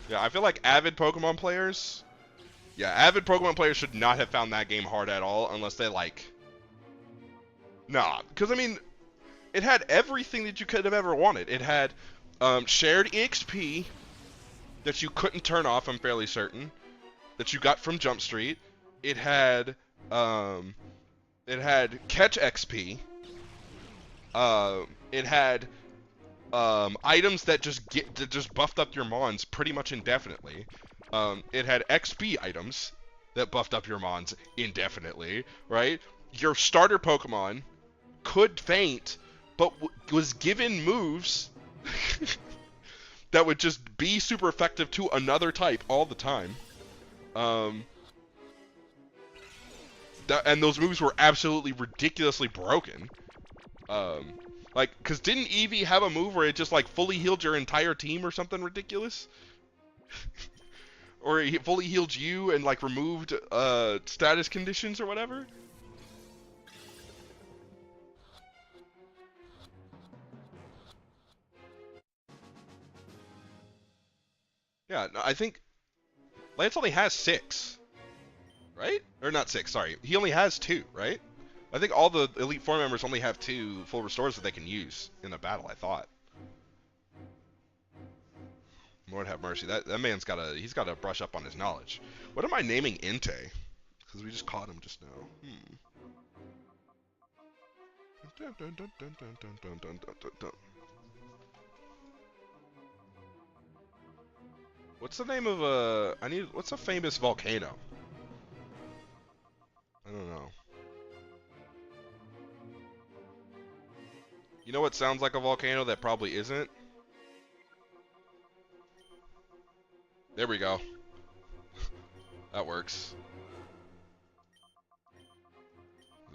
Yeah, I feel like avid Pokemon players. Yeah, avid Pokemon players should not have found that game hard at all unless they like. Nah, because I mean, it had everything that you could have ever wanted. It had shared EXP that you couldn't turn off. I'm fairly certain that you got from Jump Street. It had catch XP. It had items that just buffed up your mons pretty much indefinitely. It had XP items that buffed up your mons indefinitely, right? Your starter Pokemon could faint, but was given moves that would just be super effective to another type all the time. And those moves were absolutely ridiculously broken. Like, cause didn't Eevee have a move where it just like fully healed your entire team or something ridiculous? Or it fully healed you and like removed status conditions or whatever? Yeah, no, I think Lance only has 6, right? Or not 6, sorry. He only has 2, right? I think all the Elite Four members only have 2 full restores that they can use in a battle, I thought. Lord have mercy. That man's he's gotta brush up on his knowledge. What am I naming Entei? Because we just caught him just now. What's the name of what's a famous volcano? I don't know. You know what sounds like a volcano that probably isn't? There we go. That works.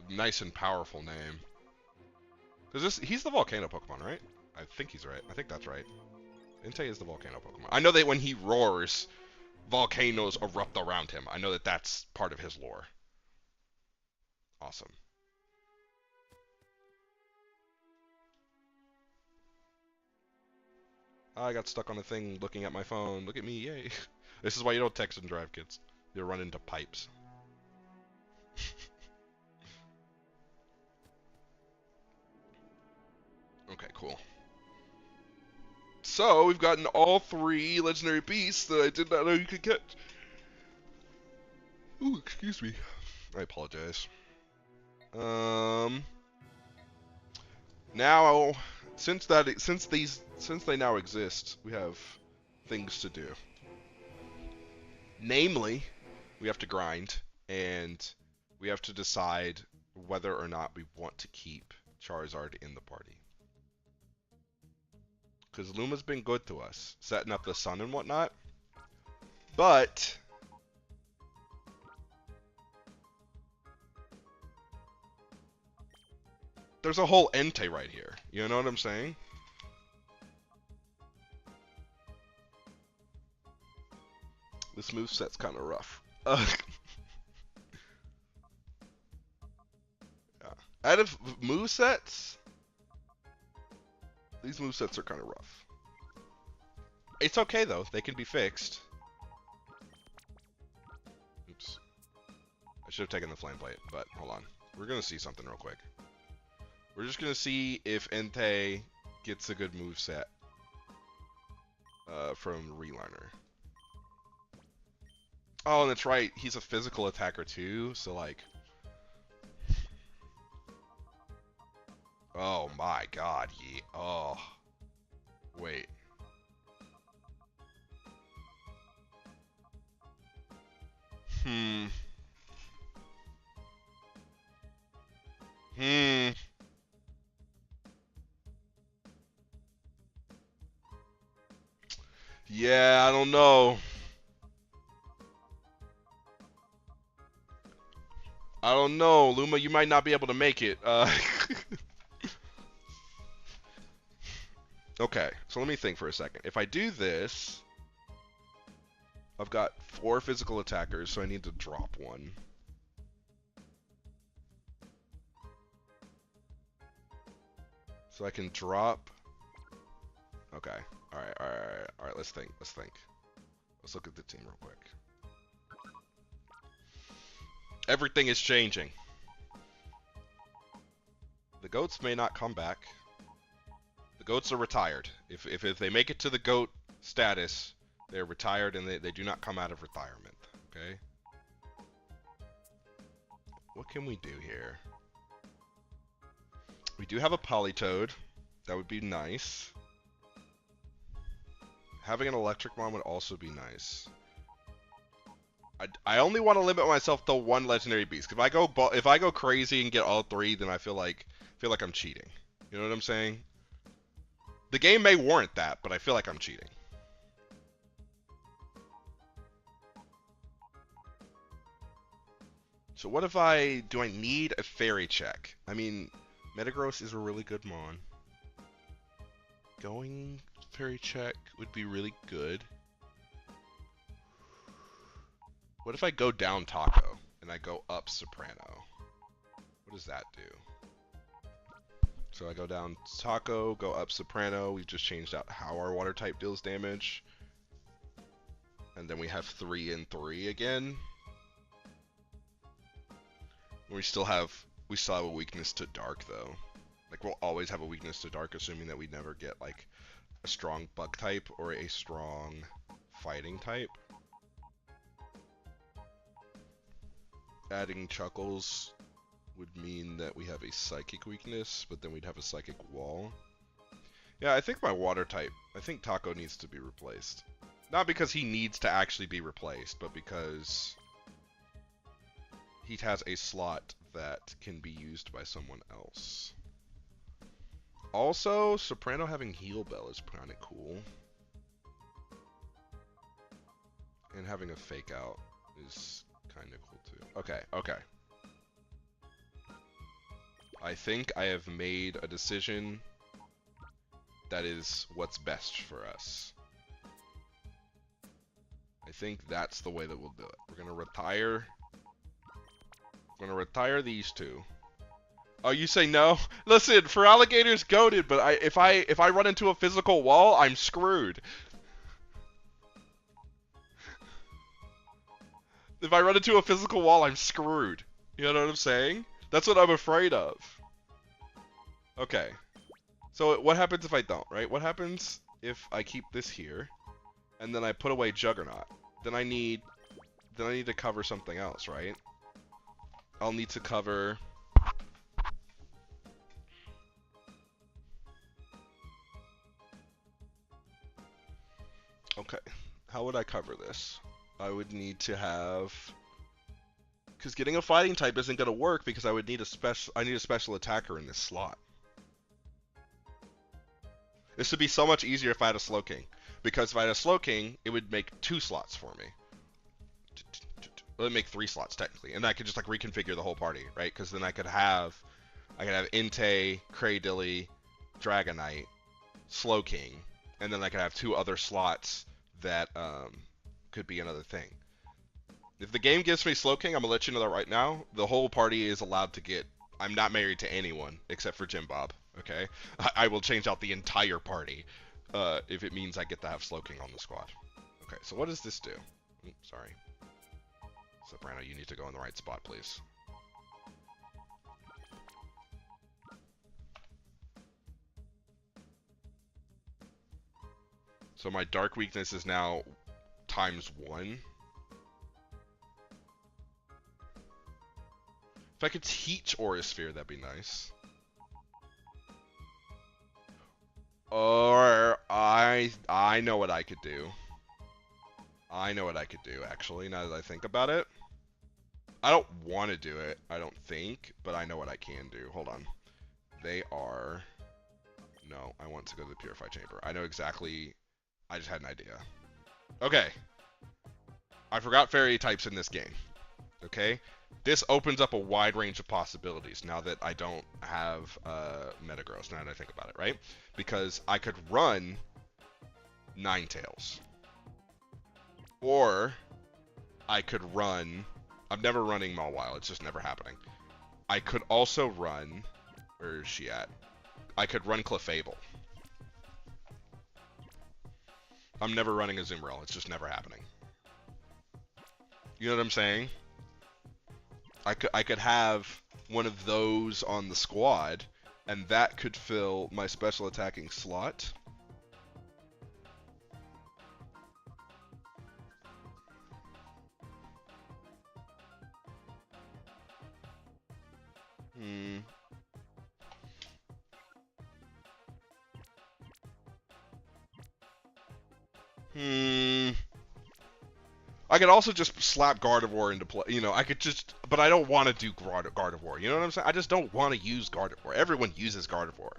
Nice and powerful name. He's the volcano Pokemon, right? I think he's right. I think that's right. Entei is the volcano Pokemon. I know that when he roars, volcanoes erupt around him. I know that that's part of his lore. Awesome. I got stuck on a thing looking at my phone. Look at me, yay. This is why you don't text and drive, kids. You'll run into pipes. Okay, cool. So, we've gotten all 3 legendary beasts that I did not know you could get. Ooh, excuse me. I apologize. Now, since they now exist, we have things to do. Namely, we have to grind, and we have to decide whether or not we want to keep Charizard in the party. Because Luma's been good to us, setting up the sun and whatnot. But there's a whole Entei right here. You know what I'm saying? This moveset's kind of rough. Yeah. Out of movesets, these movesets are kind of rough. It's okay though, they can be fixed. Oops. I should have taken the flame plate, but hold on. We're gonna see something real quick. We're just gonna see if Entei gets a good moveset. from Relearner. Oh, and that's right. He's a physical attacker too. So like, oh my God. Yeah. Oh, wait. Hmm. Hmm. Yeah, I don't know. I don't know, Luma. You might not be able to make it. Okay, so let me think for a second. If I do this, I've got 4 physical attackers, so I need to drop one. So I can drop. Okay. All right. All right. All right. All right. Let's think. Let's think. Let's look at the team real quick. Everything is changing. The goats may not come back. The goats are retired. If they make it to the goat status, they're retired and they do not come out of retirement. Okay. What can we do here? We do have a Polytoad. That would be nice. Having an electric bomb would also be nice. I only want to limit myself to 1 legendary beast. If I go crazy and get all 3, then I feel like I'm cheating. You know what I'm saying? The game may warrant that, but I feel like I'm cheating. So what if do I need a fairy check? I mean, Metagross is a really good mon. Going fairy check would be really good. What if I go down Taco and I go up Soprano? What does that do? So I go down Taco, go up Soprano. We've just changed out how our water type deals damage. And then we have 3 and 3 again. We still have a weakness to dark though. Like we'll always have a weakness to dark, assuming that we never get like a strong bug type or a strong fighting type. Adding Chuckles would mean that we have a psychic weakness, but then we'd have a psychic wall. Yeah, I think my water type, I think Taco needs to be replaced. Not because he needs to actually be replaced, but because he has a slot that can be used by someone else. Also, Soprano having Heal Bell is kind of cool. And having a Fake Out is kind of cool too. Okay, okay. I think I have made a decision that is what's best for us. I think that's the way that we'll do it. We're gonna retire. We're gonna retire these 2. Oh, you say no? Listen, for alligators, goated, but if I run into a physical wall, I'm screwed. If I run into a physical wall, I'm screwed. You know what I'm saying? That's what I'm afraid of. Okay. So what happens if I don't, right? What happens if I keep this here, and then I put away Juggernaut? Then I need to cover something else, right? I'll need to cover... Okay. How would I cover this? I would need to have... Because getting a fighting type isn't going to work because I would need a special attacker in this slot. This would be so much easier if I had a Slowking. Because if I had a Slowking, it would make 2 slots for me. It would make 3 slots technically. And I could just like reconfigure the whole party, right? Because then I could have Entei, Cradilly, Dragonite, Slowking, and then I could have 2 other slots that could be another thing. If the game gives me Slowking, I'm gonna let you know that right now. The whole party is allowed to get. I'm not married to anyone except for Jim Bob. Okay, I will change out the entire party if it means I get to have Slowking on the squad. Okay, so what does this do? Oops, sorry, Soprano, you need to go in the right spot, please. So my dark weakness is now ×1. If I could teach Aura Sphere, that'd be nice. Or I know what I could do. I know what I could do, actually, now that I think about it. I don't want to do it, I don't think, but I know what I can do. Hold on. They are... No, I want to go to the Purify Chamber. I know exactly... I just had an idea. Okay. I forgot fairy types in this game. Okay? This opens up a wide range of possibilities now that I don't have Metagross, now that I think about it, right? Because I could run Ninetales. Or I could run... I'm never running Mawile, it's just never happening. I could also run... Where is she at? I could run Clefable. I'm never running a Azumarill, it's just never happening. You know what I'm saying? I could have one of those on the squad, and that could fill my special attacking slot. I could also just slap Gardevoir into play. You know, I could just... But I don't want to do Gardevoir. You know what I'm saying? I just don't want to use Gardevoir. Everyone uses Gardevoir.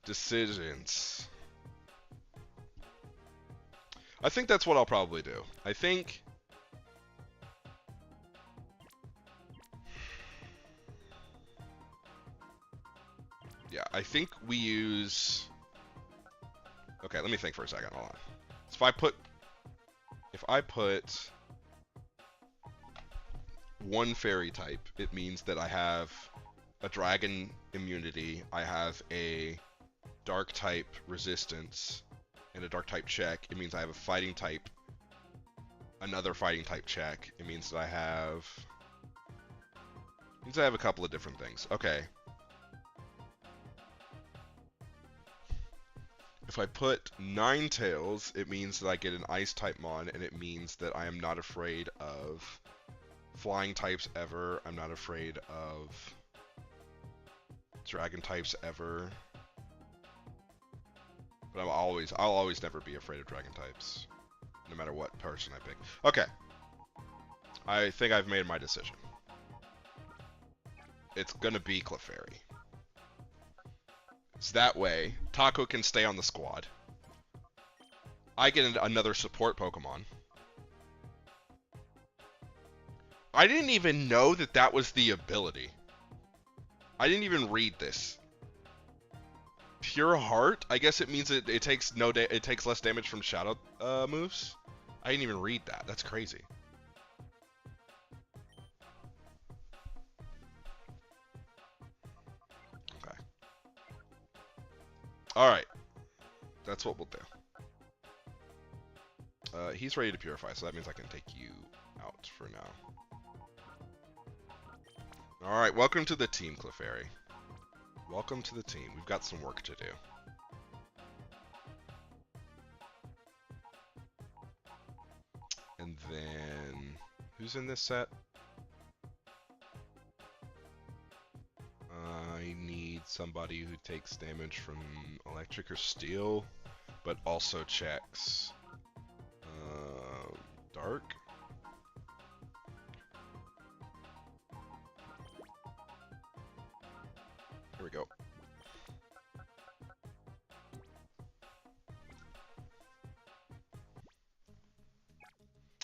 Decisions. I think that's what I'll probably do. I think... Yeah, I think we use... Okay, let me think for a second. Hold on. So if I put one fairy type, it means that I have a dragon immunity, I have a dark type resistance, and a dark type check. It means I have a fighting type, another fighting type check. It means that I have... It means I have a couple of different things. Okay. If I put Ninetales, it means that I get an Ice type Mon, and it means that I am not afraid of flying types ever. I'm not afraid of dragon types ever. But I'll always never be afraid of dragon types, no matter what person I pick. Okay. I think I've made my decision. It's gonna be Clefairy. So that way, Taco can stay on the squad. I get another support Pokemon. I didn't even know that that was the ability. I didn't even read this. Pure Heart? I guess it means it takes it takes less damage from Shadow moves. I didn't even read that. That's crazy. Okay. All right. That's what we'll do. He's ready to purify, so that means I can take you out for now. All right. Welcome to the team, Clefairy. Welcome to the team. We've got some work to do. And then, who's in this set? I need somebody who takes damage from electric or steel, but also checks dark. Here we go.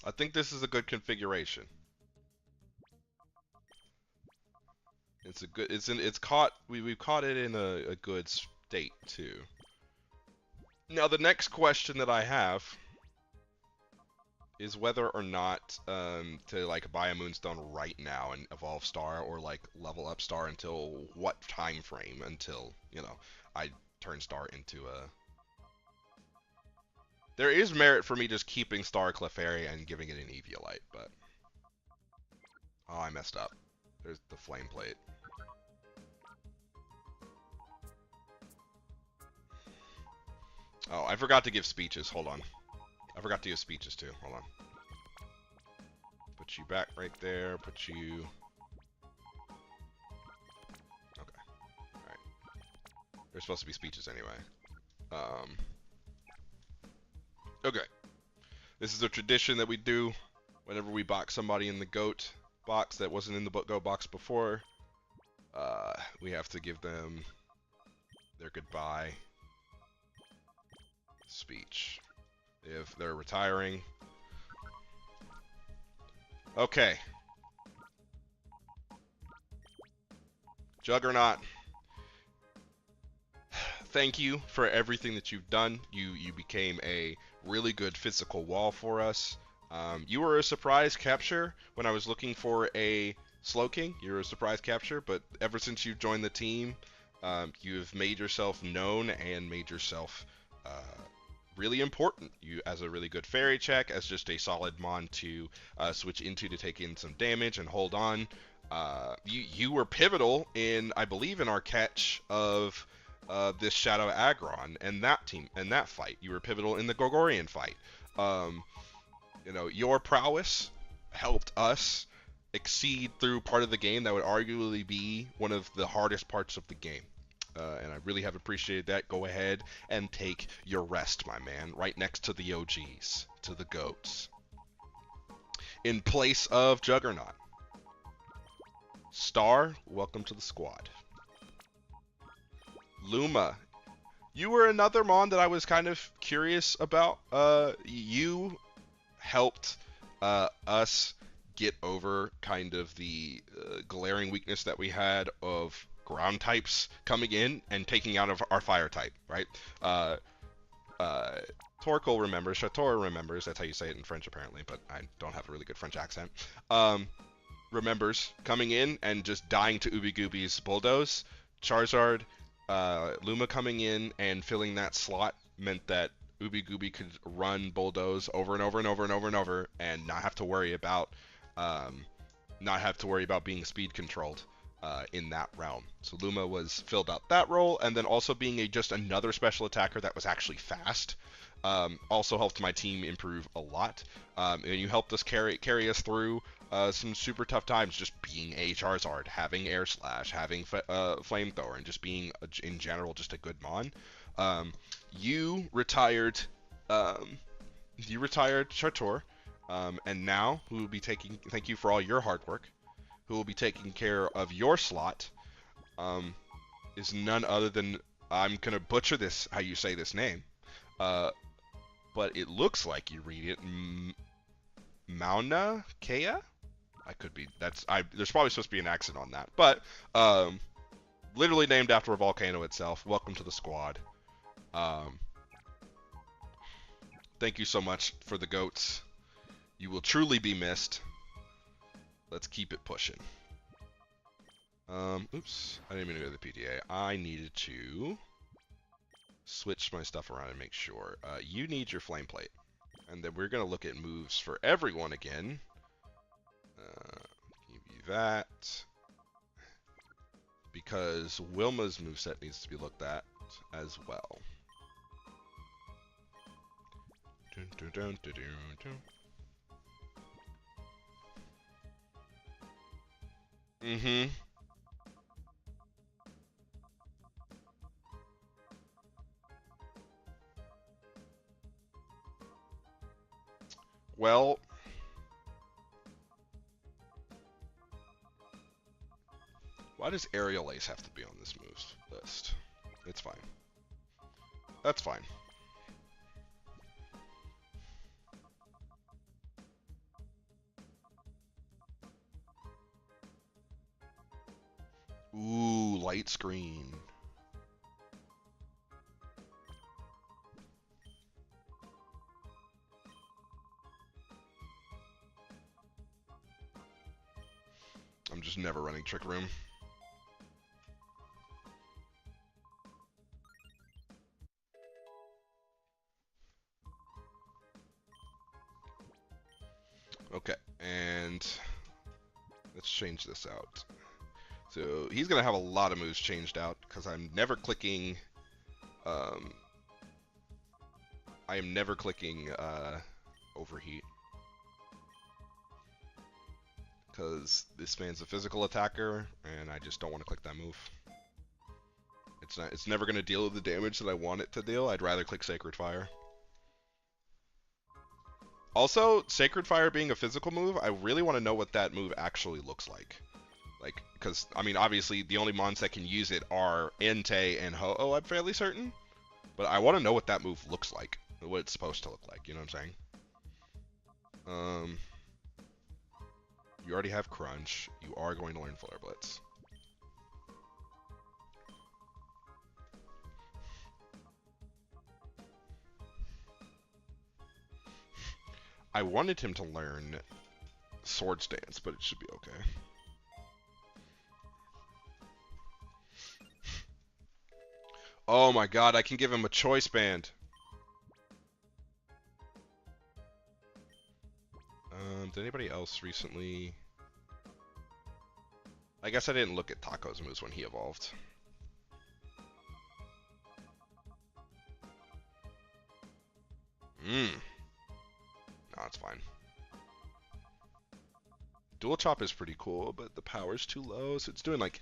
I think this is a good configuration. It's a good. It's caught. We've caught it in a good state too. Now the next question that I have is whether or not to like buy a Moonstone right now and evolve Star, or like level up Star until what time frame until, you know, I turn Star into a... There is merit for me just keeping Star Clefairy and giving it an Eviolite, but... Oh, I messed up. There's the Flame Plate. Oh, I forgot to give speeches. Hold on. I forgot to give speeches too. Hold on. Put you back right there. Put you... Okay. Alright. There's supposed to be speeches anyway. Okay. This is a tradition that we do whenever we box somebody in the GOAT box that wasn't in the GOAT box before. We have to give them their goodbye speech. If they're retiring. Okay. Juggernaut. Thank you for everything that you've done. You became a really good physical wall for us. You were a surprise capture when I was looking for a Slowking. You were a surprise capture, but ever since you've joined the team, you've made yourself known and made yourself really important. You as a really good fairy check, as just a solid mon to switch into to take in some damage and hold on. You were pivotal in, I believe, in our catch of this Shadow Aggron and that team and that fight. You were pivotal in the Gorgorian fight. You know, your prowess helped us exceed through part of the game that would arguably be one of the hardest parts of the game. And I really have appreciated that. Go ahead and take your rest, my man, right next to the OGs, to the GOATs. In place of Juggernaut. Star, welcome to the squad. Luma, you were another mon that I was kind of curious about. You helped us get over kind of the glaring weakness that we had of ground types coming in and taking out of our fire type, right? Torkoal remembers, Chator remembers, that's how you say it in French apparently, but I don't have a really good French accent. Remembers coming in and just dying to Ooby Gooby's Bulldoze. Charizard, Luma coming in and filling that slot meant that Ooby Gooby could run Bulldoze over and over and over and over and over and not have to worry about being speed controlled in that realm. So Luma was filled out that role, and then also being just another special attacker that was actually fast. Also helped my team improve a lot, and you helped us carry us through some super tough times, just being a Charizard, having Air Slash, having Flamethrower, and just being in general just a good mon. You retired Chator, and now who will be taking? Thank you for all your hard work. Who will be taking care of your slot? Is none other than, I'm gonna butcher this how you say this name, but it looks like you read it Mauna Kea. I could be. There's probably supposed to be an accent on that, but literally named after a volcano itself. Welcome to the squad. Thank you so much for the GOATs. You will truly be missed. Let's keep it pushing. Oops, I didn't mean to go to the PDA. I needed to switch my stuff around and make sure. You need your flame plate. And then we're going to look at moves for everyone again. Give you that. Because Wilma's moveset needs to be looked at as well. Dun, dun, dun, dun, dun, dun. Mm-hmm. Well, why does Aerial Ace have to be on this moves list? It's fine. That's fine. Ooh, light screen. I'm just never running Trick Room. Okay, and let's change this out. So he's gonna have a lot of moves changed out because I'm never clicking. I am never clicking overheat because this man's a physical attacker, and I just don't want to click that move. It's not. It's never gonna deal the damage that I want it to deal. I'd rather click Sacred Fire. Also, Sacred Fire being a physical move, I really want to know what that move actually looks like. Like, because, I mean, obviously, the only mons that can use it are Entei and Ho-Oh, I'm fairly certain. But I want to know what that move looks like. What it's supposed to look like, you know what I'm saying? You already have Crunch. You are going to learn Flare Blitz. I wanted him to learn Swords Dance, but it should be okay. Oh my god, I can give him a choice band. Did anybody else recently... I guess I didn't look at Taco's moves when he evolved. No, it's fine. Dual Chop is pretty cool, but the power's too low, so it's doing like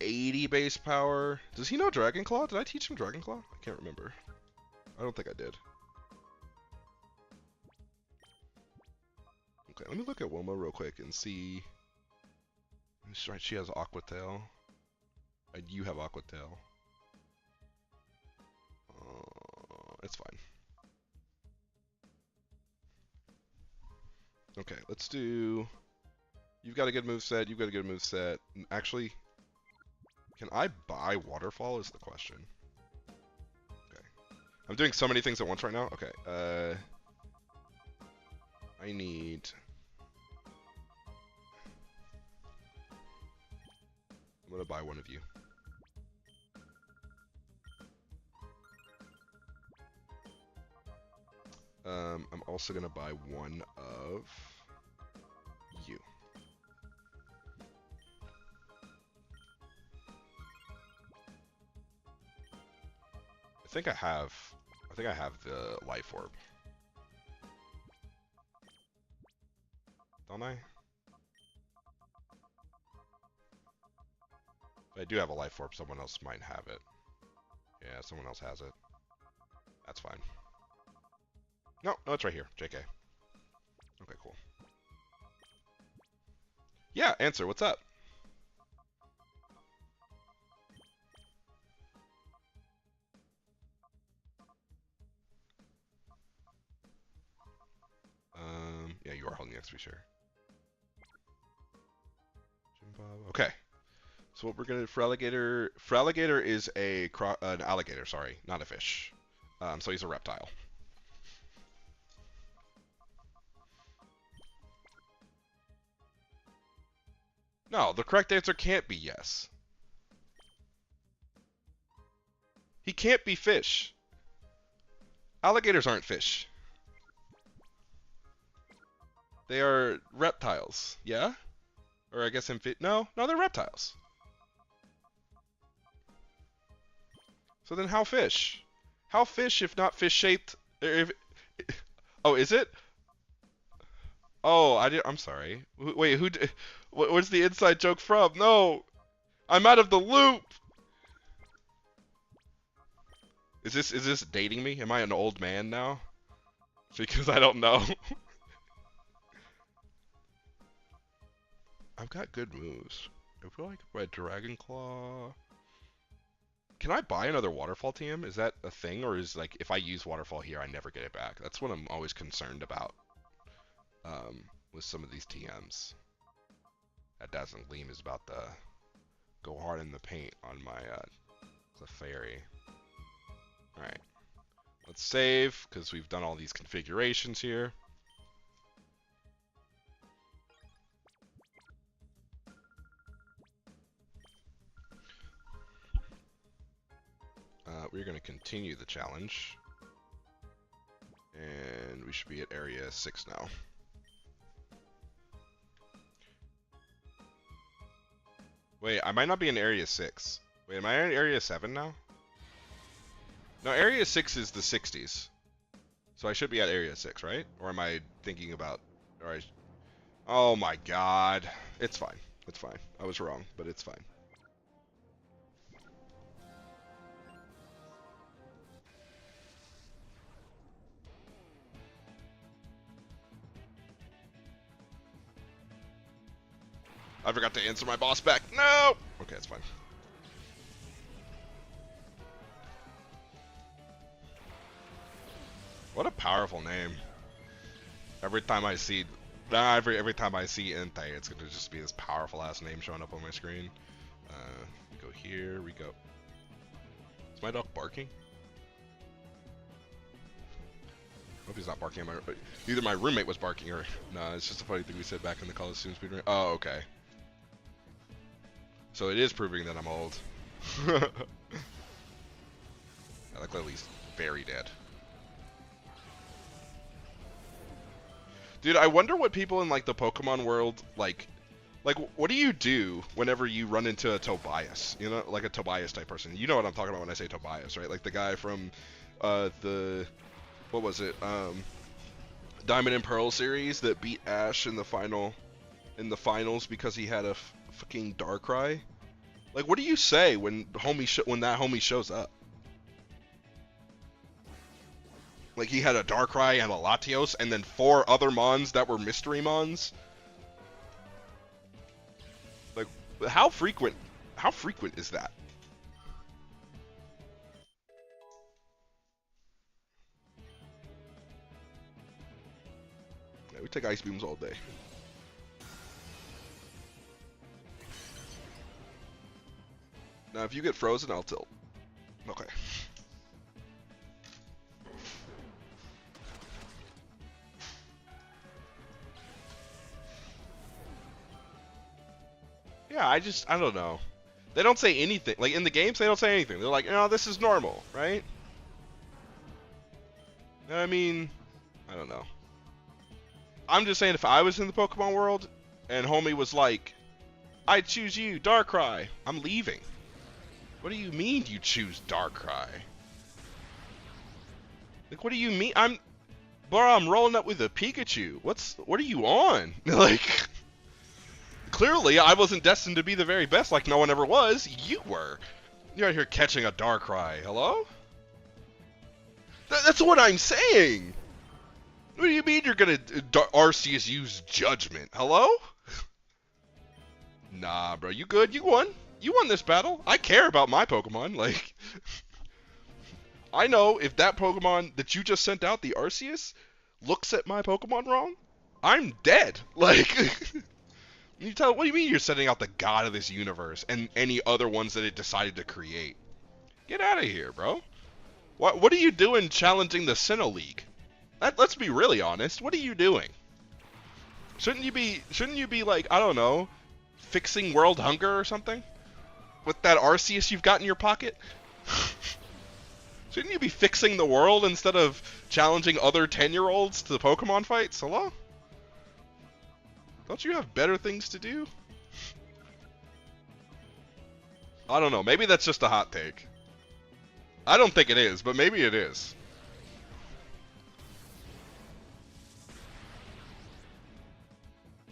80 base power. Does he know Dragon Claw? Did I teach him Dragon Claw? I can't remember. I don't think I did. Okay, let me look at Wilma real quick and see. That's right, she has Aqua Tail. And you have Aqua Tail. It's fine. Okay, let's do... You've got a good moveset, you've got a good moveset. Actually, can I buy Waterfall is the question. Okay. I'm doing so many things at once right now. Okay, I need... I'm gonna buy one of you. I'm also gonna buy one of you. I think I have the Life Orb. Don't I? If I do have a Life Orb, someone else might have it. Yeah, someone else has it. That's fine. No, it's right here. JK. Okay, cool. Yeah, answer. What's up? Yeah, you are holding the XP share. Okay. So what we're gonna do for alligator? For alligator is an alligator. Sorry, not a fish. So he's a reptile. No, the correct answer can't be yes. He can't be fish. Alligators aren't fish. They are reptiles. Yeah? Or I guess no, they're reptiles. So then how fish? How fish if not fish shaped? Oh, is it? Oh, I'm sorry. Wait, where's the inside joke from? No, I'm out of the loop. Is this dating me? Am I an old man now? Because I don't know. I've got good moves. I feel like my Dragon Claw. Can I buy another Waterfall TM? Is that a thing, or is like if I use Waterfall here, I never get it back? That's what I'm always concerned about. With some of these TMs. That Dazzling Gleam is about to go hard in the paint on my Clefairy. Alright. Let's save, because we've done all these configurations here. We're going to continue the challenge. And we should be at area 6 now. Wait, I might not be in Area 6. Wait, am I in Area 7 now? No, Area 6 is the 60s. So I should be at Area 6, right? Or am I thinking about... Alright. Oh my god. It's fine. It's fine. I was wrong, but it's fine. I forgot to answer my boss back. No! Okay, it's fine. What a powerful name. Every time I see... every time I see Entei, it's gonna just be this powerful ass name showing up on my screen. We go here, we go... Is my dog barking? Hope he's not barking at my... Either my roommate was barking or... No, it's just a funny thing we said back in the Coliseum speedrun. Oh, okay. So it is proving that I'm old. I look at least very dead. Dude, I wonder what people in like the Pokemon world like what do you do whenever you run into a Tobias? You know, like a Tobias type person. You know what I'm talking about when I say Tobias, right? Like the guy from the what was it? Diamond and Pearl series that beat Ash in the finals because he had a fucking Darkrai. Like, what do you say when that homie shows up? Like, he had a Darkrai and a Latios, and then 4 other Mons that were mystery Mons. Like, how frequent is that? Yeah, we take Ice Beams all day. Now, if you get frozen, I'll tilt. Okay. Yeah, I don't know. They don't say anything. Like, in the games, they don't say anything. They're like, no, this is normal, right? I mean, I don't know. I'm just saying, if I was in the Pokemon world, and homie was like, I choose you, Darkrai, I'm leaving. What do you mean you choose Darkrai? Like, what do you mean? I'm rolling up with a Pikachu. What are you on? Like, clearly I wasn't destined to be the very best like no one ever was. You were. You're out here catching a Darkrai. Hello? That's what I'm saying. What do you mean you're gonna Arceus use Judgment? Hello? Nah, bro. You good? You won. You won this battle. I care about my Pokemon. Like, I know if that Pokemon that you just sent out, the Arceus, looks at my Pokemon wrong, I'm dead. Like, what do you mean you're sending out the god of this universe and any other ones that it decided to create? Get out of here, bro. What are you doing challenging the Sinnoh League? Let's be really honest. What are you doing? Shouldn't you be like, I don't know, fixing world hunger or something? With that Arceus you've got in your pocket? Shouldn't you be fixing the world instead of challenging other 10-year-olds to the Pokemon fights? Hello? Don't you have better things to do? I don't know. Maybe that's just a hot take. I don't think it is, but maybe it is.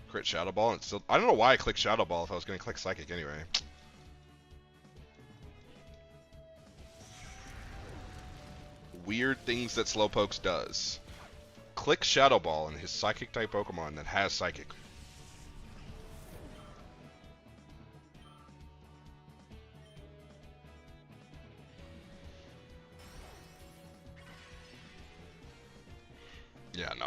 Crit Shadow Ball and still... I don't know why I clicked Shadow Ball if I was going to click Psychic anyway. Weird things that Slowpokes does. Click Shadow Ball and his Psychic type Pokemon that has Psychic. Yeah, no,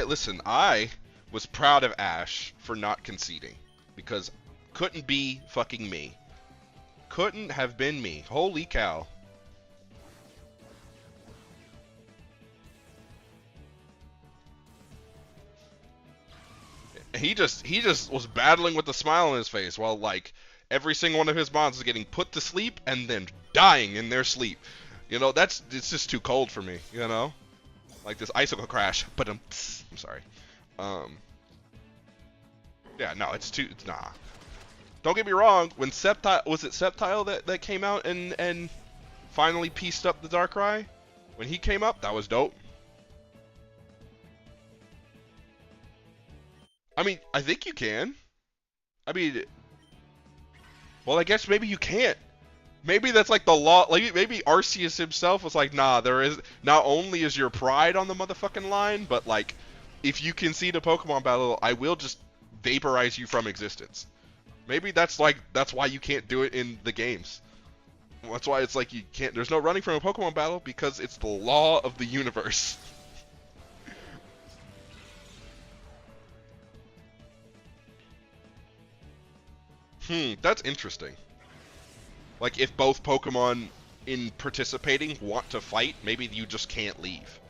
listen, I was proud of Ash for not conceding because couldn't be fucking me. Couldn't have been me. Holy cow. He just was battling with a smile on his face while like every single one of his mons is getting put to sleep and then dying in their sleep. You know, it's just too cold for me, you know? Like this icicle crash, but I'm sorry. Yeah, no, it's nah. Don't get me wrong. When Sceptile that came out and finally pieced up the Darkrai? When he came up, that was dope. I mean, I think you can. I mean, well, I guess maybe you can't. Maybe that's like the law. Like maybe Arceus himself was like, nah. There is not only is your pride on the motherfucking line, but like, if you concede a Pokemon battle, I will just vaporize you from existence. Maybe that's why you can't do it in the games. That's why it's like you can't. There's no running from a Pokemon battle because it's the law of the universe. That's interesting. Like if both Pokemon in participating want to fight, maybe you just can't leave.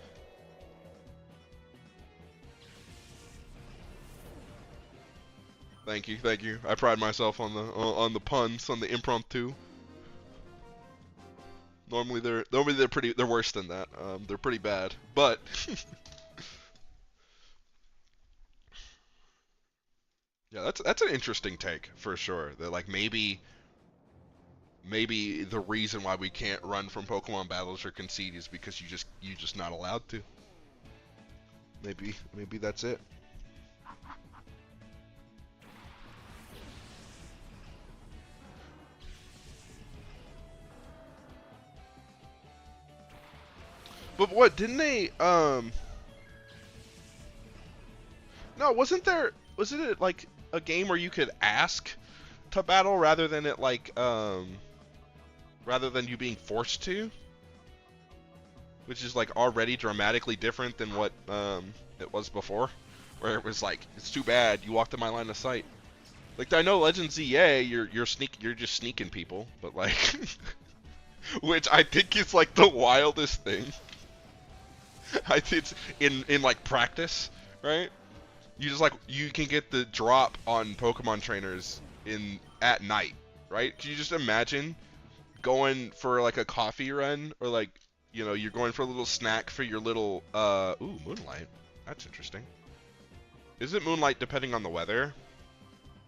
Thank you, thank you. I pride myself on the puns, on the impromptu. Normally they're worse than that. They're pretty bad, but yeah, that's an interesting take for sure. That like maybe the reason why we can't run from Pokemon battles or concede is because you're just not allowed to. Maybe that's it. But what didn't they? No, wasn't it like a game where you could ask to battle rather than rather than you being forced to? Which is like already dramatically different than what it was before, where it was like, it's too bad you walked in my line of sight. Like I know Legends ZA, you're just sneaking people, but like, which I think is like the wildest thing. I think it's in like practice, right? You can get the drop on Pokemon trainers at night, right? Can you just imagine going for like a coffee run, or like, you know, you're going for a little snack for your little ooh, Moonlight. That's interesting. Is it Moonlight depending on the weather?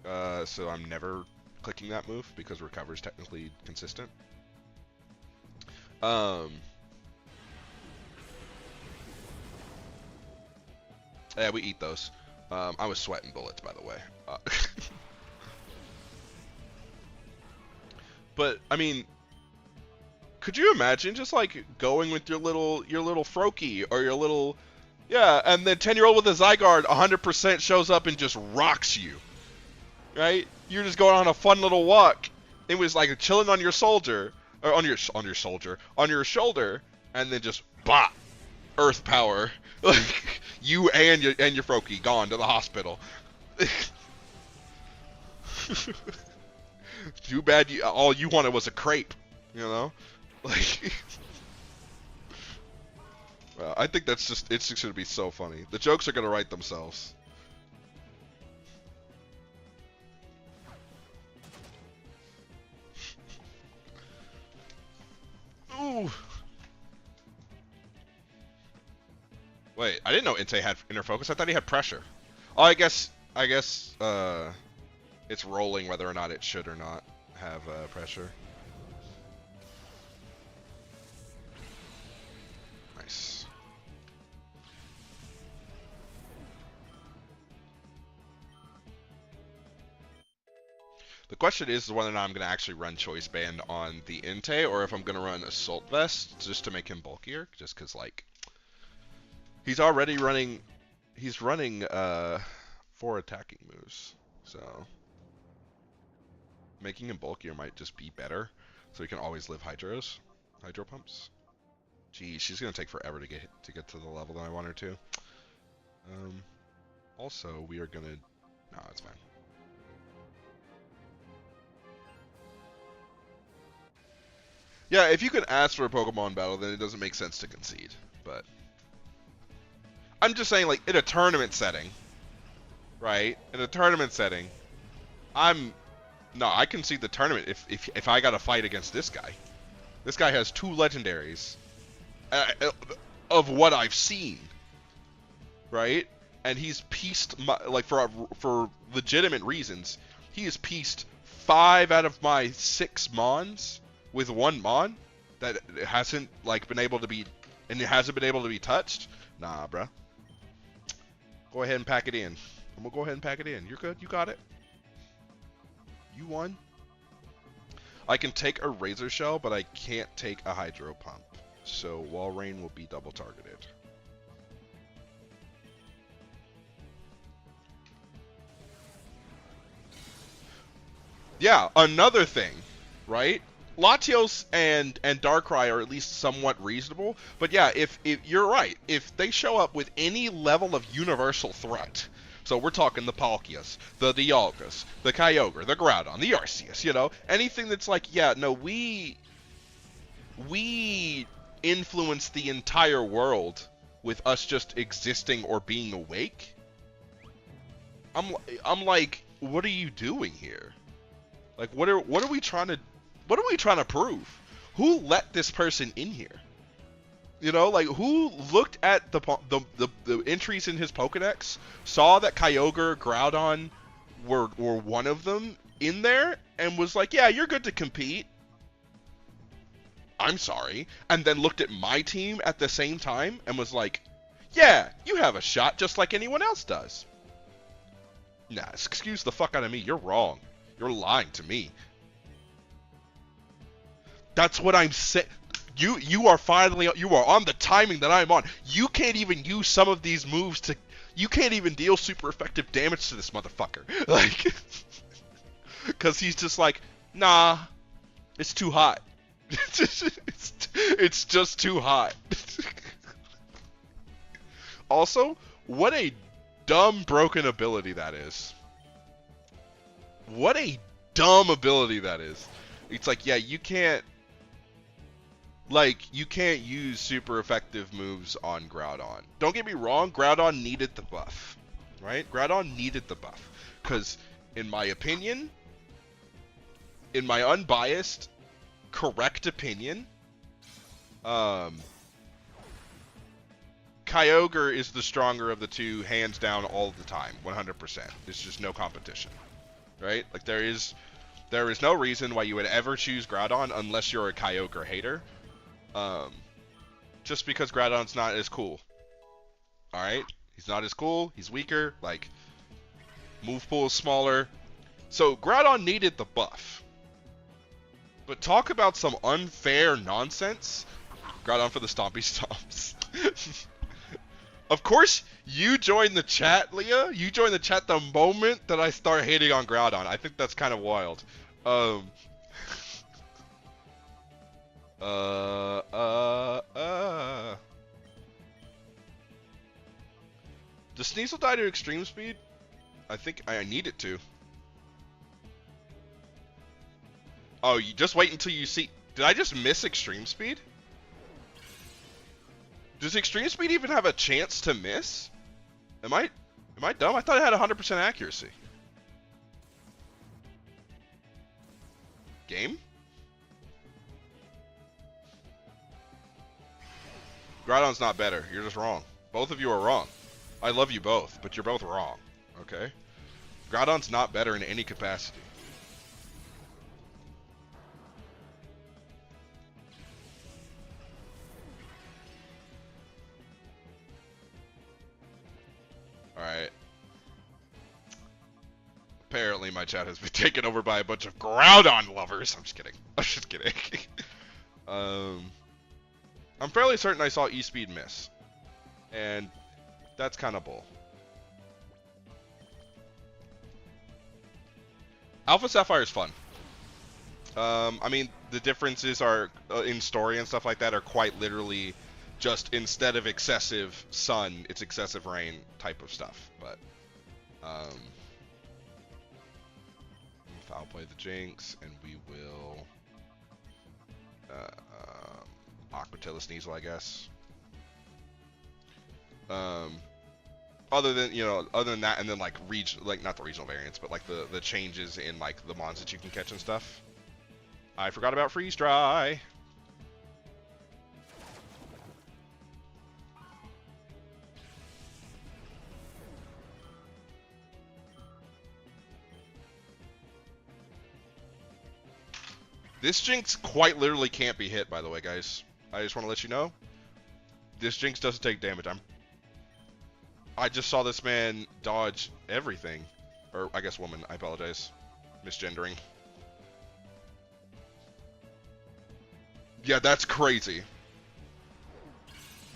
So I'm never clicking that move because Recover's technically consistent. Yeah, we eat those. I was sweating bullets, by the way. But I mean, could you imagine just like going with your little Froakie or your little, yeah, and then 10-year-old with a Zygarde 100% shows up and just rocks you, right? You're just going on a fun little walk. It was like chilling on your soldier, or on your shoulder, and then just bop, Earth power, like you and your Froakie gone to the hospital. Too bad all you wanted was a crepe, you know? Like, well, I think it's just gonna be so funny. The jokes are gonna write themselves. Ooh. Wait, I didn't know Entei had inner focus. I thought he had pressure. Oh, I guess it's rolling whether or not it should or not have pressure. Nice. The question is whether or not I'm going to actually run Choice Band on the Entei, or if I'm going to run Assault Vest just to make him bulkier, just because, like, he's already running, he's running 4 attacking moves, so making him bulkier might just be better, so he can always live Hydro Pumps. Geez, she's going to take forever to get to the level that I want her to. Also, we are going to, no, it's fine. Yeah, if you can ask for a Pokemon battle, then it doesn't make sense to concede. But I'm just saying, like, in a tournament setting, right? In a tournament setting, I concede the tournament if I got to fight against this guy. This guy has 2 legendaries. of what I've seen, right? And he's pieced like for legitimate reasons. He has pieced 5 out of my 6 mons with 1 mon that hasn't like been able to be, and it hasn't been able to be touched. Nah, bruh. Go ahead and pack it in. I'm gonna go ahead and pack it in. You're good. You got it. You won. I can take a razor shell, but I can't take a hydro pump. So wall rain will be double targeted. Yeah, another thing, right? Latios and Darkrai are at least somewhat reasonable, but yeah, if you're right, if they show up with any level of universal threat, so we're talking the Palkias, the Dialgas, the Kyogre, the Groudon, the Arceus, you know, anything that's like, yeah, no, we influence the entire world with us just existing or being awake. I'm like, what are you doing here? Like, what are we trying to prove? Who let this person in here? You know, like, who looked at the entries in his Pokedex, saw that Kyogre, Groudon were one of them in there, and was like, yeah, you're good to compete. I'm sorry. And then looked at my team at the same time and was like, yeah, you have a shot just like anyone else does. Nah, excuse the fuck out of me. You're wrong. You're lying to me. That's what I'm saying. You are on the timing that I'm on. You can't even use some of these moves to. You can't even deal super effective damage to this motherfucker. Like, because he's just like, nah, it's too hot. It's just too hot. Also, what a dumb broken ability that is. What a dumb ability that is. It's like, yeah, you can't use super effective moves on Groudon. Don't get me wrong, Groudon needed the buff, right? Groudon needed the buff. Because, in my opinion, in my unbiased, correct opinion, Kyogre is the stronger of the two, hands down, all the time, 100%. There's just no competition. Right? Like, there is no reason why you would ever choose Groudon unless you're a Kyogre hater. Just because Groudon's not as cool. Alright? He's not as cool. He's weaker. Like, move pool is smaller. So, Groudon needed the buff. But talk about some unfair nonsense. Groudon for the Stompy Stomps. Of course, you joined the chat, Leah. You joined the chat the moment that I start hating on Groudon. I think that's kind of wild. Does Sneasel die to extreme speed? I think I need it to. Oh, you just wait until you see. Did I just miss extreme speed? Does extreme speed even have a chance to miss? Am I dumb? I thought it had 100% accuracy. Game? Groudon's not better. You're just wrong. Both of you are wrong. I love you both, but you're both wrong. Okay? Groudon's not better in any capacity. Alright. Apparently my chat has been taken over by a bunch of Groudon lovers. I'm just kidding. I'm just kidding. I'm fairly certain I saw E-Speed miss. And that's kind of bull. Alpha Sapphire is fun. I mean, the differences are in story and stuff like that are quite literally just instead of excessive sun, it's excessive rain type of stuff. But foul play the Jinx, and we will Aquatilla Sneasel, I guess. Other than that, and then like not the regional variants, but like the changes in like the mons that you can catch and stuff. I forgot about Freeze Dry. This Jinx quite literally can't be hit, by the way, guys. I just want to let you know. This Jinx doesn't take damage. I just saw this man dodge everything. Or, I guess woman. I apologize. Misgendering. Yeah, that's crazy.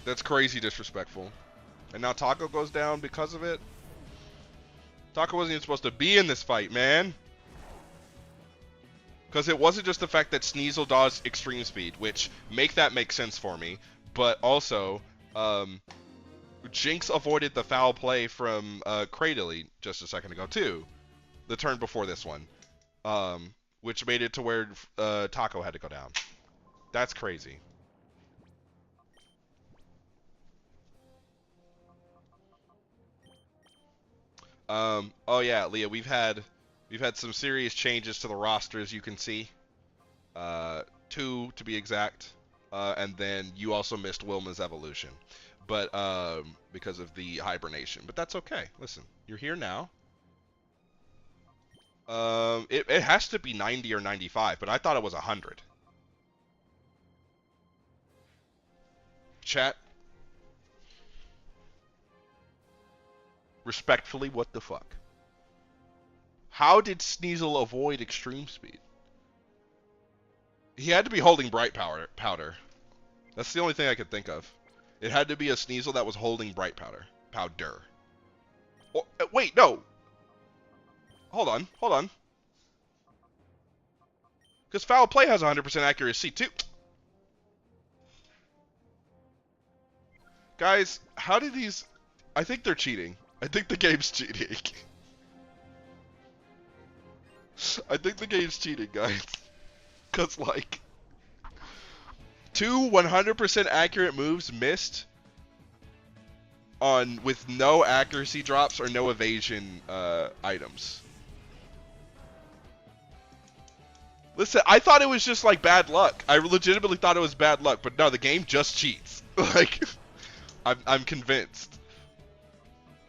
That's crazy disrespectful. And now Taco goes down because of it. Taco wasn't even supposed to be in this fight, man. Because it wasn't just the fact that Sneasel dodged extreme speed, which make sense for me, but also, Jinx avoided the foul play from Cradily just a second ago too, the turn before this one, which made it to where Taco had to go down. That's crazy. Oh yeah, Leah, we've had some serious changes to the roster, as you can see. 2 to be exact, and then you also missed Wilma's evolution, but because of the hibernation. But that's okay. Listen, you're here now. It has to be 90 or 95, but I thought it was 100. Chat. Respectfully, what the fuck? How did Sneasel avoid extreme speed? He had to be holding bright powder. That's the only thing I could think of. It had to be a Sneasel that was holding bright powder. Oh, wait, no. Hold on. Because foul play has 100% accuracy too. Guys, how did these... I think they're cheating. I think the game's cheating. I think the game's cheating, guys. Because, like, 2 100% accurate moves missed with no accuracy drops or no evasion items. Listen, I thought it was just, like, bad luck. I legitimately thought it was bad luck, but no, the game just cheats. Like, I'm convinced.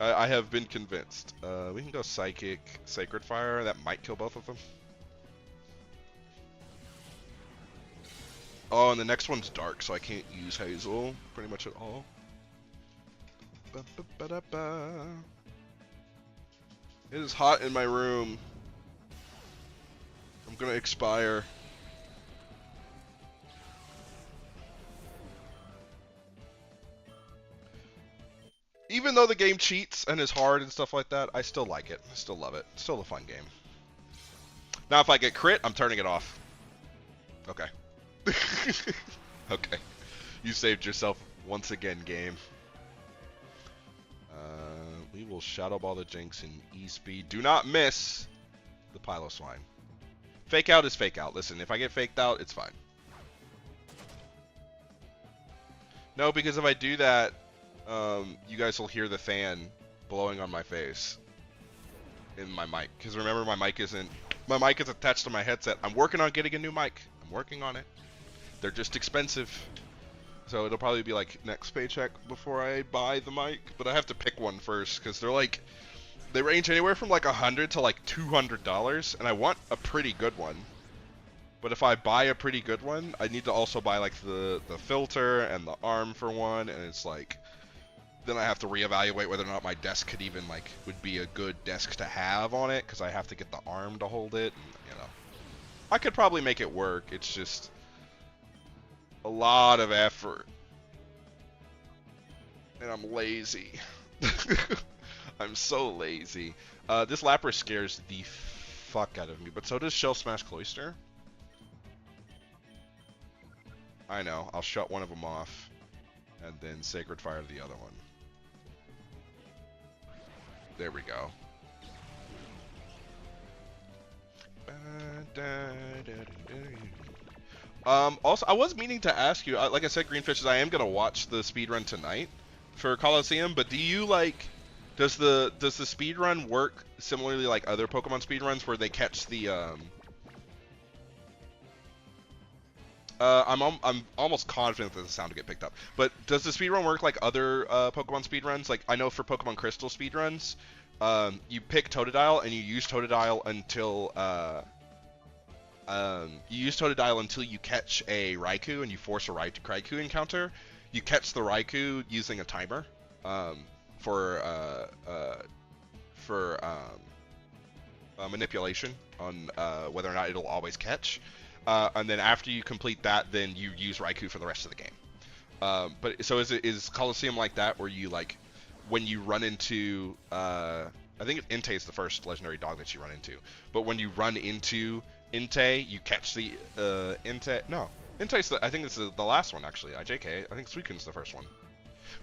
I have been convinced. We can go Psychic, Sacred Fire. That might kill both of them. Oh, and the next one's Dark, so I can't use Hazel pretty much at all. It is hot in my room. I'm gonna expire. Even though the game cheats and is hard and stuff like that, I still like it. I still love it. It's still a fun game. Now, if I get crit, I'm turning it off. Okay. Okay. You saved yourself once again, game. We will Shadow Ball the Jinx in E-Speed. Do not miss the Piloswine. Fake out is fake out. Listen, if I get faked out, it's fine. No, because if I do that, you guys will hear the fan blowing on my face in my mic. Because remember, my mic is attached to my headset. I'm working on getting a new mic. I'm working on it. They're just expensive. So it'll probably be like next paycheck before I buy the mic. But I have to pick one first because they range anywhere from like $100 to like $200, and I want a pretty good one. But if I buy a pretty good one, I need to also buy like the filter and the arm for one, and it's like, then I have to reevaluate whether or not my desk would be a good desk to have on it, because I have to get the arm to hold it, and, you know. I could probably make it work, it's just a lot of effort. And I'm lazy. I'm so lazy. This Lapras scares the fuck out of me, but so does Shell Smash Cloyster. I know, I'll shut one of them off, and then Sacred Fire the other one. There we go. Also, I was meaning to ask you, like I said, Greenfishes, I am going to watch the speedrun tonight for Coliseum, but do you, like, does the speedrun work similarly like other Pokemon speedruns where they catch the, I'm almost confident that the sound will get picked up. But does the speedrun work like other Pokemon speedruns? Like, I know for Pokemon Crystal speedruns, you pick Totodile and you use Totodile until You use Totodile until you catch a Raikou and you force a Raikou encounter. You catch the Raikou using a timer um, for manipulation on whether or not it'll always catch. And then after you complete that, then you use Raikou for the rest of the game. But so is Colosseum like that, where you like when you run into I think Entei is the first legendary dog that you run into, but when you run into Entei, you catch the Entei. No, Entei's I think it's the last one actually. IJK. I think Suicune's the first one.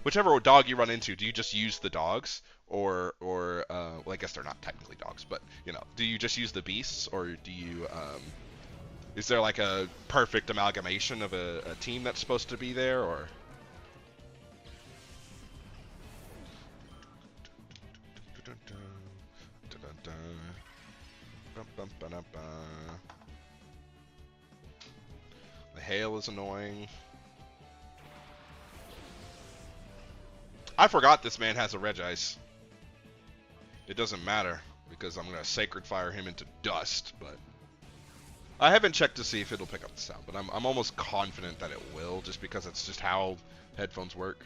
Whichever dog you run into, do you just use the dogs, or well, I guess they're not technically dogs, but you know, do you just use the beasts, or do you is there like a perfect amalgamation of a team that's supposed to be there, or? The hail is annoying. I forgot this man has a Regice. It doesn't matter, because I'm going to Sacred Fire him into dust, but... I haven't checked to see if it'll pick up the sound, but I'm almost confident that it will, just because it's just how headphones work.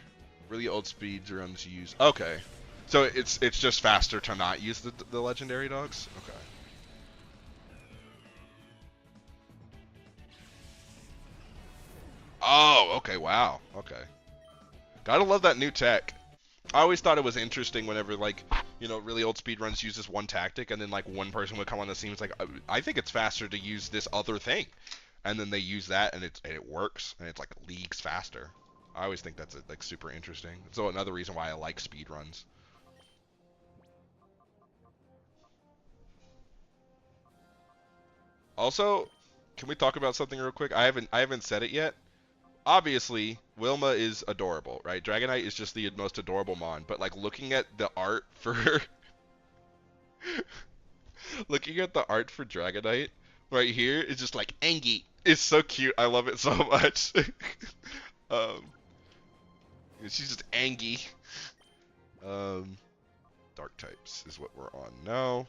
Really old speed runs to use. Okay. So it's just faster to not use the legendary dogs? Okay. Oh, okay, wow. Okay. Gotta love that new tech. I always thought it was interesting whenever, like, you know, really old speedruns use this one tactic, and then, like, one person would come on the scene and it's like, I think it's faster to use this other thing. And then they use that, and it works, and it's, like, leagues faster. I always think that's, like, super interesting. So another reason why I like speedruns. Also, can we talk about something real quick? I haven't said it yet. Obviously, Wilma is adorable, right? Dragonite is just the most adorable mon, but like looking at the art for looking at the art for Dragonite right here is just like Angie. It's so cute. I love it so much. um, she's just Angie. Dark types is what we're on now.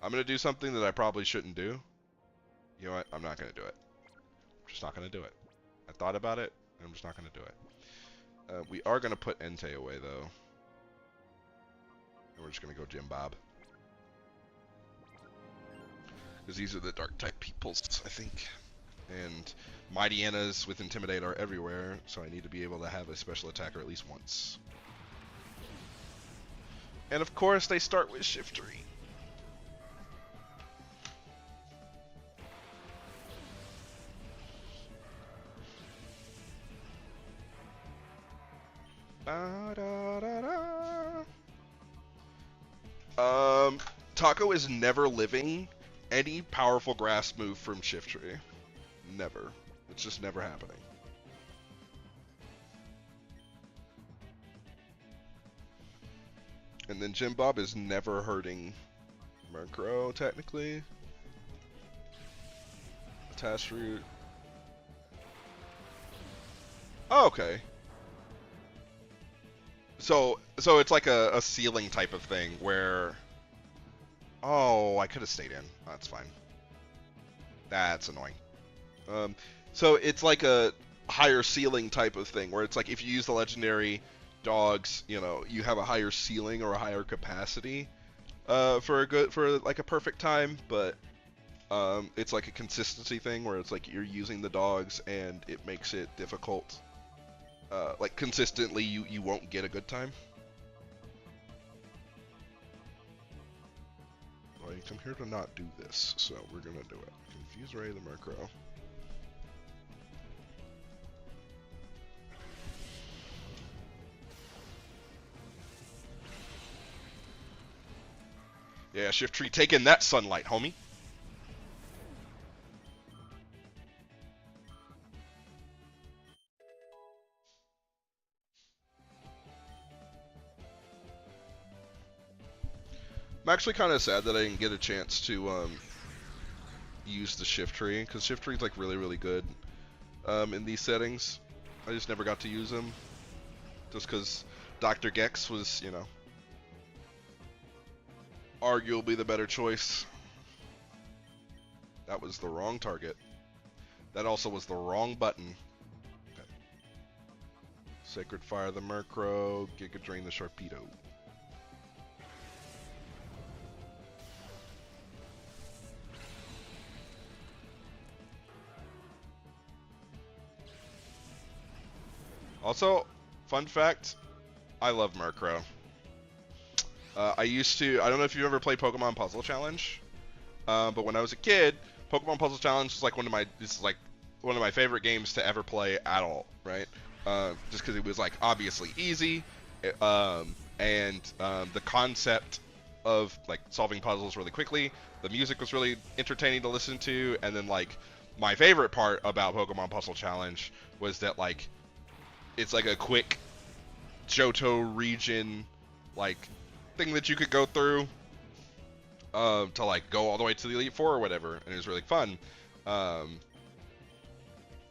I'm gonna do something that I probably shouldn't do. You know what? I'm not gonna do it. I'm just not gonna do it. I thought about it, and I'm just not going to do it. We are going to put Entei away, though. And we're just going to go Jim Bob. Because these are the Dark-type peoples, I think. And Mighty-Annas with Intimidate are everywhere, so I need to be able to have a special attacker at least once. And of course, they start with Shiftry. Taco is never living any powerful grass move from Shiftry. Never. It's just never happening. And then Jim Bob is never hurting Murkrow, technically. Taskroot. Oh, okay. So it's like a ceiling type of thing where... Oh, I could have stayed in. That's fine. That's annoying. So it's like a higher ceiling type of thing where it's like if you use the legendary dogs, you know, you have a higher ceiling or a higher capacity for like a perfect time, but it's like a consistency thing where it's like you're using the dogs and it makes it difficult. Like consistently you won't get a good time. Well, you come here to not do this, so we're gonna do it. Confuse Ray the Murkrow. Yeah, Shiftry taking that sunlight, homie. I'm actually kind of sad that I didn't get a chance to use the Shiftry, because Shiftry's like really good in these settings. I just never got to use him, just because Dr. Gex was, you know, arguably the better choice. That was the wrong target. That also was the wrong button. Okay. Sacred Fire the Murkrow, Giga Drain the Sharpedo. Also, fun fact, I love Murkrow. I don't know if you ever played Pokemon Puzzle Challenge, but when I was a kid, Pokemon Puzzle Challenge is like one of my favorite games to ever play at all, right? Just because it was like obviously easy, and the concept of like solving puzzles really quickly. The music was really entertaining to listen to, and then like my favorite part about Pokemon Puzzle Challenge was that like it's like a quick Johto region like thing that you could go through to like go all the way to the Elite Four or whatever, and it was really fun.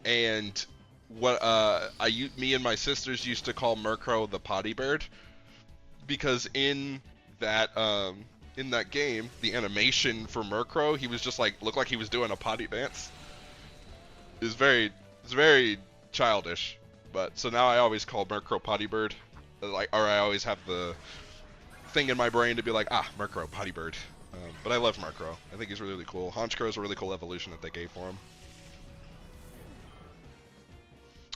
And what me and my sisters used to call Murkrow the potty bird, because in that game, the animation for Murkrow, he was just like looked like he was doing a potty dance. It's very childish, but so now I always call Murkrow potty bird, like, or I always have the thing in my brain to be like, Murkrow potty bird. But I love Murkrow. I think he's really, really cool. Honchkrow is a really cool evolution that they gave for him.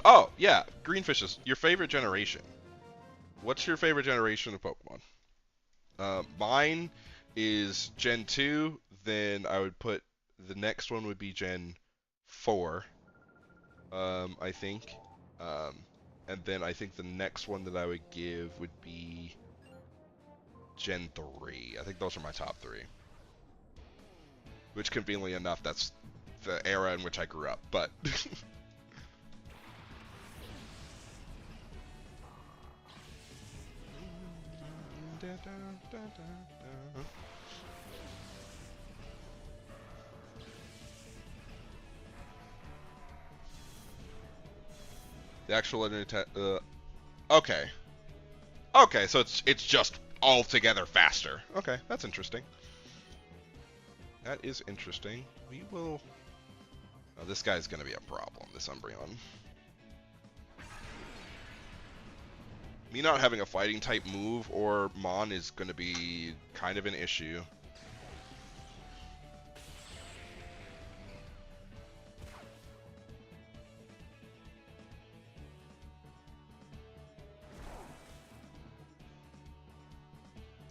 Oh, yeah. Greenfishes. Your favorite generation. What's your favorite generation of Pokemon? Mine is Gen 2. Then I would put the next one would be Gen 4. I think. And then I think the next one that I would give would be Gen 3. I think those are my top 3. Which, conveniently enough, that's the era in which I grew up, but... The actual okay. Okay, so it's just altogether faster. Okay, that's interesting. That is interesting. We will... Oh, this guy's going to be a problem, this Umbreon. Me not having a fighting type move or Mon is going to be kind of an issue.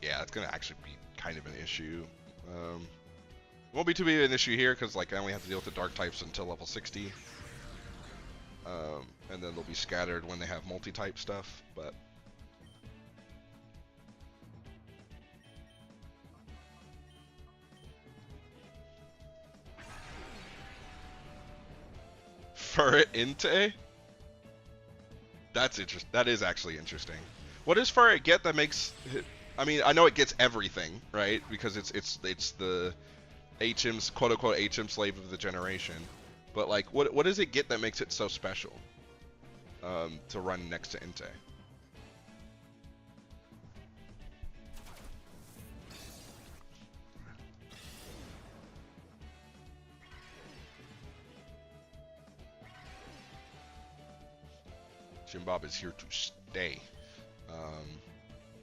Yeah, it's going to actually be kind of an issue. Won't be too big of an issue here because like I only have to deal with the dark types until level 60. And then they'll be scattered when they have multi-type stuff, but... Furret Inte? That's interesting. That is actually interesting. What does Furret get that makes... I mean, I know it gets everything, right? Because it's the HM's quote-unquote HM slave of the generation. But like, what does it get that makes it so special to run next to Inte? Jimbob is here to stay.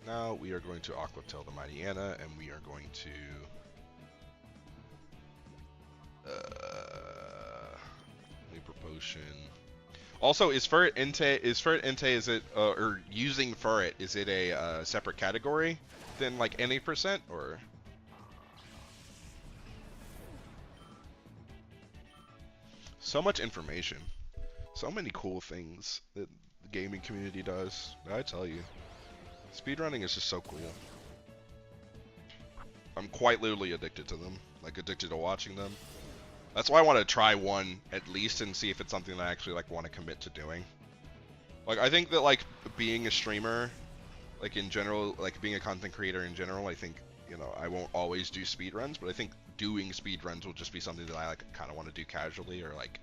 Now we are going to Aquatail the Mighty Anna, and we are going to Leaper Potion. Also, is Furret Inte is it or using Furret, is it a separate category than like any percent, or? So much information, so many cool things that the gaming community does. I tell you, speedrunning is just so cool. I'm quite literally addicted to them, like addicted to watching them. That's why I want to try one at least and see if it's something that I actually like want to commit to doing. Like I think that like being a streamer, like in general, like being a content creator in general, I think, you know, I won't always do speedruns, but I think doing speedruns will just be something that I like kind of want to do casually, or like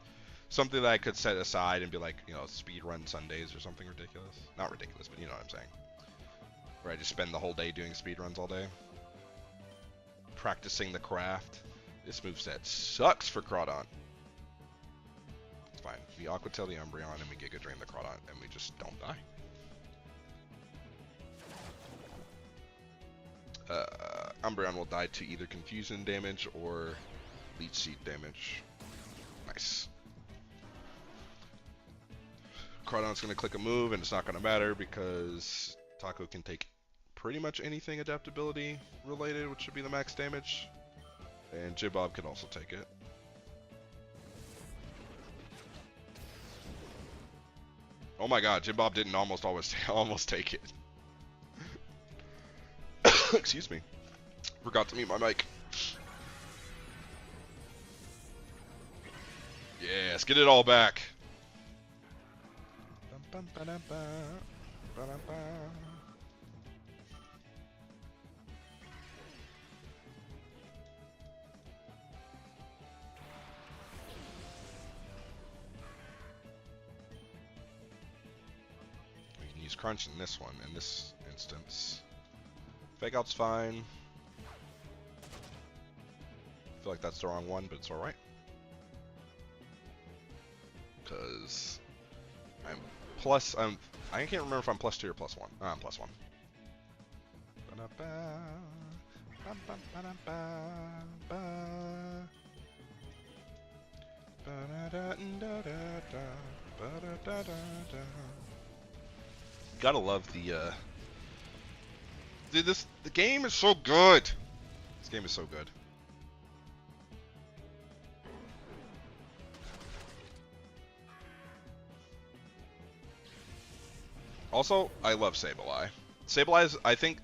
something that I could set aside and be like, you know, speedrun Sundays or something ridiculous. Not ridiculous, but you know what I'm saying. Where I just spend the whole day doing speedruns all day. Practicing the craft. This moveset sucks for Crawdon. It's fine. We Aqua Tail the Umbreon and we Giga Drain the Crawdon and we just don't die. Umbreon will die to either Confusion damage or Leech Seed damage. Nice. Crawdon's going to click a move and it's not going to matter because Taco can take pretty much anything adaptability related, which should be the max damage. And Jibob can also take it. Oh my god, Jibob didn't almost take it. Excuse me. Forgot to mute my mic. Yes, get it all back. We can use Crunch in this one, in this instance. Fake Out's fine. I feel like that's the wrong one, but it's alright. Because I'm plus, I can't remember if I'm +2 or +1. I'm +1. Gotta love the, dude, the game is so good. This game is so good. Also, I love Sableye. Sableye is, I think,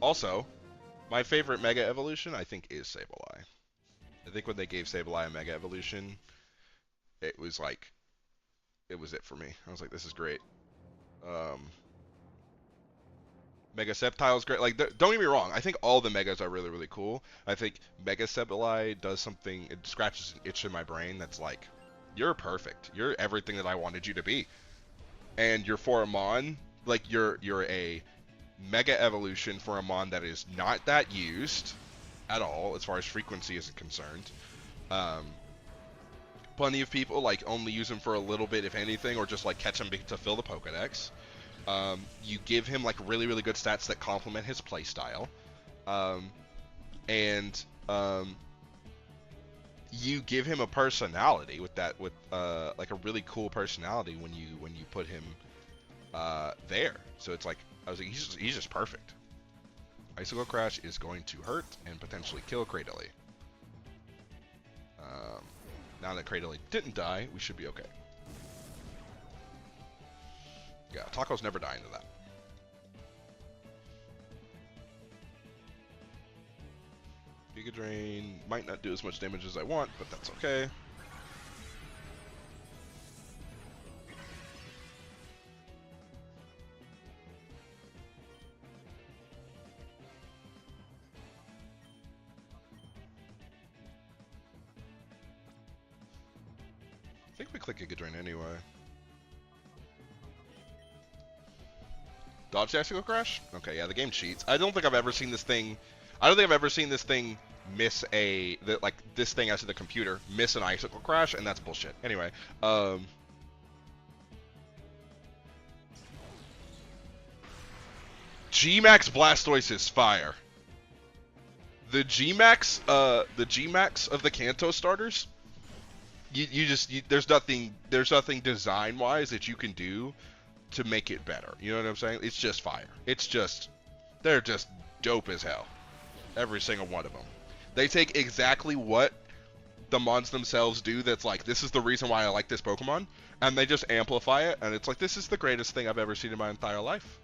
also, my favorite Mega Evolution, I think, is Sableye. I think when they gave Sableye a Mega Evolution, it was like, it was it for me. I was like, this is great. Mega Sceptile is great. Like, don't get me wrong, I think all the Megas are really, really cool. I think Mega Sableye does something, it scratches an itch in my brain that's like, you're perfect. You're everything that I wanted you to be. And you're for a Mon, like you're a Mega Evolution for a Mon that is not that used at all as far as frequency is concerned. Plenty of people like only use him for a little bit, if anything, or just like catch him to fill the Pokedex. You give him like really, really good stats that complement his playstyle, and you give him a personality with that, like a really cool personality when you put him there. So it's like, I was like, he's just perfect. Icicle Crash is going to hurt and potentially kill Cradily. Now that Cradily didn't die, we should be okay. Yeah, Taco's never dying to that. Giga Drain might not do as much damage as I want, but that's okay. I think we click Giga Drain anyway. Dodge the Icicle Crash? Okay, yeah, the game cheats. I don't think I've ever seen this thing miss this thing as to the computer miss an Icicle Crash, and that's bullshit. Anyway, G-Max Blastoise is fire. The G-Max of the Kanto starters, there's nothing design-wise that you can do to make it better. You know what I'm saying? It's just fire. They're just dope as hell. Every single one of them. They take exactly what the mons themselves do that's like, this is the reason why I like this Pokemon, and they just amplify it, and it's like, this is the greatest thing I've ever seen in my entire life.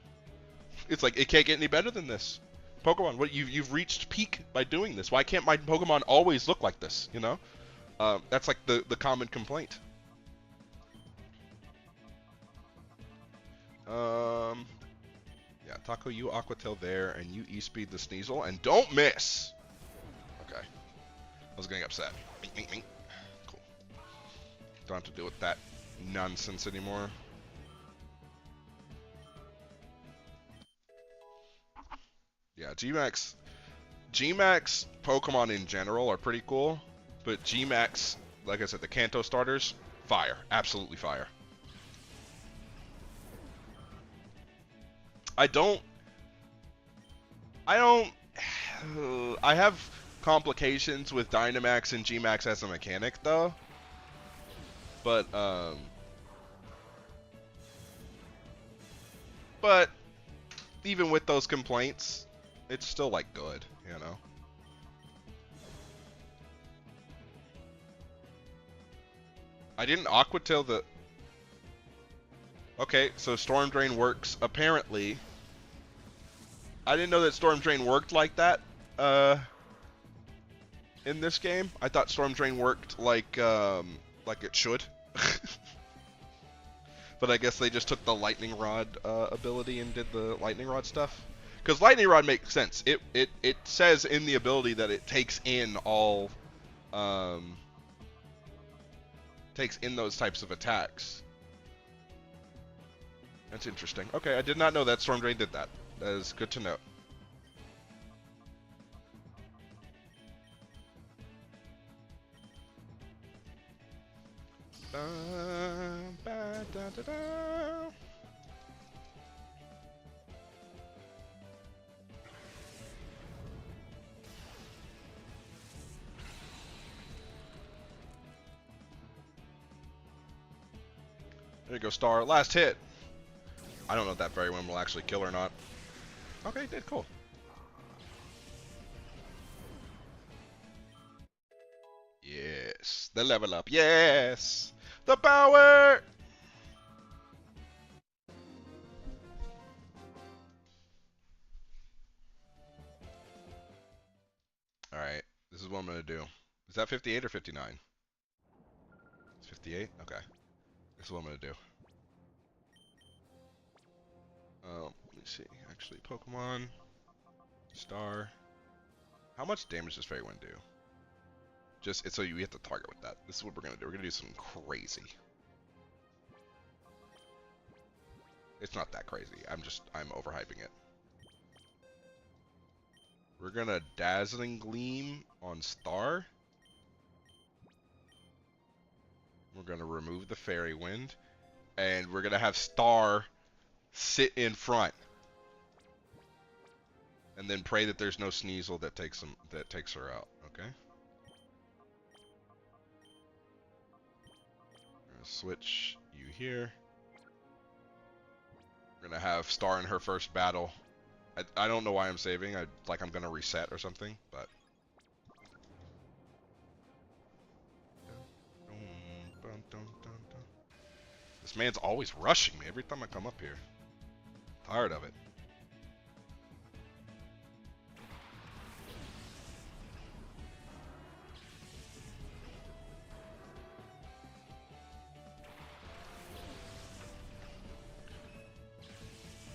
It's like, it can't get any better than this. Pokemon, what you've reached peak by doing this. Why can't my Pokemon always look like this, you know? That's like the common complaint. Yeah, Taco, you Aqua Tail there, and you E-Speed the Sneasel, and don't miss! Okay. I was getting upset. Cool. Don't have to deal with that nonsense anymore. Yeah, G-Max Gmax Pokemon in general are pretty cool, but Gmax, like I said, the Kanto starters, fire. Absolutely fire. I don't, I have complications with Dynamax and Gmax as a mechanic, though. But even with those complaints, it's still, like, good, you know? I didn't Aqua Tail the... Okay, so Storm Drain works, apparently. I didn't know that Storm Drain worked like that, in this game. I thought Storm Drain worked like it should. But I guess they just took the Lightning Rod ability and did the Lightning Rod stuff. Because Lightning Rod makes sense. It says in the ability that it takes in all takes in those types of attacks. That's interesting. Okay, I did not know that Storm Drain did that. That is good to know. There you go, Star. Last hit. I don't know if that Fairy Wind will actually kill or not. Okay, it did. Cool. Yes. The level up. Yes. The power. Alright. This is what I'm going to do. Is that 58 or 59? It's 58? Okay. This is what I'm going to do. Let me see. Actually, Pokemon. Star. How much damage does Fairy Wind do? Just, it's so you have to target with that. This is what we're going to do. We're going to do something crazy. It's not that crazy. I'm overhyping it. We're going to Dazzling Gleam on Star. We're going to remove the Fairy Wind. And we're going to have Star sit in front. And then pray that there's no Sneasel that takes her out, okay? I'm gonna switch you here. We're gonna have Star in her first battle. I don't know why I'm saving. I'm gonna reset or something, but this man's always rushing me every time I come up here. Tired of it.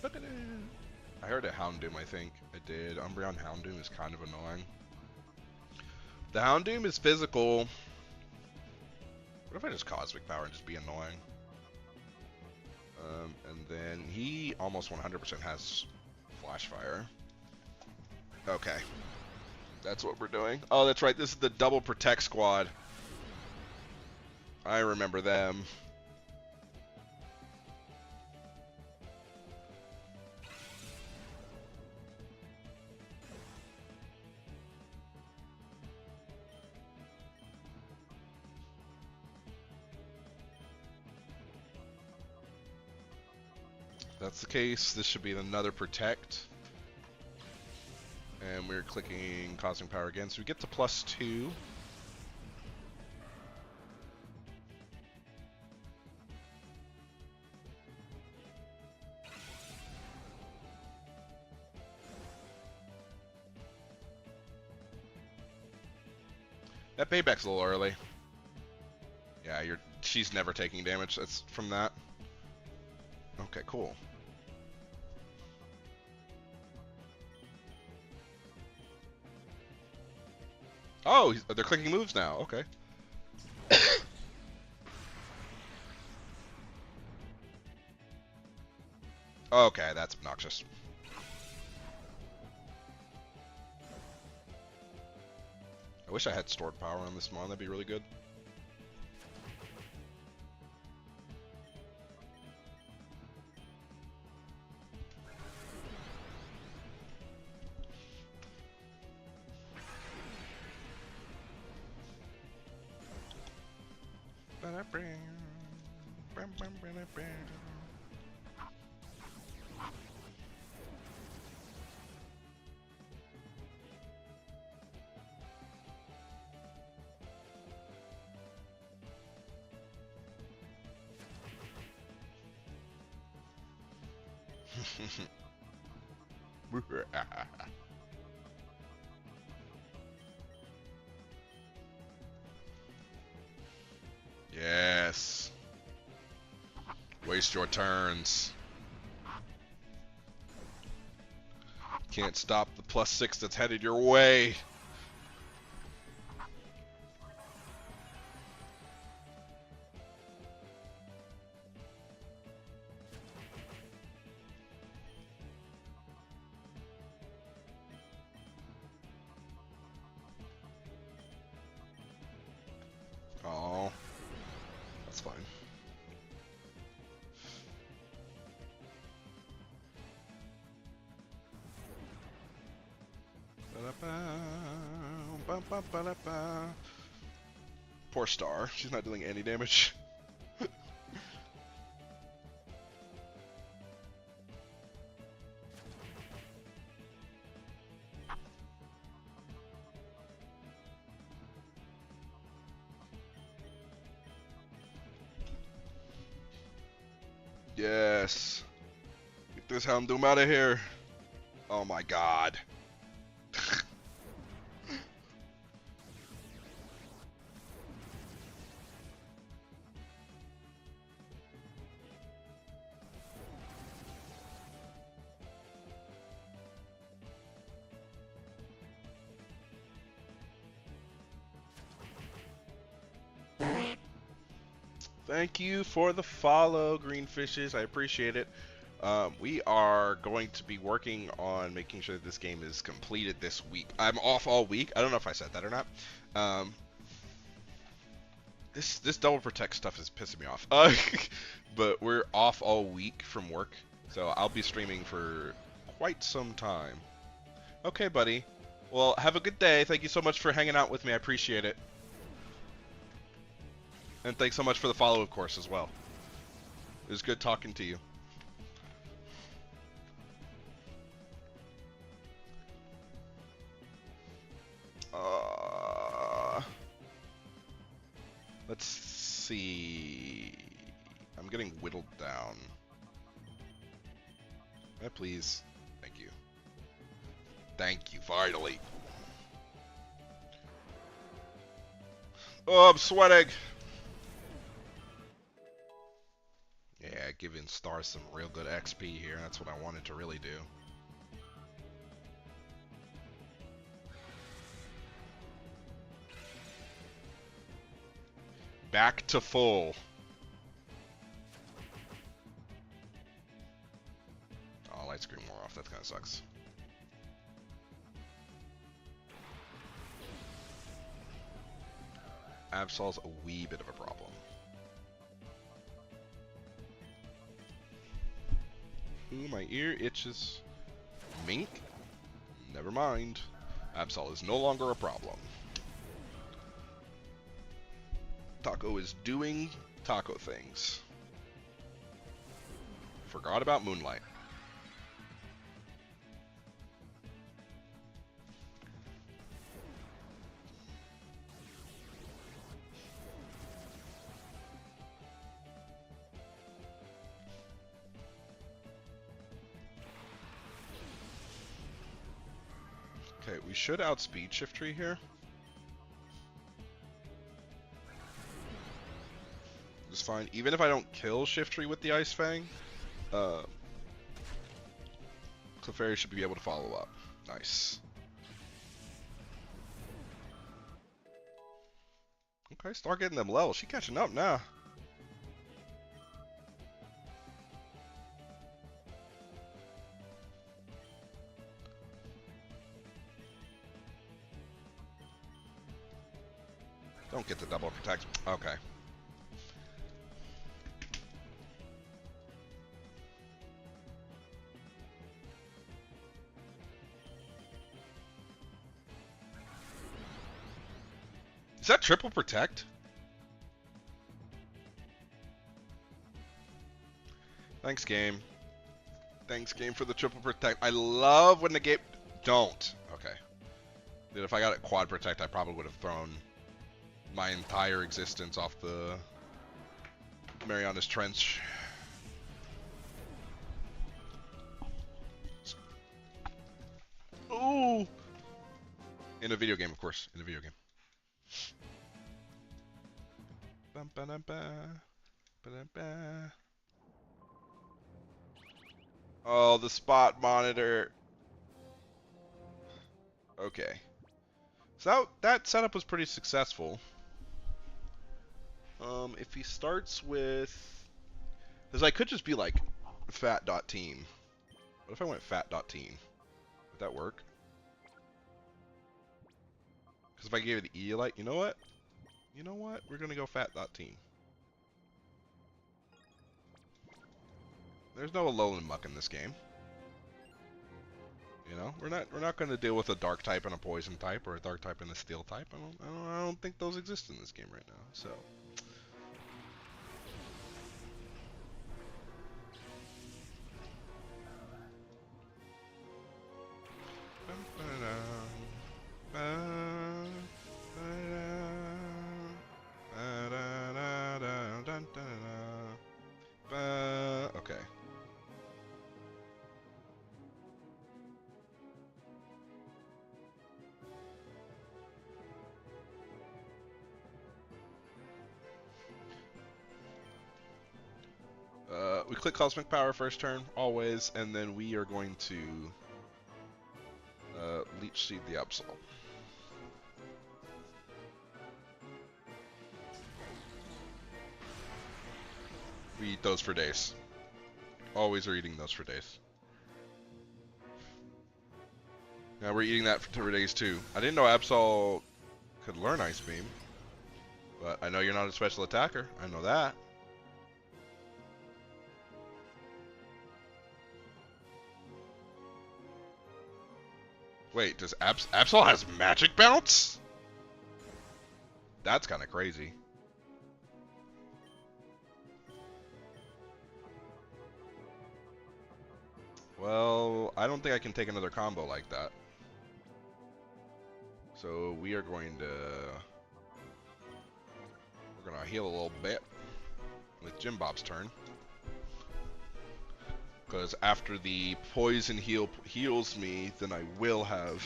Look at it. I heard a Houndoom, I think. I did. Umbreon Houndoom is kind of annoying. The Houndoom is physical. What if I just Cosmic Power and just be annoying? And then he almost 100% has Flash Fire. Okay. That's what we're doing. Oh, that's right. This is the Double Protect Squad. I remember them. If that's the case, this should be another Protect. And we're clicking Cosmic Power again, so we get to +2. That payback's a little early. Yeah, she's never taking damage. That's from that. Okay, cool. Oh, they're clicking moves now. Okay. Okay, that's obnoxious. wish I had stored power on this mon. That'd be really good. Yes. Waste your turns. Can't stop the +6 that's headed your way. Oh, that's fine. Poor Star. She's not doing any damage. Yes. Get this Houndoom out of here. Oh my god. Thank you for the follow, Greenfishes. I appreciate it. We are going to be working on making sure that this game is completed this week. I'm off all week. I don't know if I said that or not. This double protect stuff is pissing me off. But we're off all week from work, so I'll be streaming for quite some time. Okay, buddy. Well, have a good day. Thank you so much for hanging out with me. I appreciate it. And thanks so much for the follow, of course, as well. It was good talking to you. Let's see. I'm getting whittled down. Please. Thank you. Thank you, finally. Oh, I'm sweating. Yeah, giving Star some real good XP here. That's what I wanted to really do. Back to full. Oh, light screen more off. That kind of sucks. Absol's a wee bit of a problem. Ooh, my ear itches. Mink? Never mind. Absol is no longer a problem. Taco is doing taco things. Forgot about Moonlight. Okay, we should outspeed Shiftry here. It's fine. Even if I don't kill Shiftry with the Ice Fang, Clefairy should be able to follow up. Nice. Okay, start getting them levels. She catching up now. Don't get the double protect. Okay. Is that triple protect? Thanks, game. Thanks, game, for the triple protect. I love when the game... Don't. Okay. Dude, if I got it quad protect, I probably would have thrown my entire existence off the Mariana's Trench. Ooh! In a video game, of course. In a video game. Oh, the spot monitor. Okay. So that setup was pretty successful. If he starts with... Because I could just be like fat.team. What if I went fat.team? Would that work? Because if I gave it the E, like, you know what? You know what? We're going to go fat.team. There's no Alolan Muck in this game. You know, we're not going to deal with a dark type and a poison type, or a dark type and a steel type. I don't think those exist in this game right now. So. Okay. We click Cosmic Power first turn, always, and then we are going to Leech Seed the Absol. We eat those for days. Always are eating those for days. Now we're eating that for days too. I didn't know Absol could learn Ice Beam, but I know you're not a special attacker. I know that. Wait, does Absol has Magic Bounce? That's kind of crazy. Well, I don't think I can take another combo like that. So we are going to... We're going to heal a little bit with Jim Bob's turn. Because after the poison heals me, then I will have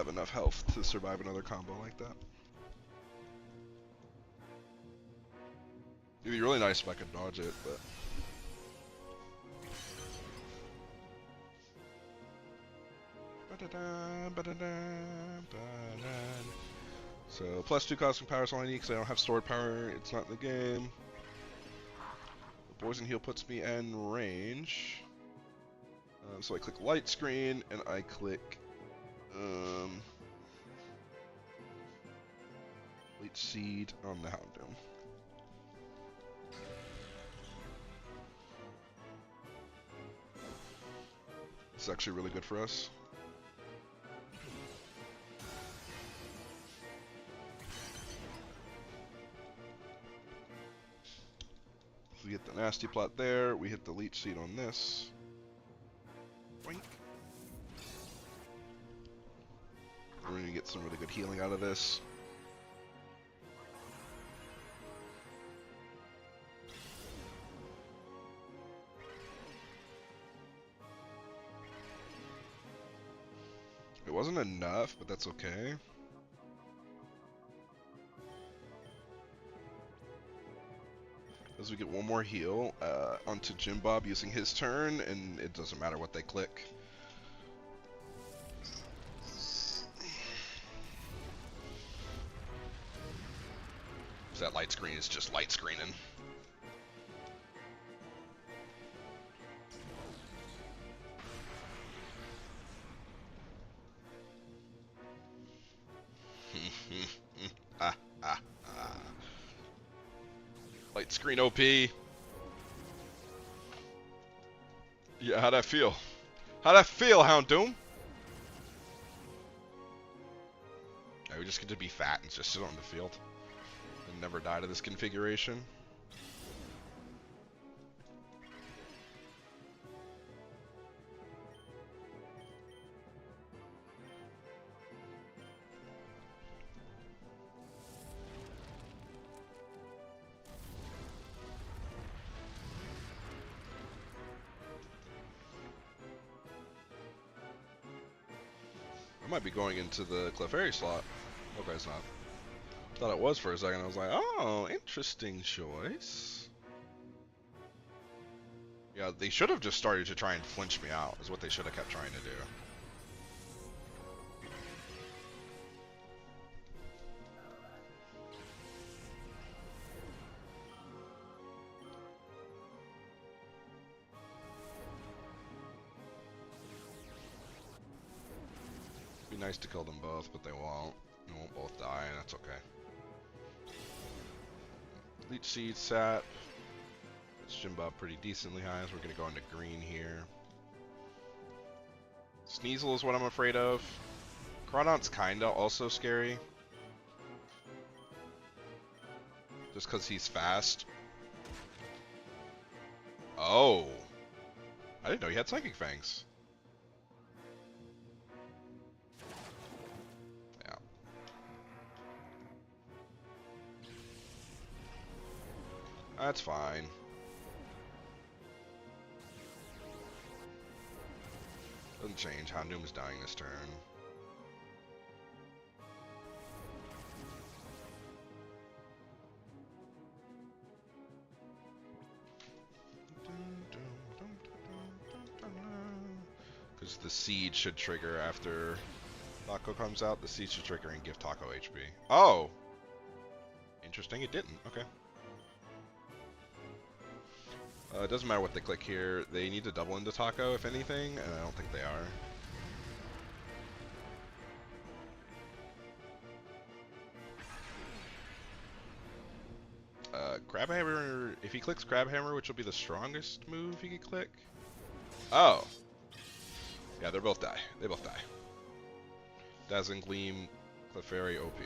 enough health to survive another combo like that. It'd be really nice if I could dodge it, but... So, +2 Cosmic Power is all I need because I don't have stored power. It's not in the game. The Poison Heal puts me in range. So I click Light Screen, and I click... Leech Seed on the Houndoom. It's actually really good for us. We get the Nasty Plot there, we hit the Leech Seed on this. Boink. We're going to get some really good healing out of this. It wasn't enough, but that's okay. As we get one more heal onto Jim Bob using his turn, and it doesn't matter what they click. So that light screen is just light screening. Green OP. Yeah, how'd that feel? How'd that feel, Houndoom? Yeah, we just get to be fat and just sit on the field. And never die to this configuration. I might be going into the Clefairy slot. Okay, it's not. Thought it was for a second. I was like, oh, interesting choice. Yeah, they should have just started to try and flinch me out, is what they should have kept trying to do. Be nice to kill them both, but they won't. They won't both die, and that's okay. Leech Seed, Sap. It's Jimba pretty decently high, so we're going to go into green here. Sneasel is what I'm afraid of. Crawdon's kinda also scary. Just because he's fast. Oh. I didn't know he had Psychic Fangs. Yeah. That's fine. Doesn't change. Houndoom is dying this turn. Because the Siege should trigger after Taco comes out. The Siege should trigger and give Taco HP. Oh! Interesting, it didn't. Okay. It doesn't matter what they click here. They need to double into Taco, if anything, and I don't think they are. Crab Hammer, if he clicks Crab Hammer, which will be the strongest move he could click. Oh. Yeah, they both die. They both die. Dazzling Gleam, Clefairy, OP.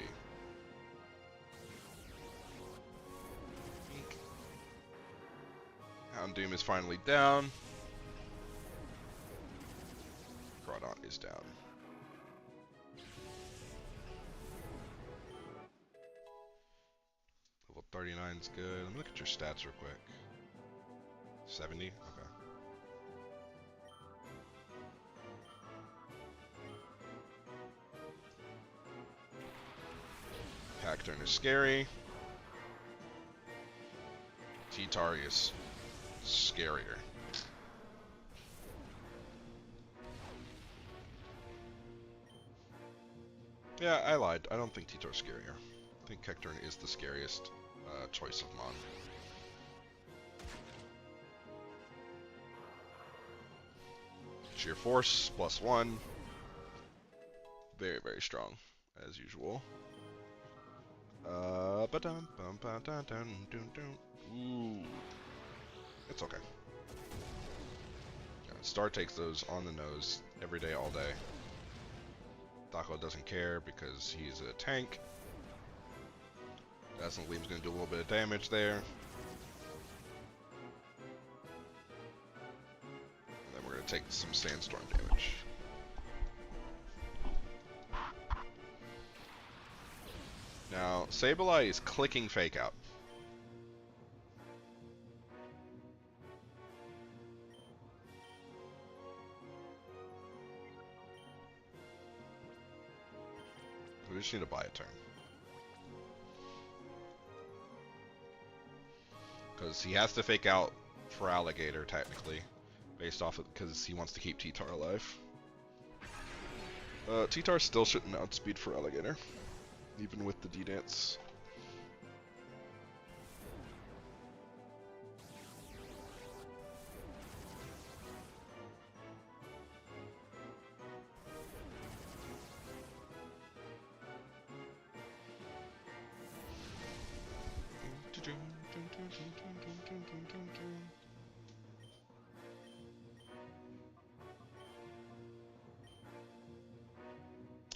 Houndoom is finally down. Crawdon is down. Level 39 is good. Let me look at your stats real quick. 70? Okay. Cacturn is scary. T-Tar is scarier. Yeah, I lied. I don't think T-Tar's scarier. I think Cacturn is the scariest choice of Mon. Sheer Force, +1. Very, very strong, as usual. Ooh. It's okay. Yeah, Star takes those on the nose every day, all day. Taco doesn't care because he's a tank. Dazzling Gleam's gonna do a little bit of damage there. And then we're gonna take some Sandstorm damage. Now, Sableye is clicking Fake Out. We just need to buy a turn. Because he has to Fake Out for Alligator, technically. Based off of, because he wants to keep T-Tar alive. T-Tar still shouldn't outspeed for Alligator. Even with the D-Dance.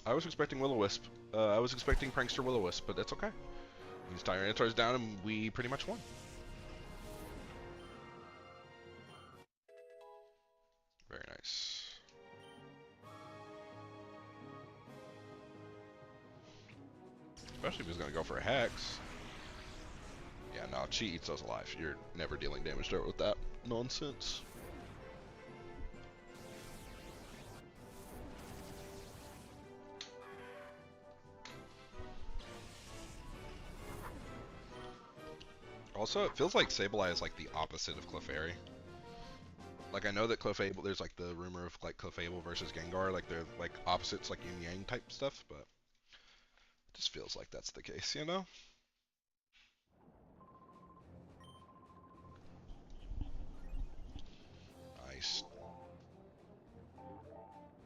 I was expecting Will-O-Wisp. I was expecting Prankster Will-O-Wisp, but that's okay. These Tyranitar's down, and we pretty much won. Very nice. Especially if he's gonna go for a Hex. Yeah, no, Chi eats us alive. You're never dealing damage to it with that nonsense. Also, it feels like Sableye is like the opposite of Clefairy. Like, I know that Clefable, there's like the rumor of like Clefable versus Gengar, like they're like opposites, like yin yang type stuff, but it just feels like that's the case, you know? Nice.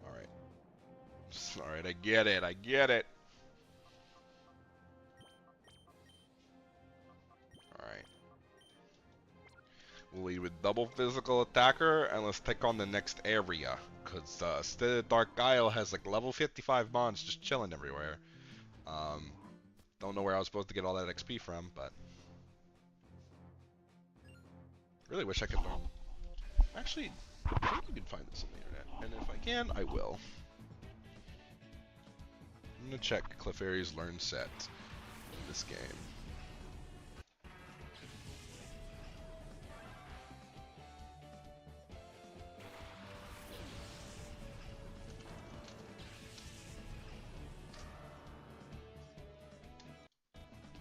Alright. Alright, I get it, I get it. Alright. We'll lead with double physical attacker, and let's take on the next area. Because instead of Dark Isle has like level 55 mons just chilling everywhere. Don't know where I was supposed to get all that XP from, but really wish I could learn. Actually, I think you can find this on the internet, and if I can, I will. I'm gonna check Clefairy's learn set in this game.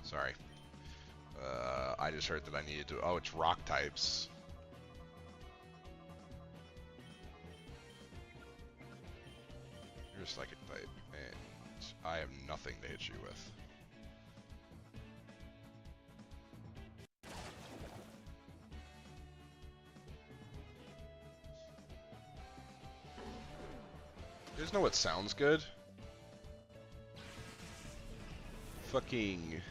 Sorry. I just heard that I needed to. Oh, it's rock types. You're a psychic type, and I have nothing to hit you with. You guys know what sounds good? Fucking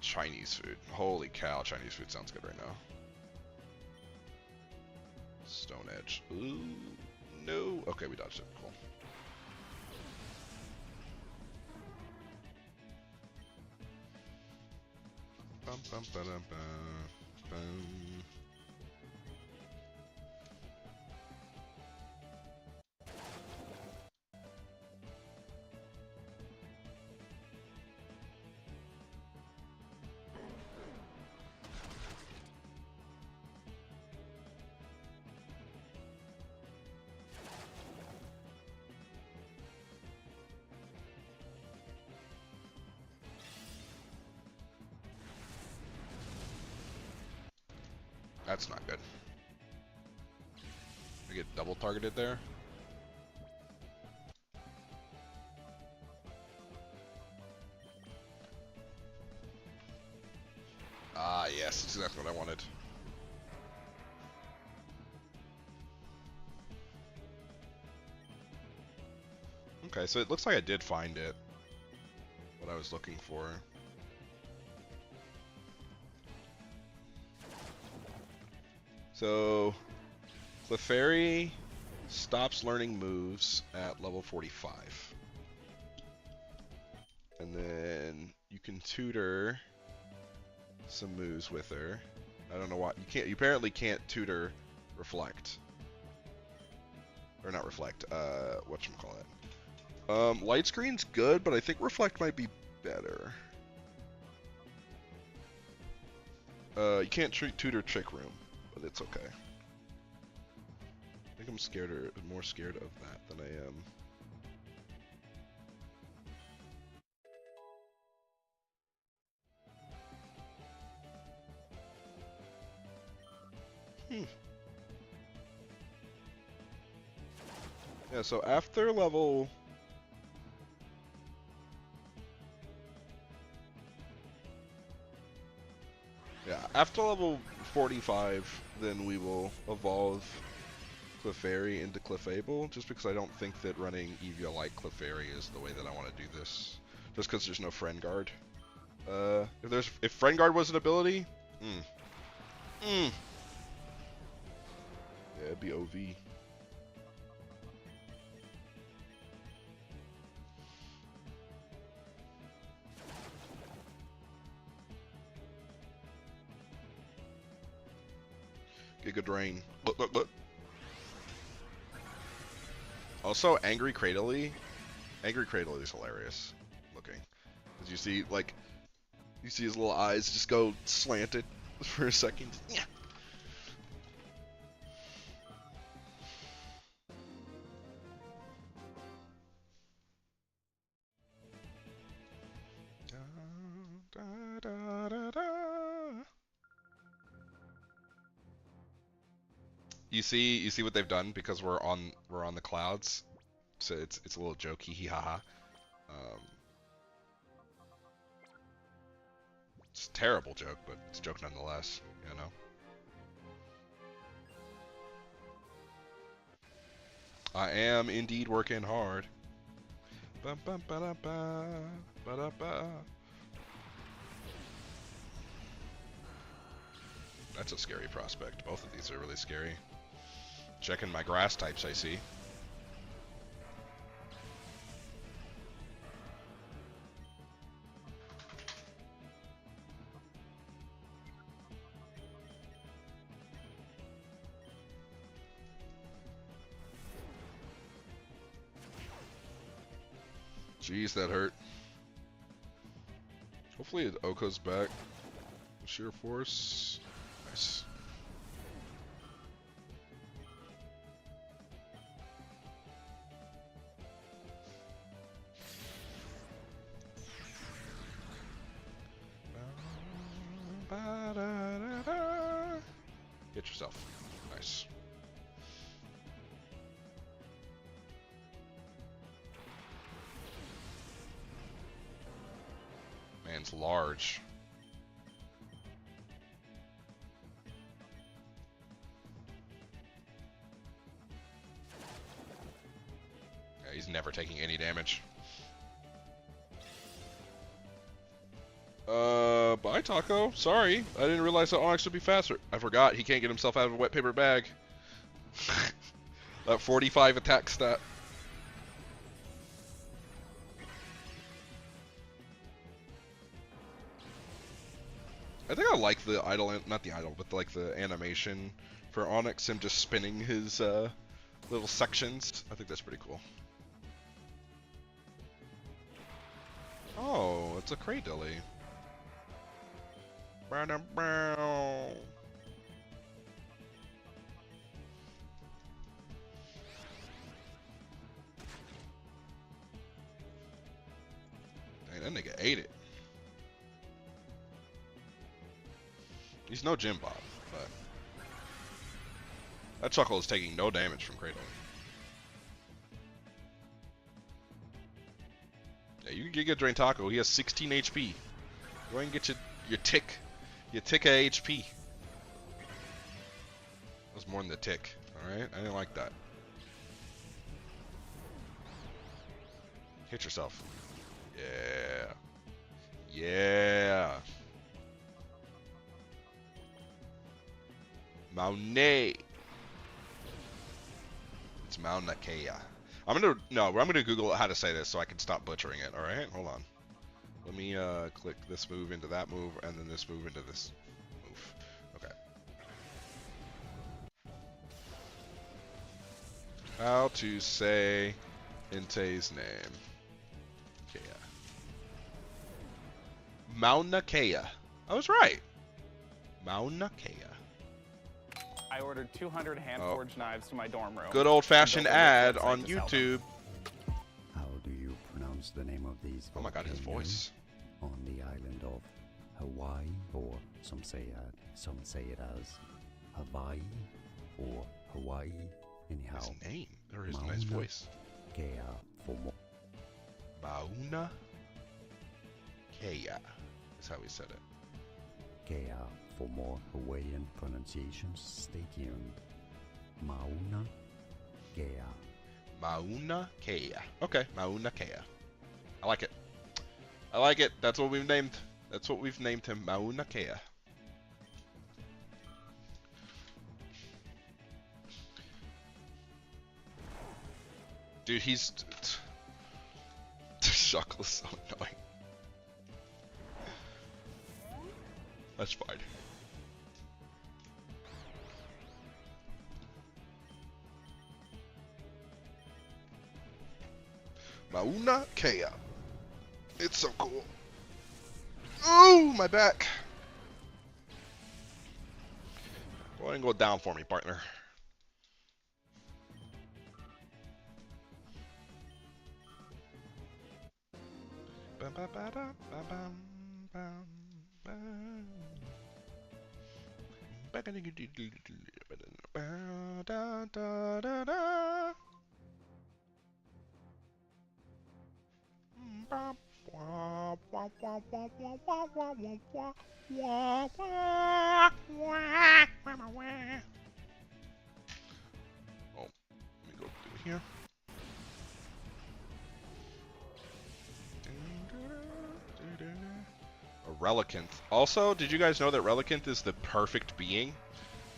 Chinese food. Holy cow, Chinese food sounds good right now. Stone Edge. Ooh, no. Okay, we dodged it. Cool. Bum, bum, ba-dum, bum. That's not good. We get double targeted there. Ah, yes, that's exactly what I wanted. Okay, so it looks like I did find it. What I was looking for. So, Clefairy stops learning moves at level 45. And then you can tutor some moves with her. I don't know why. You apparently can't tutor Reflect. Or not Reflect, whatchamacallit. Light Screen's good, but I think Reflect might be better. You can't tutor Trick Room, but it's okay. I think I'm more scared of that than I am. Yeah, so after level... Yeah, after level 45, then we will evolve Clefairy into Clefable, just because I don't think that running Eevee like Clefairy is the way that I want to do this. Just because there's no Friend Guard. If Friend Guard was an ability, yeah, it'd be OV. Giga Drain. Look. Also, Angry Cradily. Angry Cradily is hilarious looking. As you see, like, you see his little eyes just go slanted for a second. Yeah. You see what they've done because we're on the clouds, so it's a little jokey, hee ha ha. It's a terrible joke, but it's a joke nonetheless, you know. I am indeed working hard. Bum, bum, ba-da-ba, ba-da-ba. That's a scary prospect. Both of these are really scary. Checking my grass types, I see. Jeez, that hurt. Hopefully Oko's back. Sheer force. Nice. Hit yourself. Nice. Man's large. Yeah, he's never taking any damage. Bye, Taco. Sorry. I didn't realize that Onyx would be faster. I forgot he can't get himself out of a wet paper bag. That 45 attack stat. I think I like the idle, not the idle, but like the animation for Onyx, him just spinning his little sections. I think that's pretty cool. Oh, it's a Cradily. Dang, that nigga ate it. He's no Jim Bob, but that Chuckle is taking no damage from Cradle. Yeah, you can get Drain Taco. He has 16 HP. Go ahead and get your tick. Your tick of HP. That was more than the tick. Alright? I didn't like that. Hit yourself. Yeah. Yeah. Maune. It's Mauna Kea. I'm gonna Google how to say this so I can stop butchering it, alright? Hold on. Let me click this move into that move and then this move into this move. Okay. How to say Inte's name. Kea. Mauna Kea. I was right. Mauna Kea. I ordered 200 hand-forged knives to my dorm room. Good old-fashioned ad on YouTube. How do you pronounce the name of these? Oh my god, his voice. On the island of Hawaii, or some say it as Hawaii or Hawaii. Anyhow, His name or his nice voice. Kea for more. Mauna Kea is how he said it. Kea for more Hawaiian pronunciations. Stay tuned. Mauna Kea. Mauna Kea. Okay, Mauna Kea. I like it. I like it. That's what we've named. That's what we've named him. Mauna Kea. Dude, he's... Shuckle is so annoying. That's fine. Mauna Kea. It's so cool. Ooh, my back. Go ahead and go down for me, partner. Oh, let me go through here. A Relicanth. Also, did you guys know that Relicanth is the perfect being?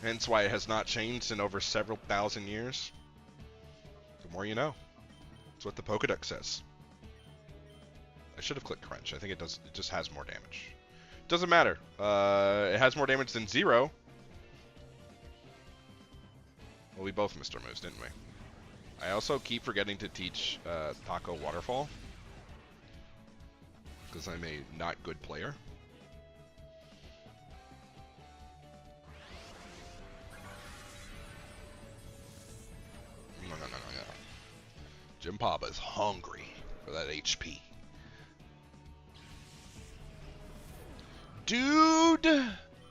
Hence why it has not changed in over several thousand years. The more you know. That's what the Pokedex says. I should have clicked Crunch. I think it does. It just has more damage. Doesn't matter. It has more damage than 0. Well, we both missed our moves, didn't we? I also keep forgetting to teach Taco Waterfall. Because I'm a not good player. No. Jim Papa is hungry for that HP. Dude!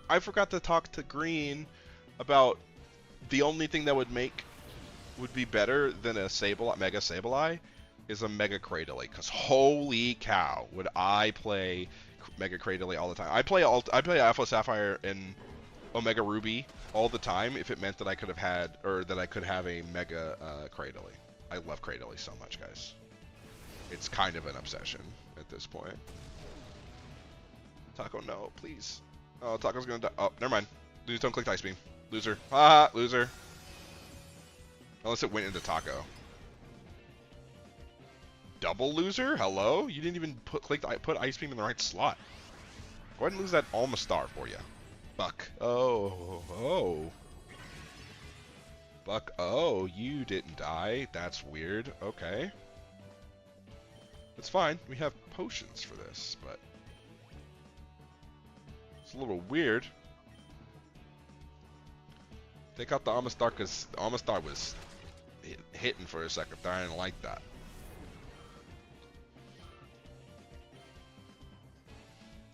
I forgot to talk to Green about the only thing that would be better than a Mega Sableye is a Mega Cradily. Because holy cow, would I play Mega Cradily all the time. I play Alpha Sapphire and Omega Ruby all the time if it meant that I could have a Mega Cradily. I love Cradily so much, guys. It's kind of an obsession at this point. Taco, no, please. Oh, Taco's gonna die. Oh, never mind. Please don't click Ice Beam. Loser. Ah, loser. Unless it went into Taco. Double loser? Hello? You didn't even put Ice Beam in the right slot. Go ahead and lose that Alma Star for you. Buck. Oh. Buck, oh, you didn't die. That's weird. Okay. It's fine. We have potions for this, but it's a little weird. Take out the Amistar because the Amistar was hitting for a second there. I didn't like that.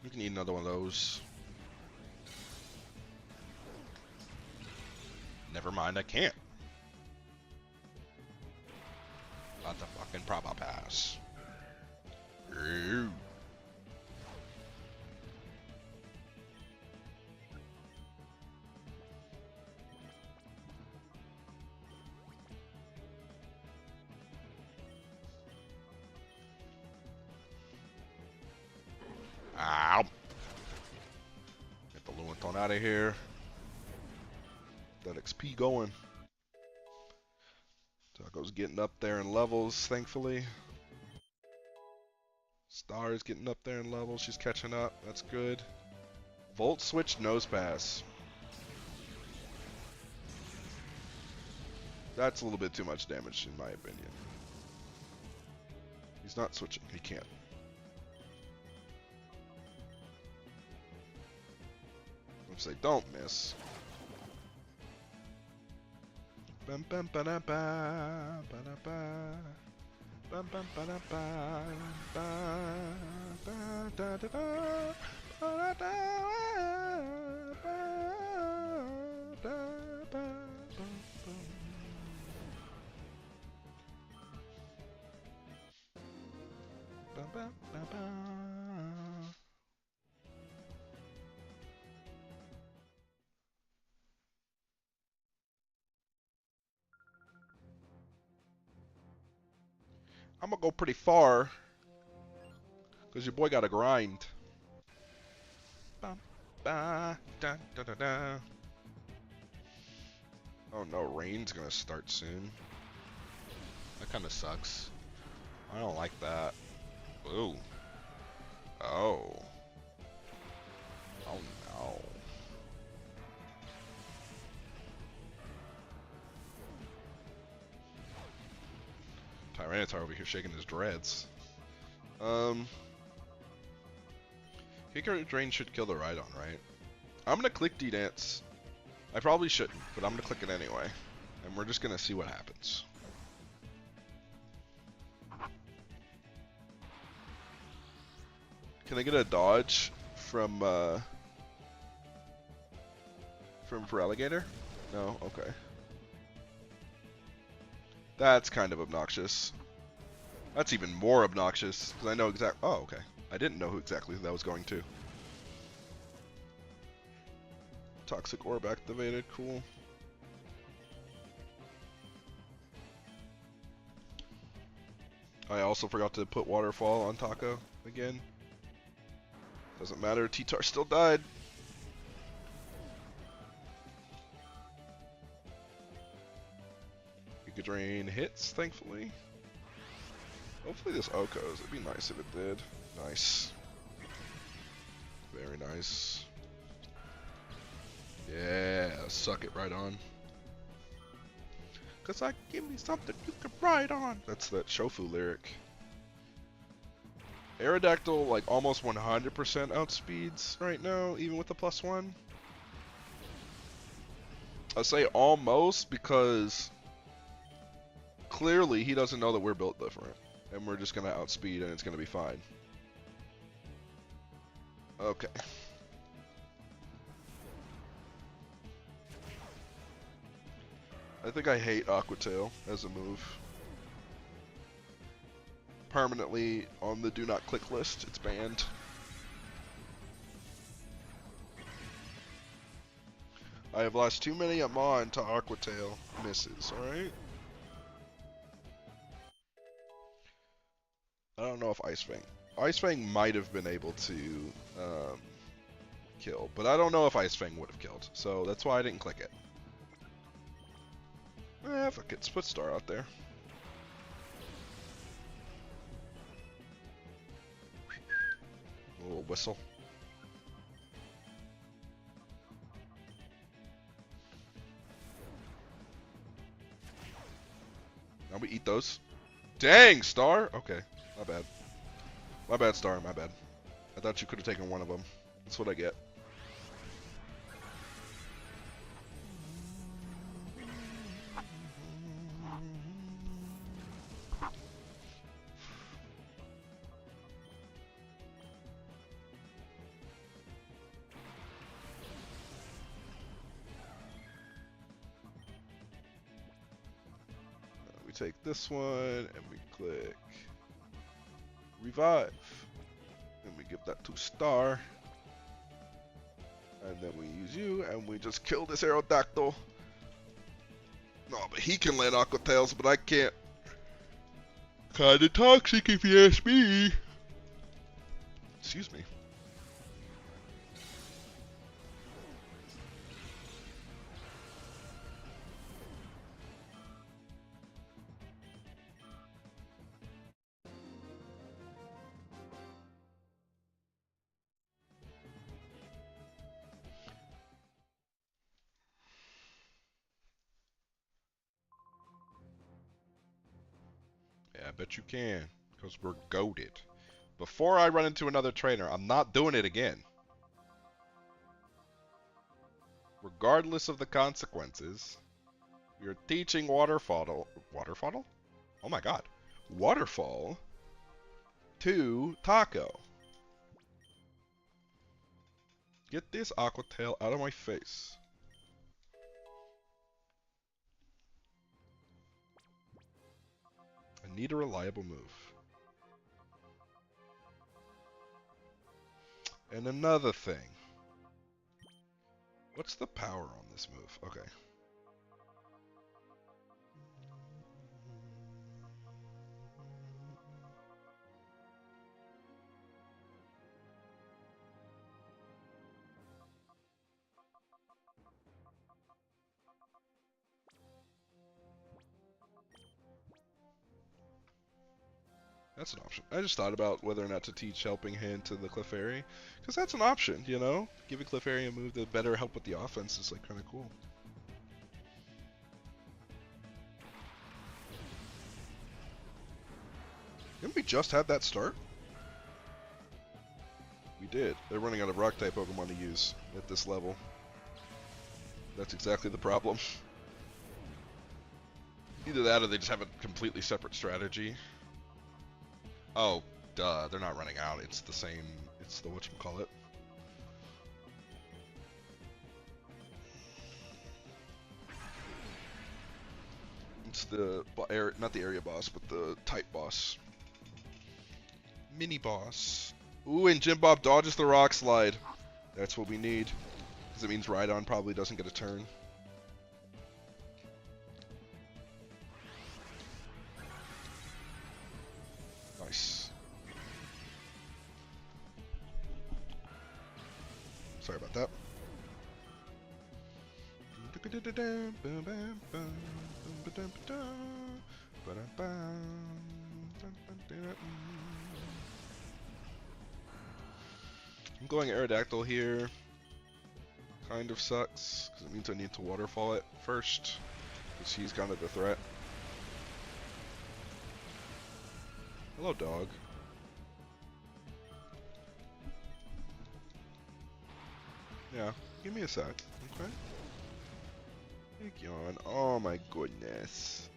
We can eat another one of those. Never mind, I can't. About to fucking Proba Pass. Ew. Ow. Get the Luanton out of here. That XP going. Taco's getting up there in levels, thankfully. Star is getting up there in levels. She's catching up. That's good. Volt Switch Nose Pass. That's a little bit too much damage, in my opinion. He's not switching. He can't. Let's say don't miss. Bum bum ba da ba ba da ba. Bum bum ba da ba ba ba da da da ba da ba da ba ba ba ba ba. I'm gonna go pretty far, cause your boy got to grind. Ba, ba, da, da, da, da. Oh no, rain's gonna start soon. That kind of sucks. I don't like that. Ooh. Oh. Oh no. Tyranitar over here shaking his dreads. Kick or Drain should kill the Rhydon, right? I'm gonna click D-Dance. I probably shouldn't, but I'm gonna click it anyway. And we're just gonna see what happens. Can I get a dodge from Feraligatr? No? Okay. That's kind of obnoxious. That's even more obnoxious, because I know exactly... Oh, okay. I didn't know who exactly that was going to. Toxic Orb activated, cool. I also forgot to put Waterfall on Taco again. Doesn't matter, T-Tar still died. Giga Drain hits, thankfully. Hopefully this Okos. It'd be nice if it did. Nice. Very nice. Yeah, suck it right on. Cause I give me something you can ride on. That's that Shofu lyric. Aerodactyl like almost 100% outspeeds right now, even with the +1. I say almost because clearly he doesn't know that we're built different. And we're just gonna outspeed and it's gonna be fine. Okay. I think I hate Aqua Tail as a move. Permanently on the do not click list, it's banned. I have lost too many Amon to Aqua Tail misses, alright? I don't know if Ice Fang. Ice Fang might have been able to kill, but I don't know if Ice Fang would have killed, so that's why I didn't click it. Fuck it, let's put Star out there. A little whistle. Now we eat those. Dang, Star! Okay, my bad. My bad, Star, my bad. I thought you could have taken one of them. That's what I get. We take this one and we click Revive. And we give that to Star. And then we use you and we just kill this Aerodactyl. No, but he can land Aqua Tails, but I can't. Kinda toxic if you ask me. Excuse me. Yeah, I bet you can, because we're goated. Before I run into another trainer, I'm not doing it again. Regardless of the consequences, you're teaching Waterfall? Oh my god. Waterfall to Taco. Get this Aqua Tail out of my face. I need a reliable move. And another thing. What's the power on this move? Okay. That's an option. I just thought about whether or not to teach Helping Hand to the Clefairy, because that's an option, you know? Giving Clefairy a move to better help with the offense is like kind of cool. Didn't we just have that start? We did. They're running out of rock-type Pokemon to use at this level. That's exactly the problem. Either that or they just have a completely separate strategy. Oh, duh. They're not running out. It's the same. It's the whatchamacallit. It's the not the area boss, but the type boss. Mini boss. Ooh, and Jim Bob dodges the rock slide. That's what we need. Because it means Rhydon probably doesn't get a turn. Nice. Sorry about that. I'm going Aerodactyl here. Kind of sucks, because it means I need to waterfall it first, because he's kind of the threat. Hello, dog. Yeah, give me a sec, okay? Take you on. Oh my goodness.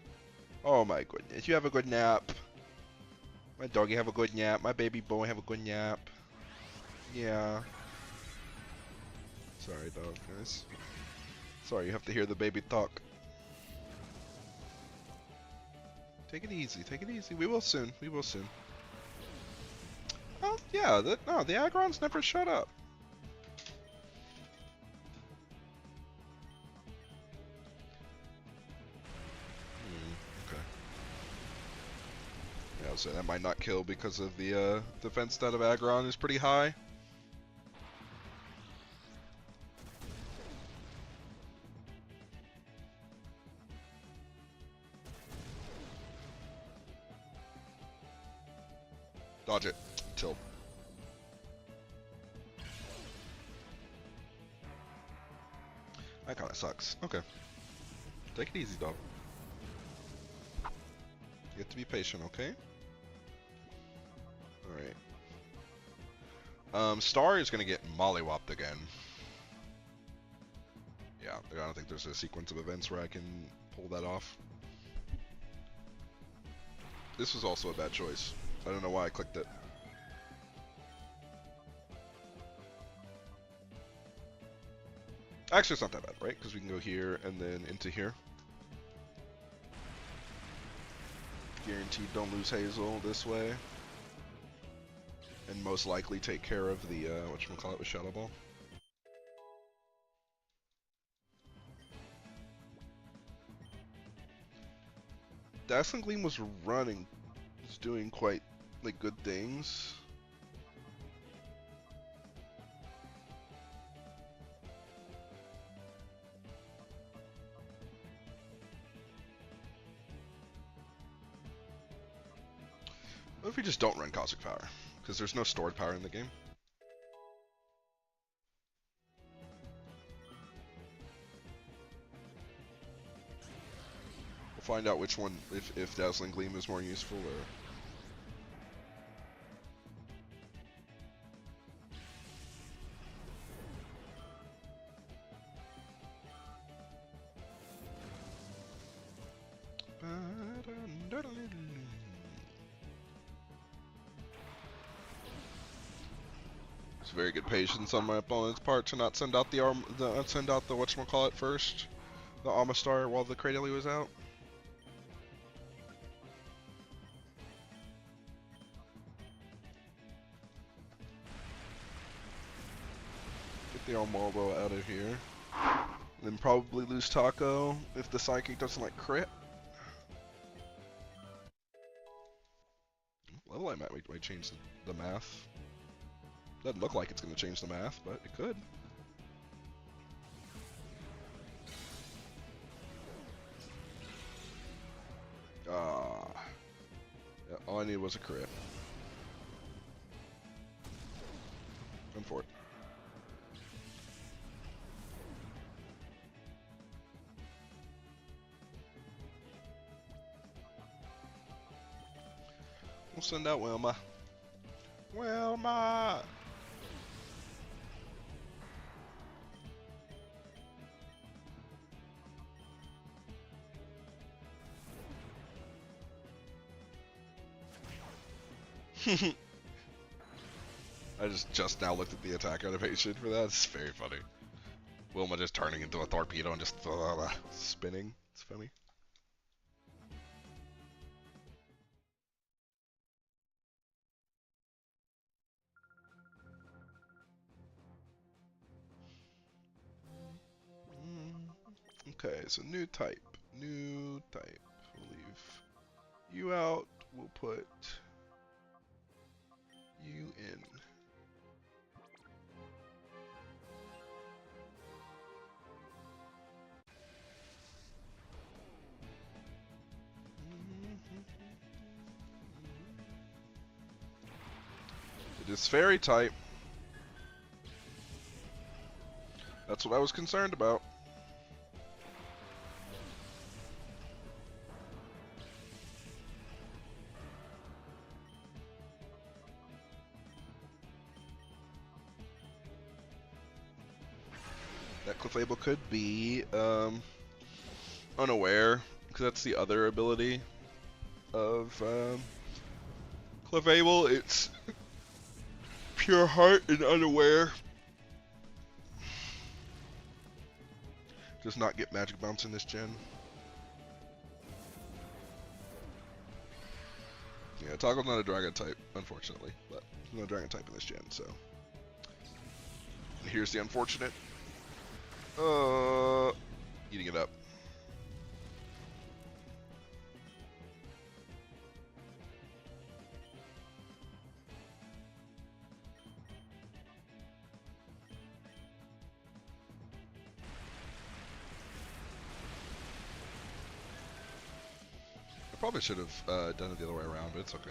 Oh my goodness. You have a good nap. My doggy have a good nap. My baby boy have a good nap. Yeah. Sorry, dog, guys. Sorry, you have to hear the baby talk. Take it easy. Take it easy. We will soon. We will soon. Oh, yeah. No, the Agrons never shut up. Okay. Yeah, so that might not kill because of the defense stat of Aggron is pretty high. Dodge it. Tilt. That kinda sucks. Okay. Take it easy, dog. You have to be patient, okay? Alright. Star is gonna get mollywopped again. Yeah, I don't think there's a sequence of events where I can pull that off. This was also a bad choice. I don't know why I clicked it. Actually, it's not that bad, right? Because we can go here and then into here. Guaranteed don't lose Hazel this way. And most likely take care of the, whatchamacallit with Shadow Ball. Dazzling Gleam was running, was doing quite, like, good things. What if we just don't run Cosmic Power? Because there's no stored power in the game. We'll find out which one, if Dazzling Gleam is more useful, or... It's very good patience on my opponent's part to not send out the whatchamacallit first, the Amistar, while the Cradily was out. Get the Armaldo out of here. Then probably lose Taco if the Psychic doesn't like crit. Level I might change the math. Doesn't look like it's going to change the math, but it could. Ah. Yeah, all I needed was a crit. Going for it. We'll send out Wilma. Wilma! I just now looked at the attack animation for that. It's very funny. Wilma just turning into a torpedo and just spinning. It's funny. Okay, so new type. New type. We'll leave you out. We'll put you in. It is fairy type. That's what I was concerned about. That Clefable could be unaware, because that's the other ability of Clefable. It's pure heart and unaware. Does not get magic bounce in this gen. Yeah, Toggle's not a dragon type, unfortunately, but he's not a dragon type in this gen, so. And here's the unfortunate. Eating it up. I probably should have done it the other way around, but it's okay.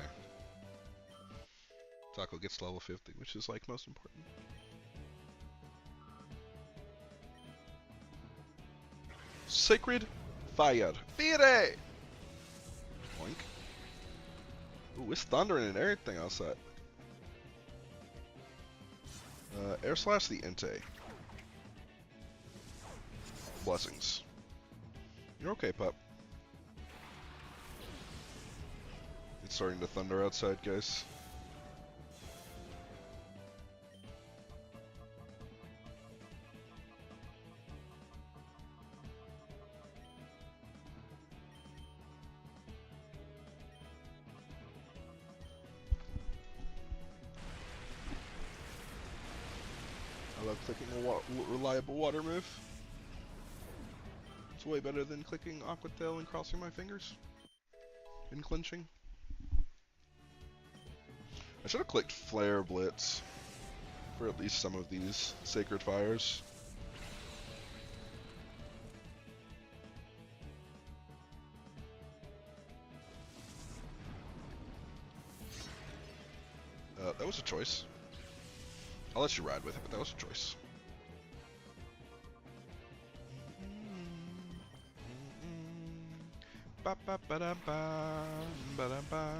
Taco gets to level 50, which is like most important. Sacred Fire. Fire! Boink. Ooh, it's thundering and everything outside. Air Slash the Entei. Blessings. You're okay, pup. It's starting to thunder outside, guys. I love clicking a reliable water move. It's way better than clicking Aqua Tail and crossing my fingers. And clinching. I should have clicked Flare Blitz for at least some of these Sacred Fires. That was a choice. I'll let you ride with it, but that was a choice. Ba ba ba da ba ba da ba.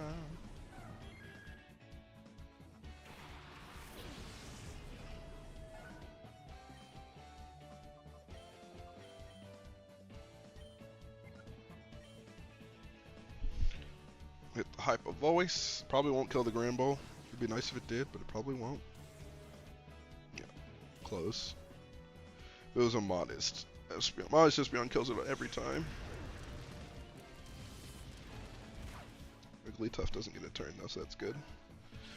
Hit the Hyper Voice. Probably won't kill the Grand Bowl. It'd be nice if it did, but it probably won't. Yeah, close. It was a modest. Modest Espeon kills it every time. Wigglytuff doesn't get a turn though, so that's good.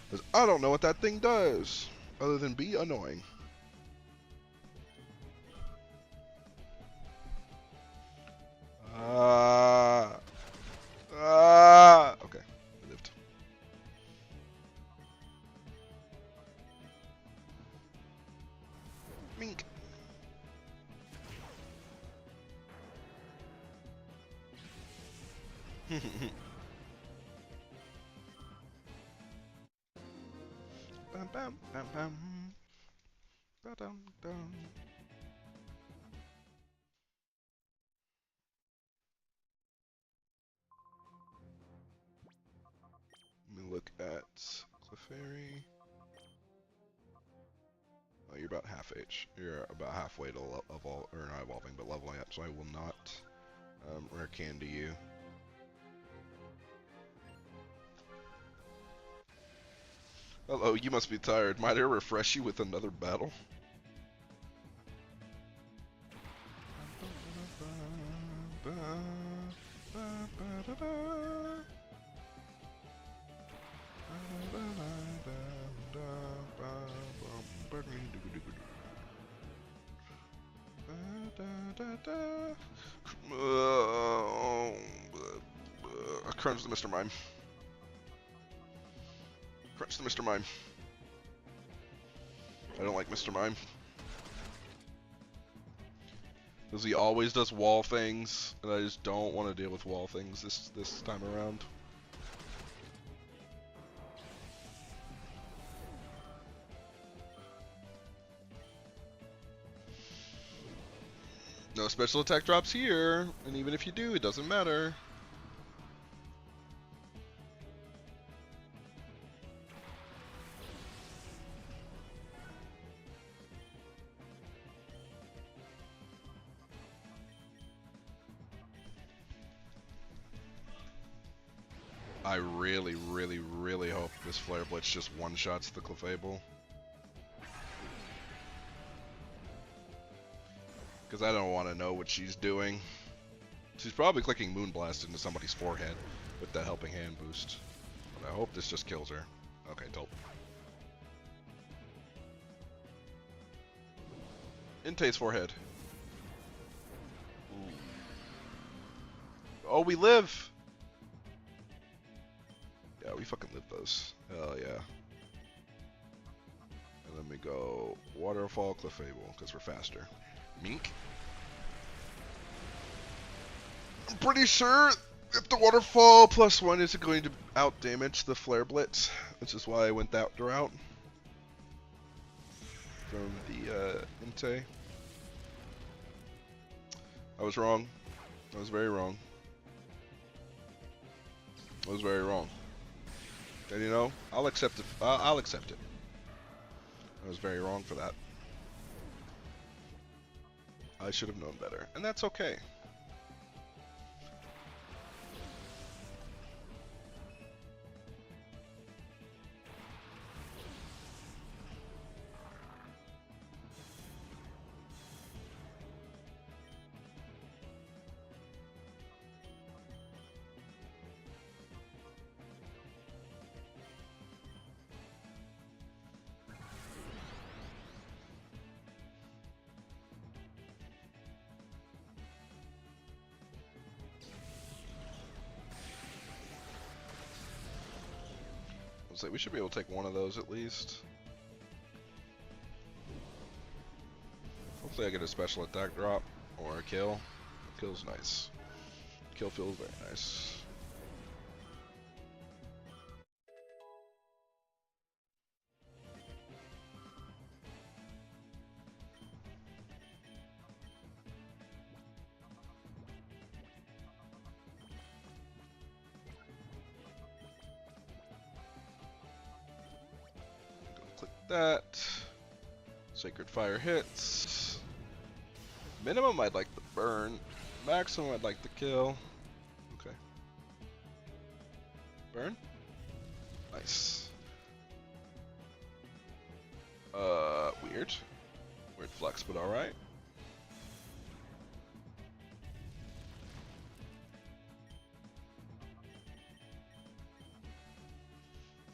Because I don't know what that thing does, other than be annoying. Okay, I lived. Mink. Bam bam bam bam. Ba dum dum. Let me look You're about half H. You're about halfway to evolve, or not evolving, but leveling up. So I will not rare candy you. Hello, you must be tired. Might I refresh you with another battle? Crunch the Mr. Mime. Crunch the Mr. Mime. I don't like Mr. Mime. Because he always does wall things, and I just don't want to deal with wall things this time around. No special attack drops here, and even if you do, it doesn't matter. I really, really, really hope this Flare Blitz just one-shots the Clefable. Because I don't want to know what she's doing. She's probably clicking Moonblast into somebody's forehead with that Helping Hand boost. But I hope this just kills her. Okay, dope. Entei's forehead. Ooh. Oh, we live! Yeah, we fucking live those. Hell yeah. And then we go Waterfall, Clefable, because we're faster. Mink. I'm pretty sure if the Waterfall +1 isn't going to out-damage the Flare Blitz, which is why I went that route from the Entei. I was wrong. I was very wrong. I was very wrong. And you know, I'll accept it. I'll accept it. I was very wrong for that. I should have known better, and that's okay. Like we should be able to take one of those at least. Hopefully I get a special attack drop or a kill. Kill's nice. Kill feels very nice. Click that. Sacred Fire hits. Minimum I'd like the burn. Maximum I'd like the kill. Okay. Burn? Nice. Weird. Weird flex, but alright.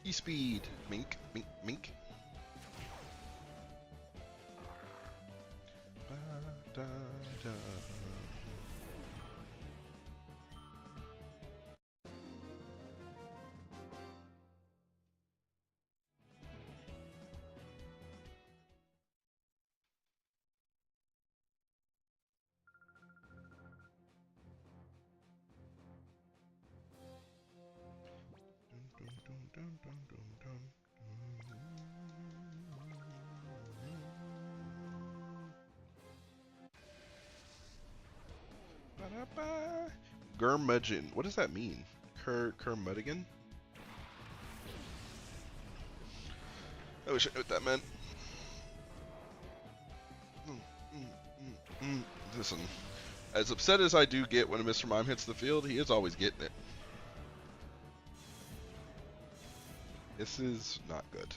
E-speed. Mink, mink, mink. Da, da. Gurmudgeon. What does that mean? Kermuddigan? I wish I knew what that meant. Listen, as upset as I do get when Mr. Mime hits the field, he is always getting it. This is not good.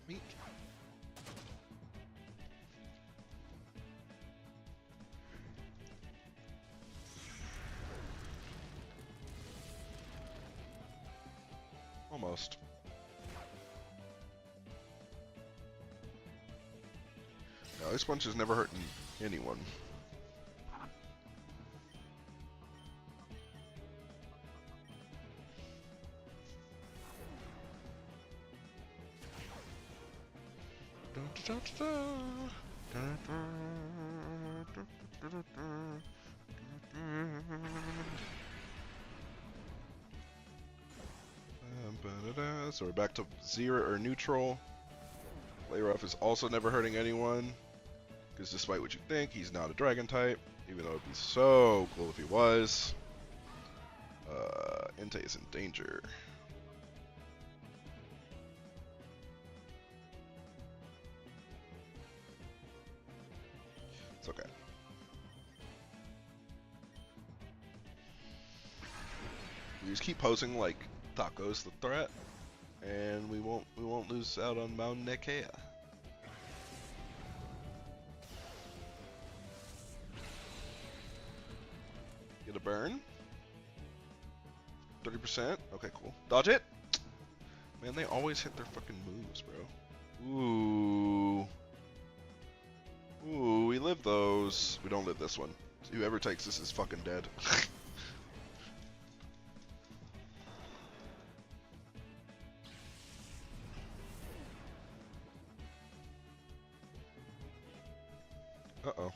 Meek. Almost. No, this punch has never hurt anyone. So we're back to 0 or neutral. Play rough is also never hurting anyone, because despite what you think, he's not a dragon type, even though it'd be so cool if he was. Entei is in danger. It's okay. We just keep posing like Taco's the threat, and we won't lose out on Mount Nekea. Get a burn. 30%. Okay, cool. Dodge it. Man, they always hit their fucking moves, bro. Ooh. Ooh, we live those. We don't live this one. So whoever takes this is fucking dead. Uh-oh.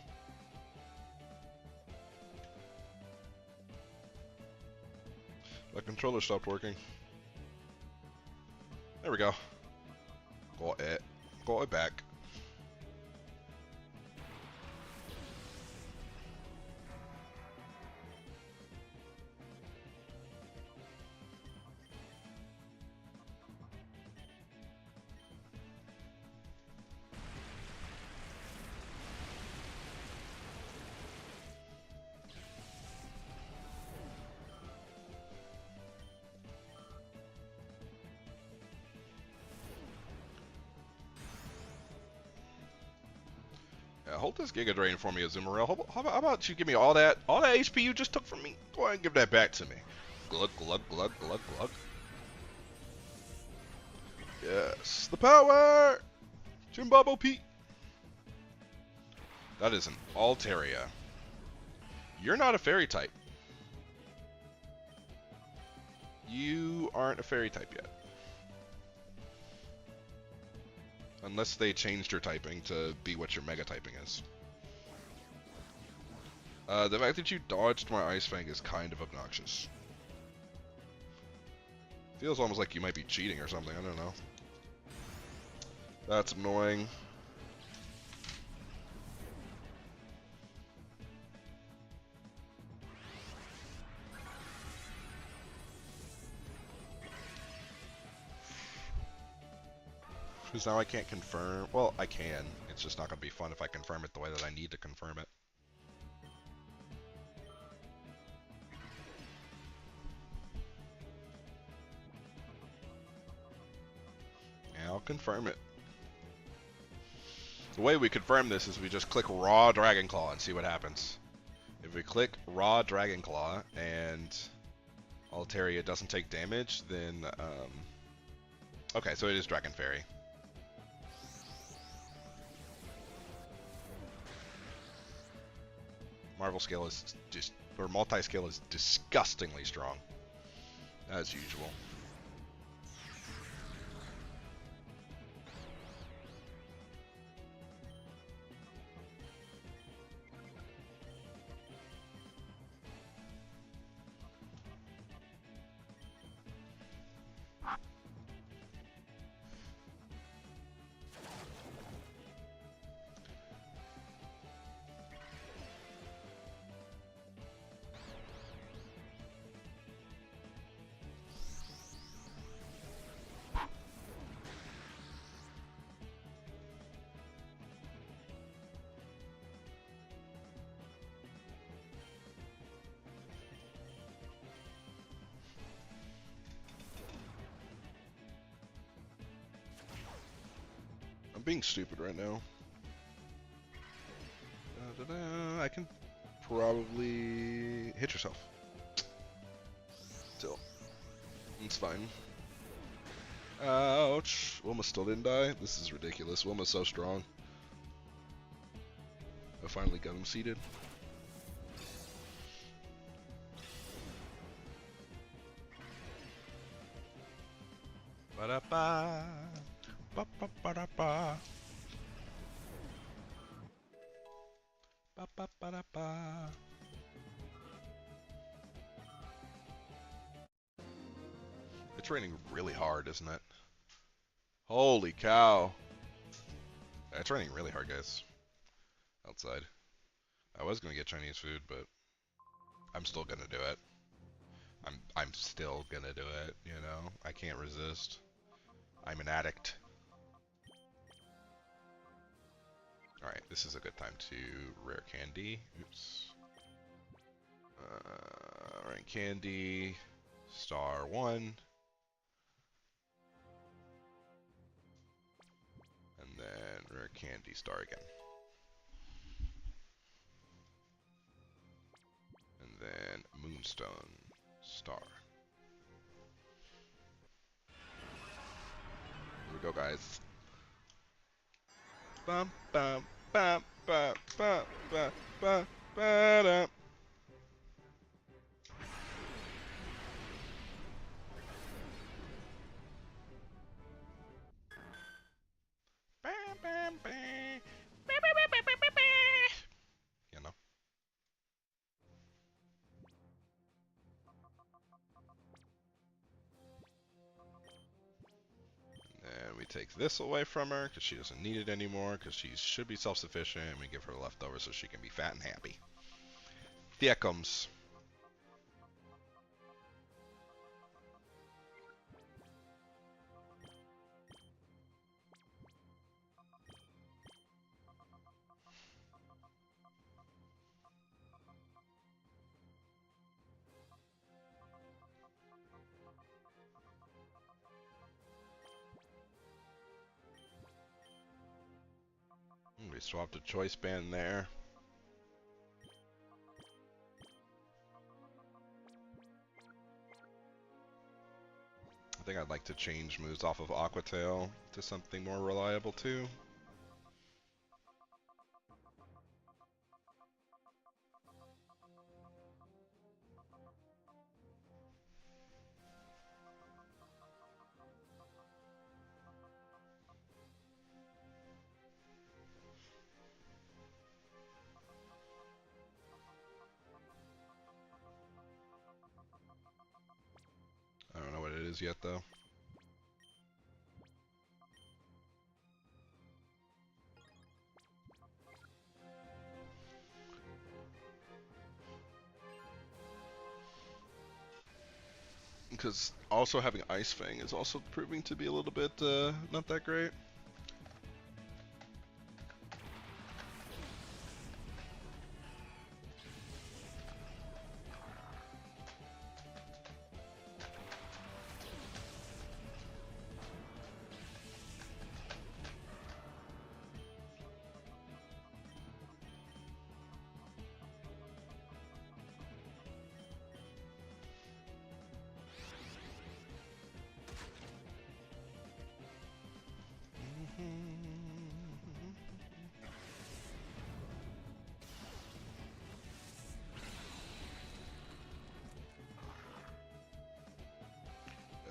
My controller stopped working. There we go. Got it. Got it back. Yeah, hold this Giga Drain for me, Azumarill. How about you give me all that HP you just took from me? Go ahead and give that back to me. Glug, glug, glug, glug, glug. Yes, the power! Jimbabo Pete. That is an Altaria. You're not a fairy type. You aren't a fairy type yet. Unless they changed your typing to be what your mega typing is. The fact that you dodged my Ice Fang is kind of obnoxious. Feels almost like you might be cheating or something, I don't know. That's annoying. Because now I can't confirm. Well, I can. It's just not going to be fun if I confirm it the way that I need to confirm it. Yeah, I'll confirm it. The way we confirm this is we just click Raw Dragon Claw and see what happens. If we click Raw Dragon Claw and Altaria doesn't take damage, then okay, so it is Dragon Fairy. Marvel scale is just, or multi-scale is disgustingly strong, as usual. I'm being stupid right now. I can probably hit yourself. Still. It's fine. Ouch. Wilma still didn't die? This is ridiculous. Wilma's so strong. I finally got him seated. Ba-da-ba. Ba-ba-ba-da-ba. Ba-ba-ba-da-ba. It's raining really hard, isn't it? Holy cow. It's raining really hard, guys. Outside. I was gonna get Chinese food, but I'm still gonna do it. I'm still gonna do it, you know? I can't resist. I'm an addict. Alright, this is a good time to rare candy. Oops. Rare candy. Star 1. And then rare candy star again. And then moonstone star. Here we go, guys. Bum bum bum bum bum bum bum ba-dum. You know. And we take this away from her because she doesn't need it anymore because she should be self-sufficient, and we give her leftovers so she can be fat and happy. Thickums. We swapped a choice band there. I think I'd like to change moves off of Aquatail to something more reliable too. I don't know what it is yet though. Because also having Ice Fang is also proving to be a little bit not that great.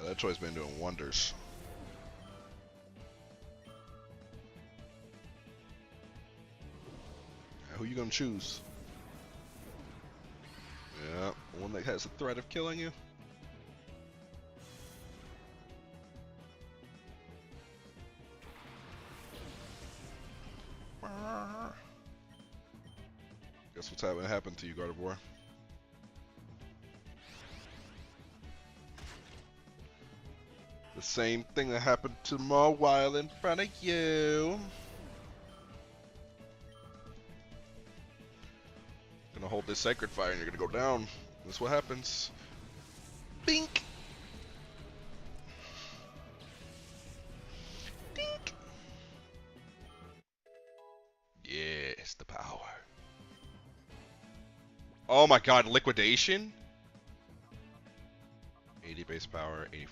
Yeah, that choice been doing wonders. Yeah, who you gonna choose? Yeah, one that has the threat of killing you. Guess what's happened to you, Gardevoir? The same thing that happened to Mawile in front of you. Gonna hold this Sacred Fire and you're gonna go down. That's what happens. Bink! Dink! the power. Oh my god, liquidation? 80 base power, 80.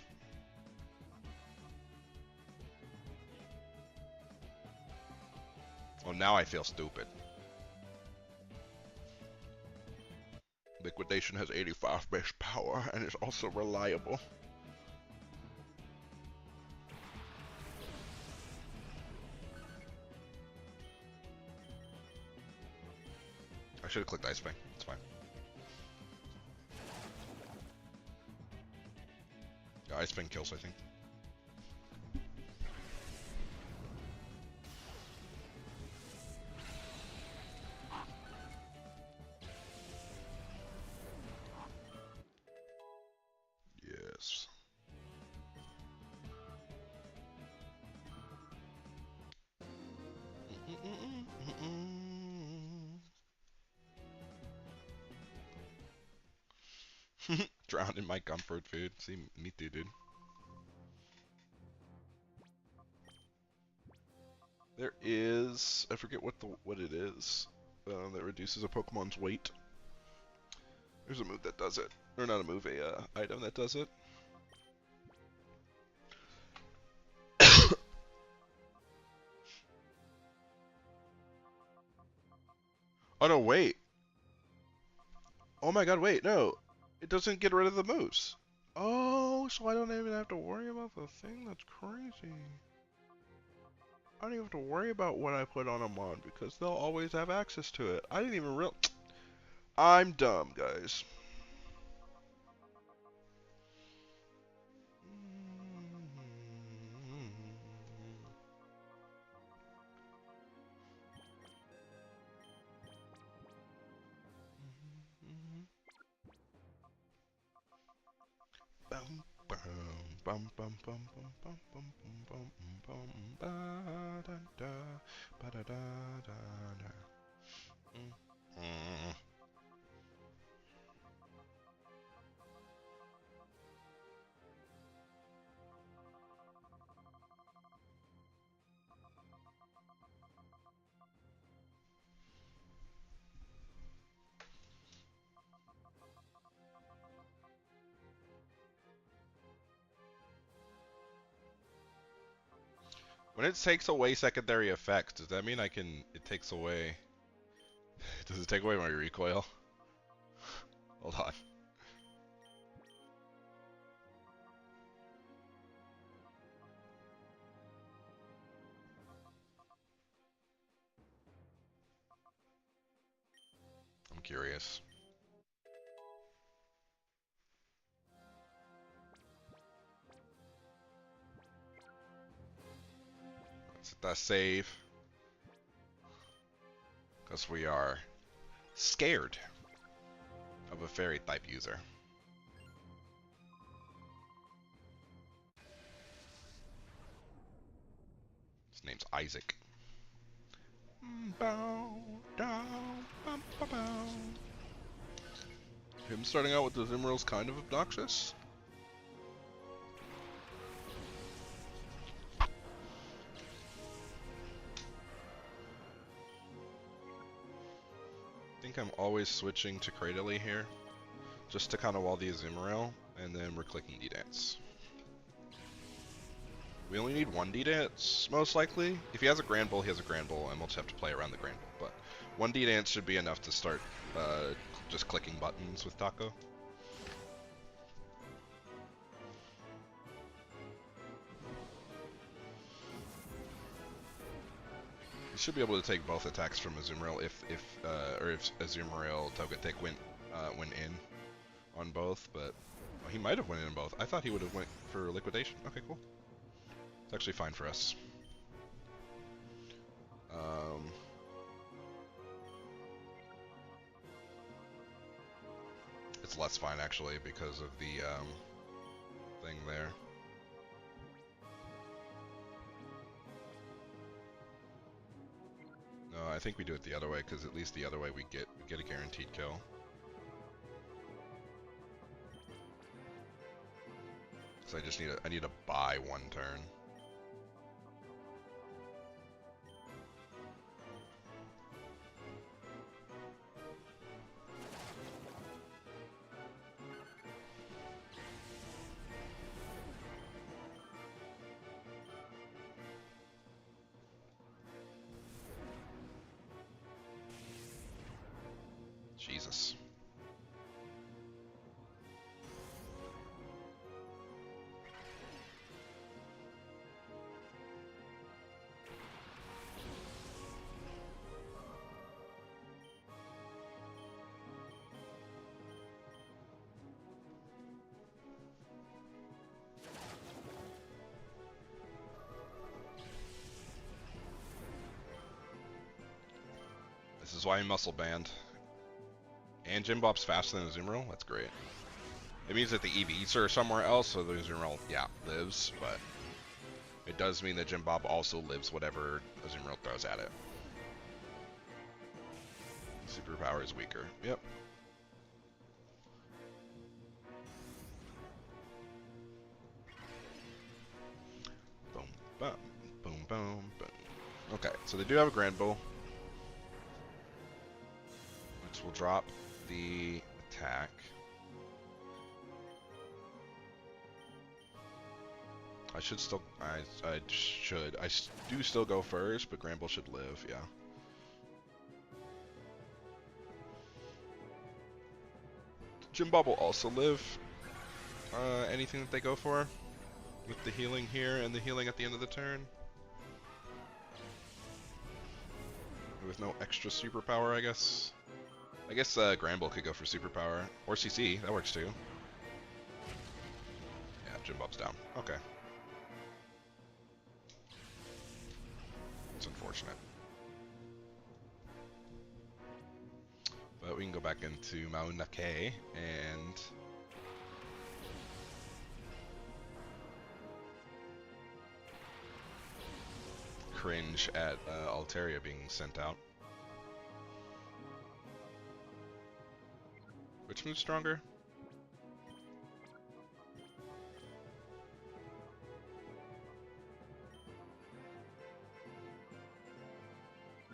Well, now I feel stupid. Liquidation has 85 base power and is also reliable. I should have clicked Ice Fang. It's fine. Yeah, Ice Fang kills, I think. Yes. Drowned in my comfort food. See, me too, dude. There is, I forget what it is, that reduces a Pokemon's weight. There's a move that does it, or not a move, a item that does it. Oh no, wait. Oh my god, wait, no. It doesn't get rid of the moves. Oh, so I don't even have to worry about the thing? That's crazy. I don't even have to worry about what I put on a mon because they'll always have access to it. I didn't even real. I'm dumb, guys. Bum bum bum bum bum bum bum bum bum ba da da ba da da da da. When it takes away secondary effects, does that mean I can? It takes away. Does it take away my recoil? Hold on. I'm curious. Let's hit that save. Because we are scared of a fairy type user. His name's Isaac. Him starting out with the Zimmeral's kind of obnoxious. I think I'm always switching to Cradily here, just to kind of wall the Azumarill, and then we're clicking D-Dance. We only need one D-Dance, most likely. If he has a Grand Bull, he has a Grand Bull, and we'll just have to play around the Grand Bull. But one D-Dance should be enough to start just clicking buttons with Taco. You should be able to take both attacks from Azumarill if Azumarill Togetic went in on both, but well, he might have went in both. I thought he would have went for liquidation. Okay, cool. It's actually fine for us. It's less fine actually because of the thing there. No, I think we do it the other way because at least the other way we get a guaranteed kill. So I need to buy one turn. Jesus. This is why I'm muscle band. And Jim Bob's faster than Azumarill? That's great. It means that the EV eats are somewhere else, so the Azumarill, yeah, lives, but it does mean that Jim Bob also lives whatever Azumarill throws at it. Superpower is weaker. Yep. Boom, boom, boom, boom, boom. Okay, so they do have a Grand Bull, which will drop the attack. I should still, I do still go first, but Grand Bull should live, yeah. Jim Bob will also live. Anything that they go for, with the healing here and the healing at the end of the turn. With no extra superpower, I guess. I guess Grand Bull could go for superpower. Or CC, that works too. Yeah, Jim Bob's down. Okay. It's unfortunate. But we can go back into Mauna Kea and cringe at Altaria being sent out. Which move's stronger?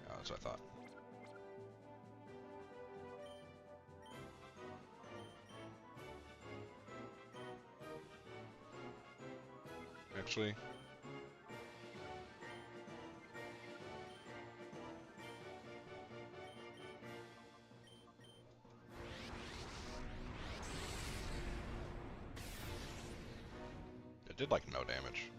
Oh, that's what I thought. Actually, it did like no damage.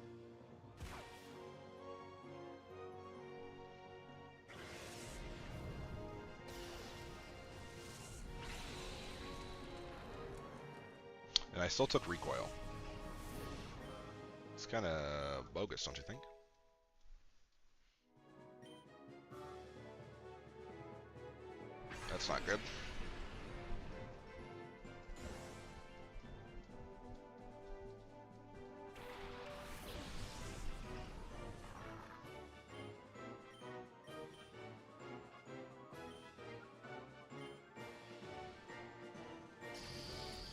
And I still took recoil. It's kind of bogus, don't you think? That's not good.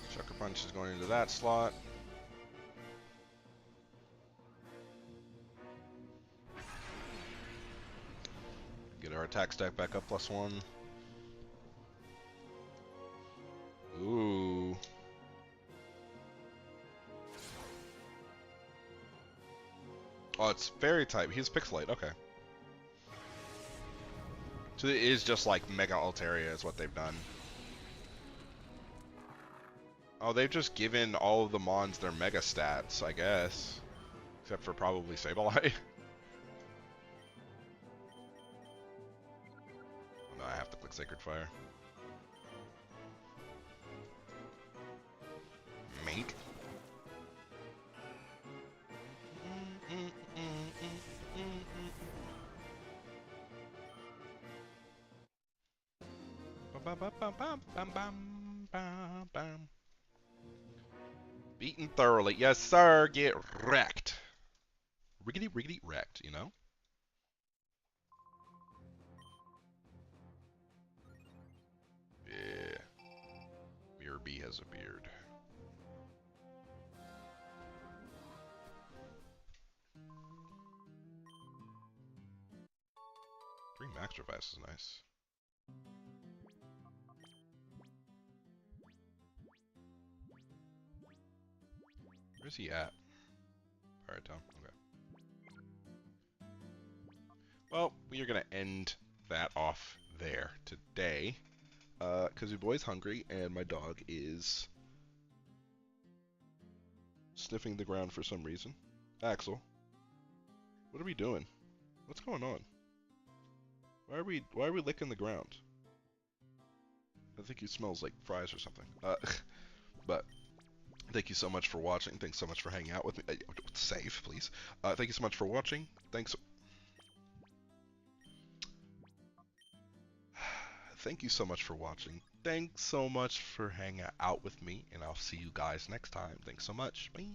Sucker Punch is going into that slot. Get our attack stack back up +1. Ooh. Oh, it's fairy type. He's Pixelate. Okay. So it is just like Mega Altaria is what they've done. Oh, they've just given all of the Mons their Mega stats, I guess. Except for probably Sableye. No, I have to click Sacred Fire. Mate. Beaten thoroughly. Yes, sir. Get wrecked. Riggedy, riggedy, wrecked, you know? Yeah. Mirror B has a beard. Three Max Revives is nice. Where's he at? Pirate Town. Okay. Well, we are going to end that off there today. Because your boy's hungry and my dog is sniffing the ground for some reason. Axel, what are we doing? What's going on? Why are we licking the ground? I think he smells like fries or something. But thank you so much for watching. Thanks so much for hanging out with me. Save, please. Thank you so much for watching. Thank you so much for watching. Thanks so much for hanging out with me, and I'll see you guys next time. Thanks so much. Bye.